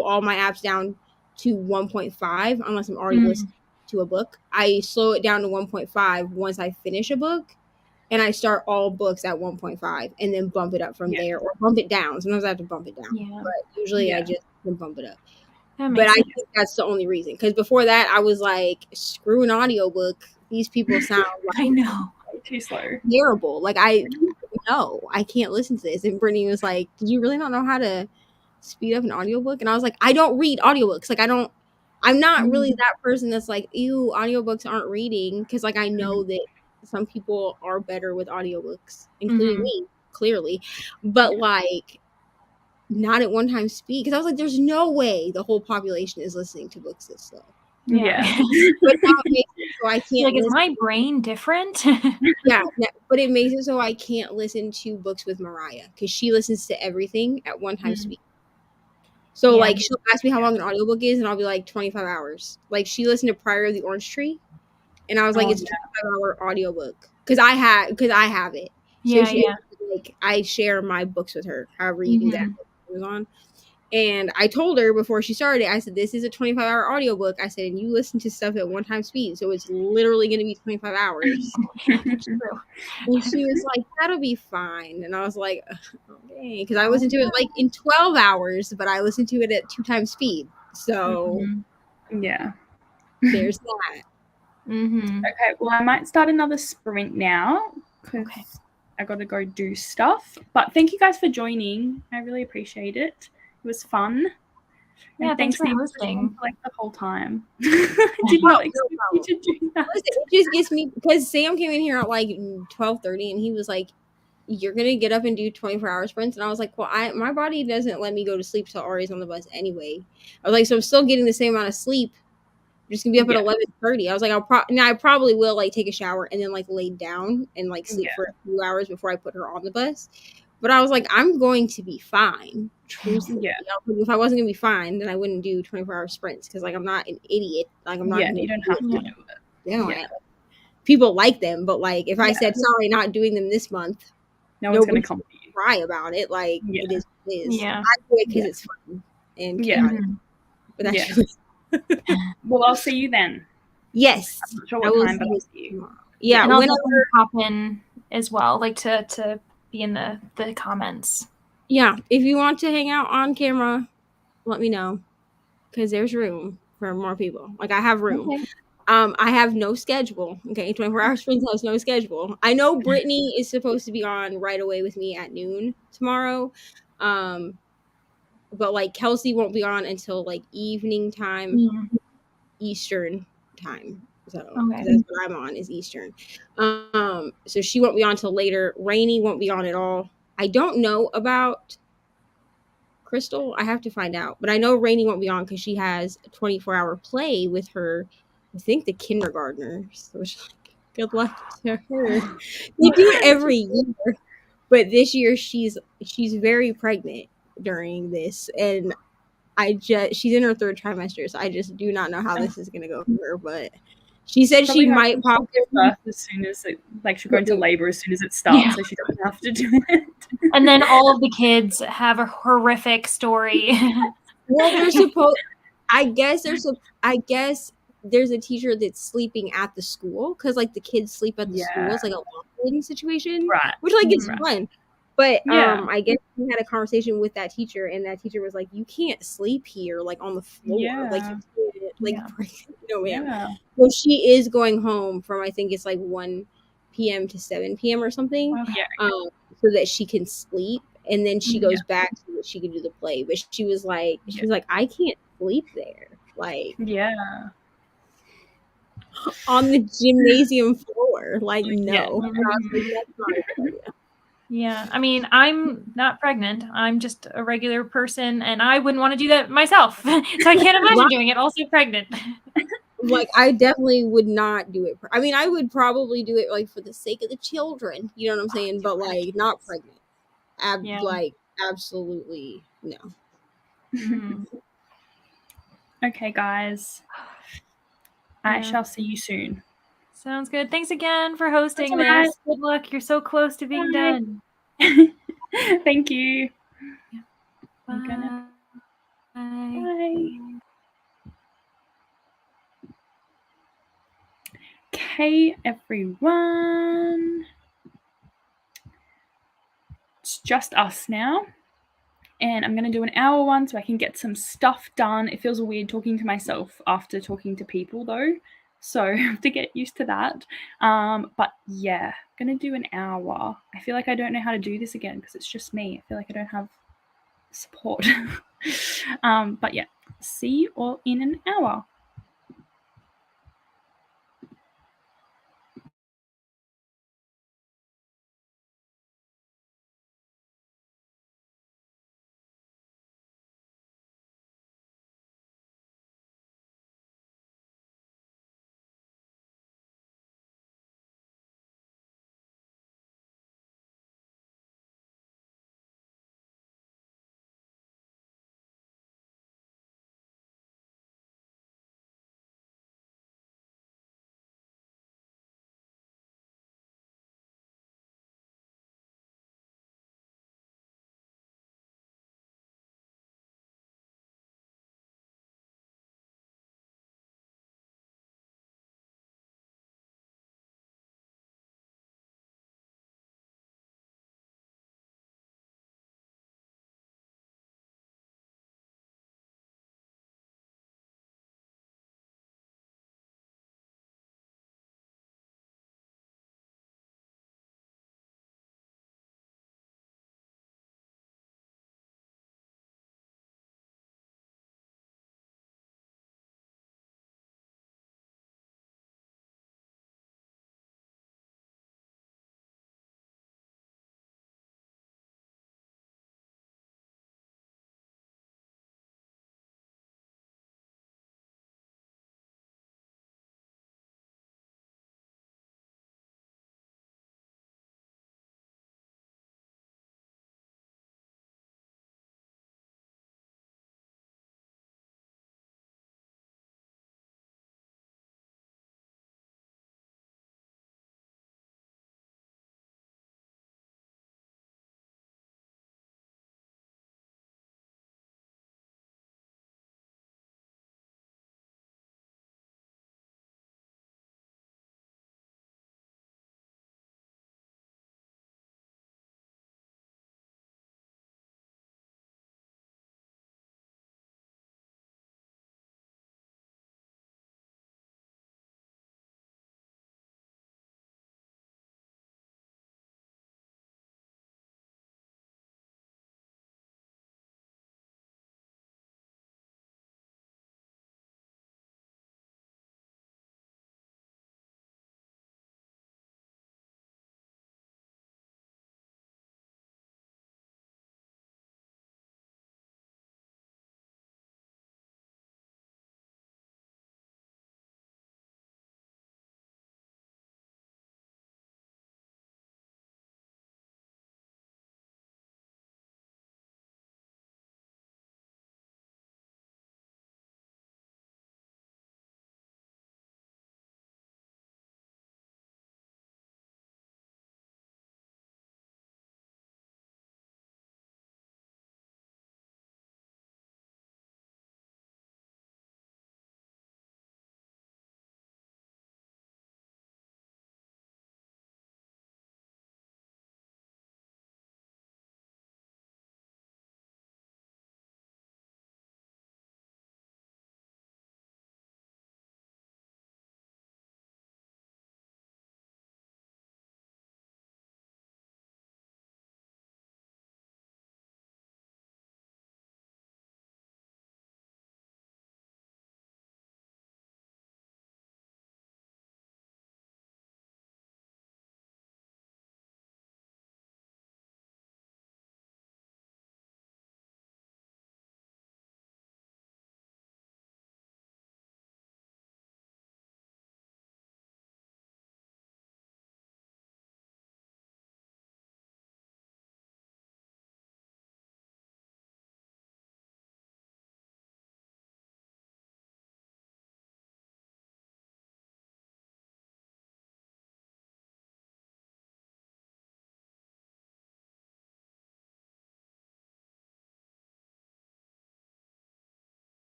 all my apps down to 1.5 unless I'm already listening to a book. I slow it down to 1.5 once I finish a book. And I start all books at 1.5 and then bump it up from there or bump it down. Sometimes I have to bump it down. Yeah. But usually I just bump it up. But I think that's the only reason. Because before that, I was like, screw an audiobook. These people sound like I know. Too slow. Terrible. Like, I can't listen to this. And Brittany was like, do you really not know how to speed up an audiobook? And I was like, I don't read audiobooks. Like, I'm not really that person that's like, ew, audiobooks aren't reading. Because, like, I know that some people are better with audiobooks, including me, clearly. But, like, not at one time speed. Because I was like, there's no way the whole population is listening to books this slow. Yeah. But now it makes it so I can't like, is my brain different? Yeah, but it makes it so I can't listen to books with Mariah because she listens to everything at one time speed. So like she'll ask me how long an audiobook is and I'll be like 25 hours. Like she listened to Priory of the Orange Tree and I was like, it's a 25-hour audiobook because I have it. So like I share my books with her, however you do that Amazon. And I told her before she started, I said, this is a 25-hour audiobook. I said, and you listen to stuff at one time speed. So it's literally going to be 25 hours. And she was like, that'll be fine. And I was like, okay. Because I listened to it like in 12 hours, but I listened to it at 2 times speed. So yeah. There's that. Okay, well, I might start another sprint now because I got to go do stuff. But thank you guys for joining. I really appreciate it. It was fun. Yeah, and thanks for listening. Like the whole time. Did not expect you to do that. It just gets me because Sam came in here at like 12:30 and he was like, you're gonna get up and do 24-hour sprints, and I was like, well, my body doesn't let me go to sleep till Ari's on the bus anyway. I was like, so I'm still getting the same amount of sleep. I'm just gonna be up at 11:30. I was like, I probably will like take a shower and then like lay down and like sleep for a few hours before I put her on the bus. But I was like, I'm going to be fine. Truthfully. If I wasn't gonna be fine, then I wouldn't do 24-hour sprints because like I'm not an idiot. Like I'm not. Yeah, you don't have to do it. Yeah. People like them, but like if I said sorry, not doing them this month, no one's gonna come to you. Cry about it. Like it is. Yeah, I do it because it's fun and chaotic. But that's well, I'll see you then. Yes, I'm not sure what time, but I'll see you. Yeah, and I'll definitely pop in as well, like to be in the comments. Yeah, if you want to hang out on camera, let me know because there's room for more people. Like I have room. Okay. I have no schedule. Okay, 24-hour sprints has no schedule. I know Brittany is supposed to be on right away with me at noon tomorrow, but like Kelsey won't be on until like evening time, Eastern time. So that's what I'm on is Eastern. So she won't be on till later. Rainy won't be on at all. I don't know about Crystal. I have to find out, but I know Rainy won't be on because she has a 24-hour play with her. I think the kindergartners, which like, good luck to her. They do it every year, but this year she's very pregnant during this, and she's in her 3rd trimester, so I just do not know how this is gonna go for her. But she said she might pop birth as soon as she'll go into labor as soon as it starts, so she doesn't have to do it. And then all of the kids have a horrific story. Well, they're supposed. I guess there's a teacher that's sleeping at the school because like the kids sleep at the school. It's like a lock-in situation, right? Which like it's fun. But I guess we had a conversation with that teacher, and that teacher was like, "You can't sleep here, like on the floor, So she is going home from I think it's like 1 p.m. to 7 p.m. or something, Yeah. so that she can sleep, and then she Yeah. goes back so that she can do the play. But she was like, I can't sleep there, like Yeah. on the gymnasium floor, like Yeah. no. And I was like, that's not a good idea. Yeah, I mean, I'm not pregnant. I'm just a regular person, and I wouldn't want to do that myself. So I can't imagine doing it also pregnant. Like, I definitely would not do it. I mean, I would probably do it like for the sake of the children. You know what I'm saying? But like, not pregnant. Yeah. Like, absolutely no. Mm. Okay, guys. I Yeah. shall see you soon. Sounds good. Thanks again for hosting That's all right. this. Good luck. You're so close to being Bye. done. Thank you. Bye. I'm gonna. Bye. Okay, everyone. It's just us now. And I'm going to do an hour one so I can get some stuff done. It feels weird talking to myself after talking to people, though. So I have to get used to that. But yeah, I'm going to do an hour. I feel like I don't know how to do this again because it's just me. I feel like I don't have support. But yeah, see you all in an hour.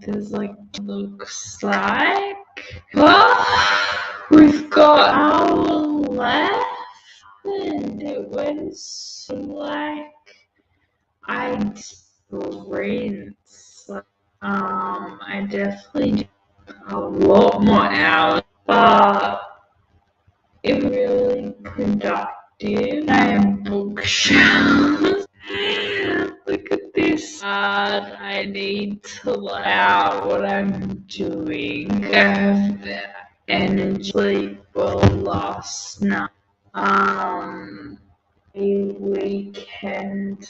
this looks like. But we've got our left, and it was I sprint. I definitely did a lot more hours, but it was really productive. I have bookshelves. Look at this. I need to let out what I'm doing. I have energy for last night. A weekend,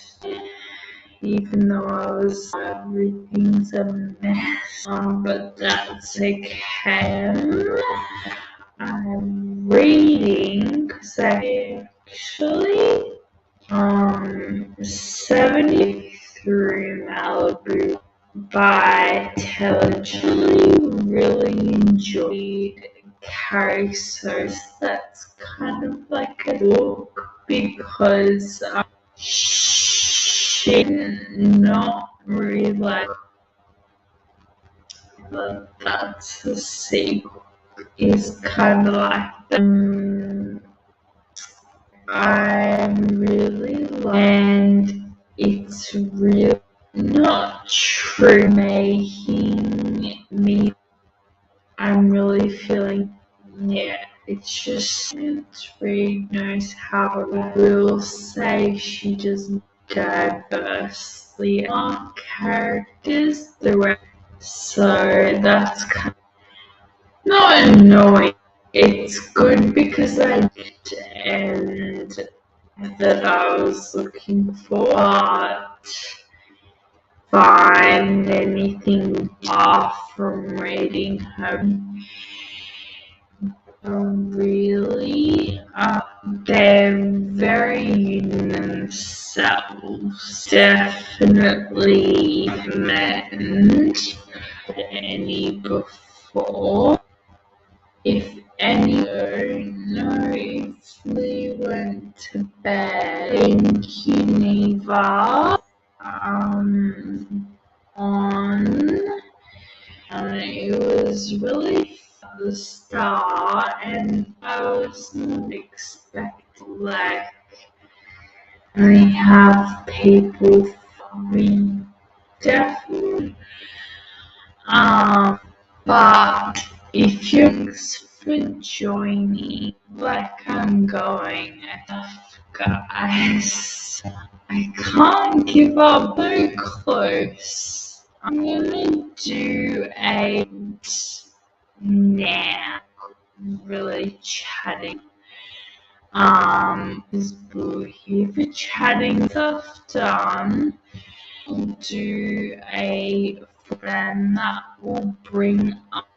even though everything's a mess, but that's okay. I'm reading because I actually 70 through Malibu by Taylor. Really enjoyed Carrie, so that's kind of like a book because she not really but that's the sequel is kind of like I really like, and it's really not true making me. I'm really feeling, it's just Reed knows how to will say she doesn't diversely on characters throughout, so that's kind of not annoying. It's good because I did and that I was looking for, but find anything off from reading her. Really, they're very themselves. Definitely meant any before. If any, no, if we went to bed, thank you, Neva. It was really fun at the start, and I was not expecting we have people. We definitely. But if you're for joining, I'm going, guys. I can't give up so close. I'm gonna do a now really chatting. Is Boo here for chatting stuff done? I'll do a friend that will bring up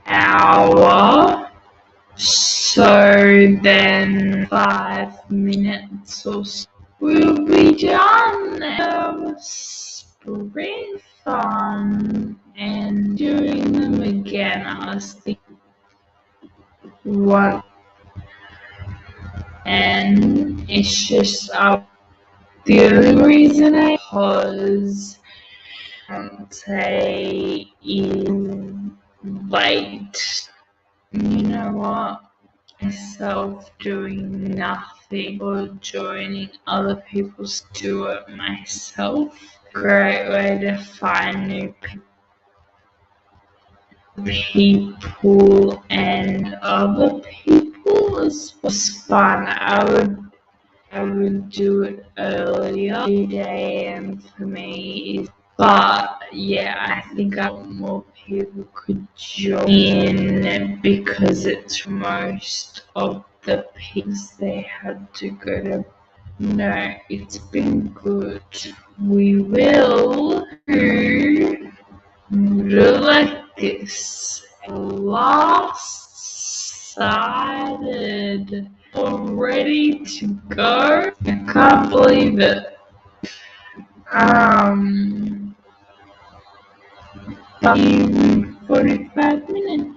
hour. So then 5 minutes or so we'll be done. Spring fun and doing them again. I was thinking what, and it's just the only reason I pause and say is late. You know what? Myself doing nothing or joining other people's do it myself. Great way to find new people and other people was fun. I would do it earlier. 8 a.m. for me, but yeah, I think more people could join in because it's most of the people they had to go to. No, it's been good. We will do like this. Last sided. Ready to go. I can't believe it. 45 minutes.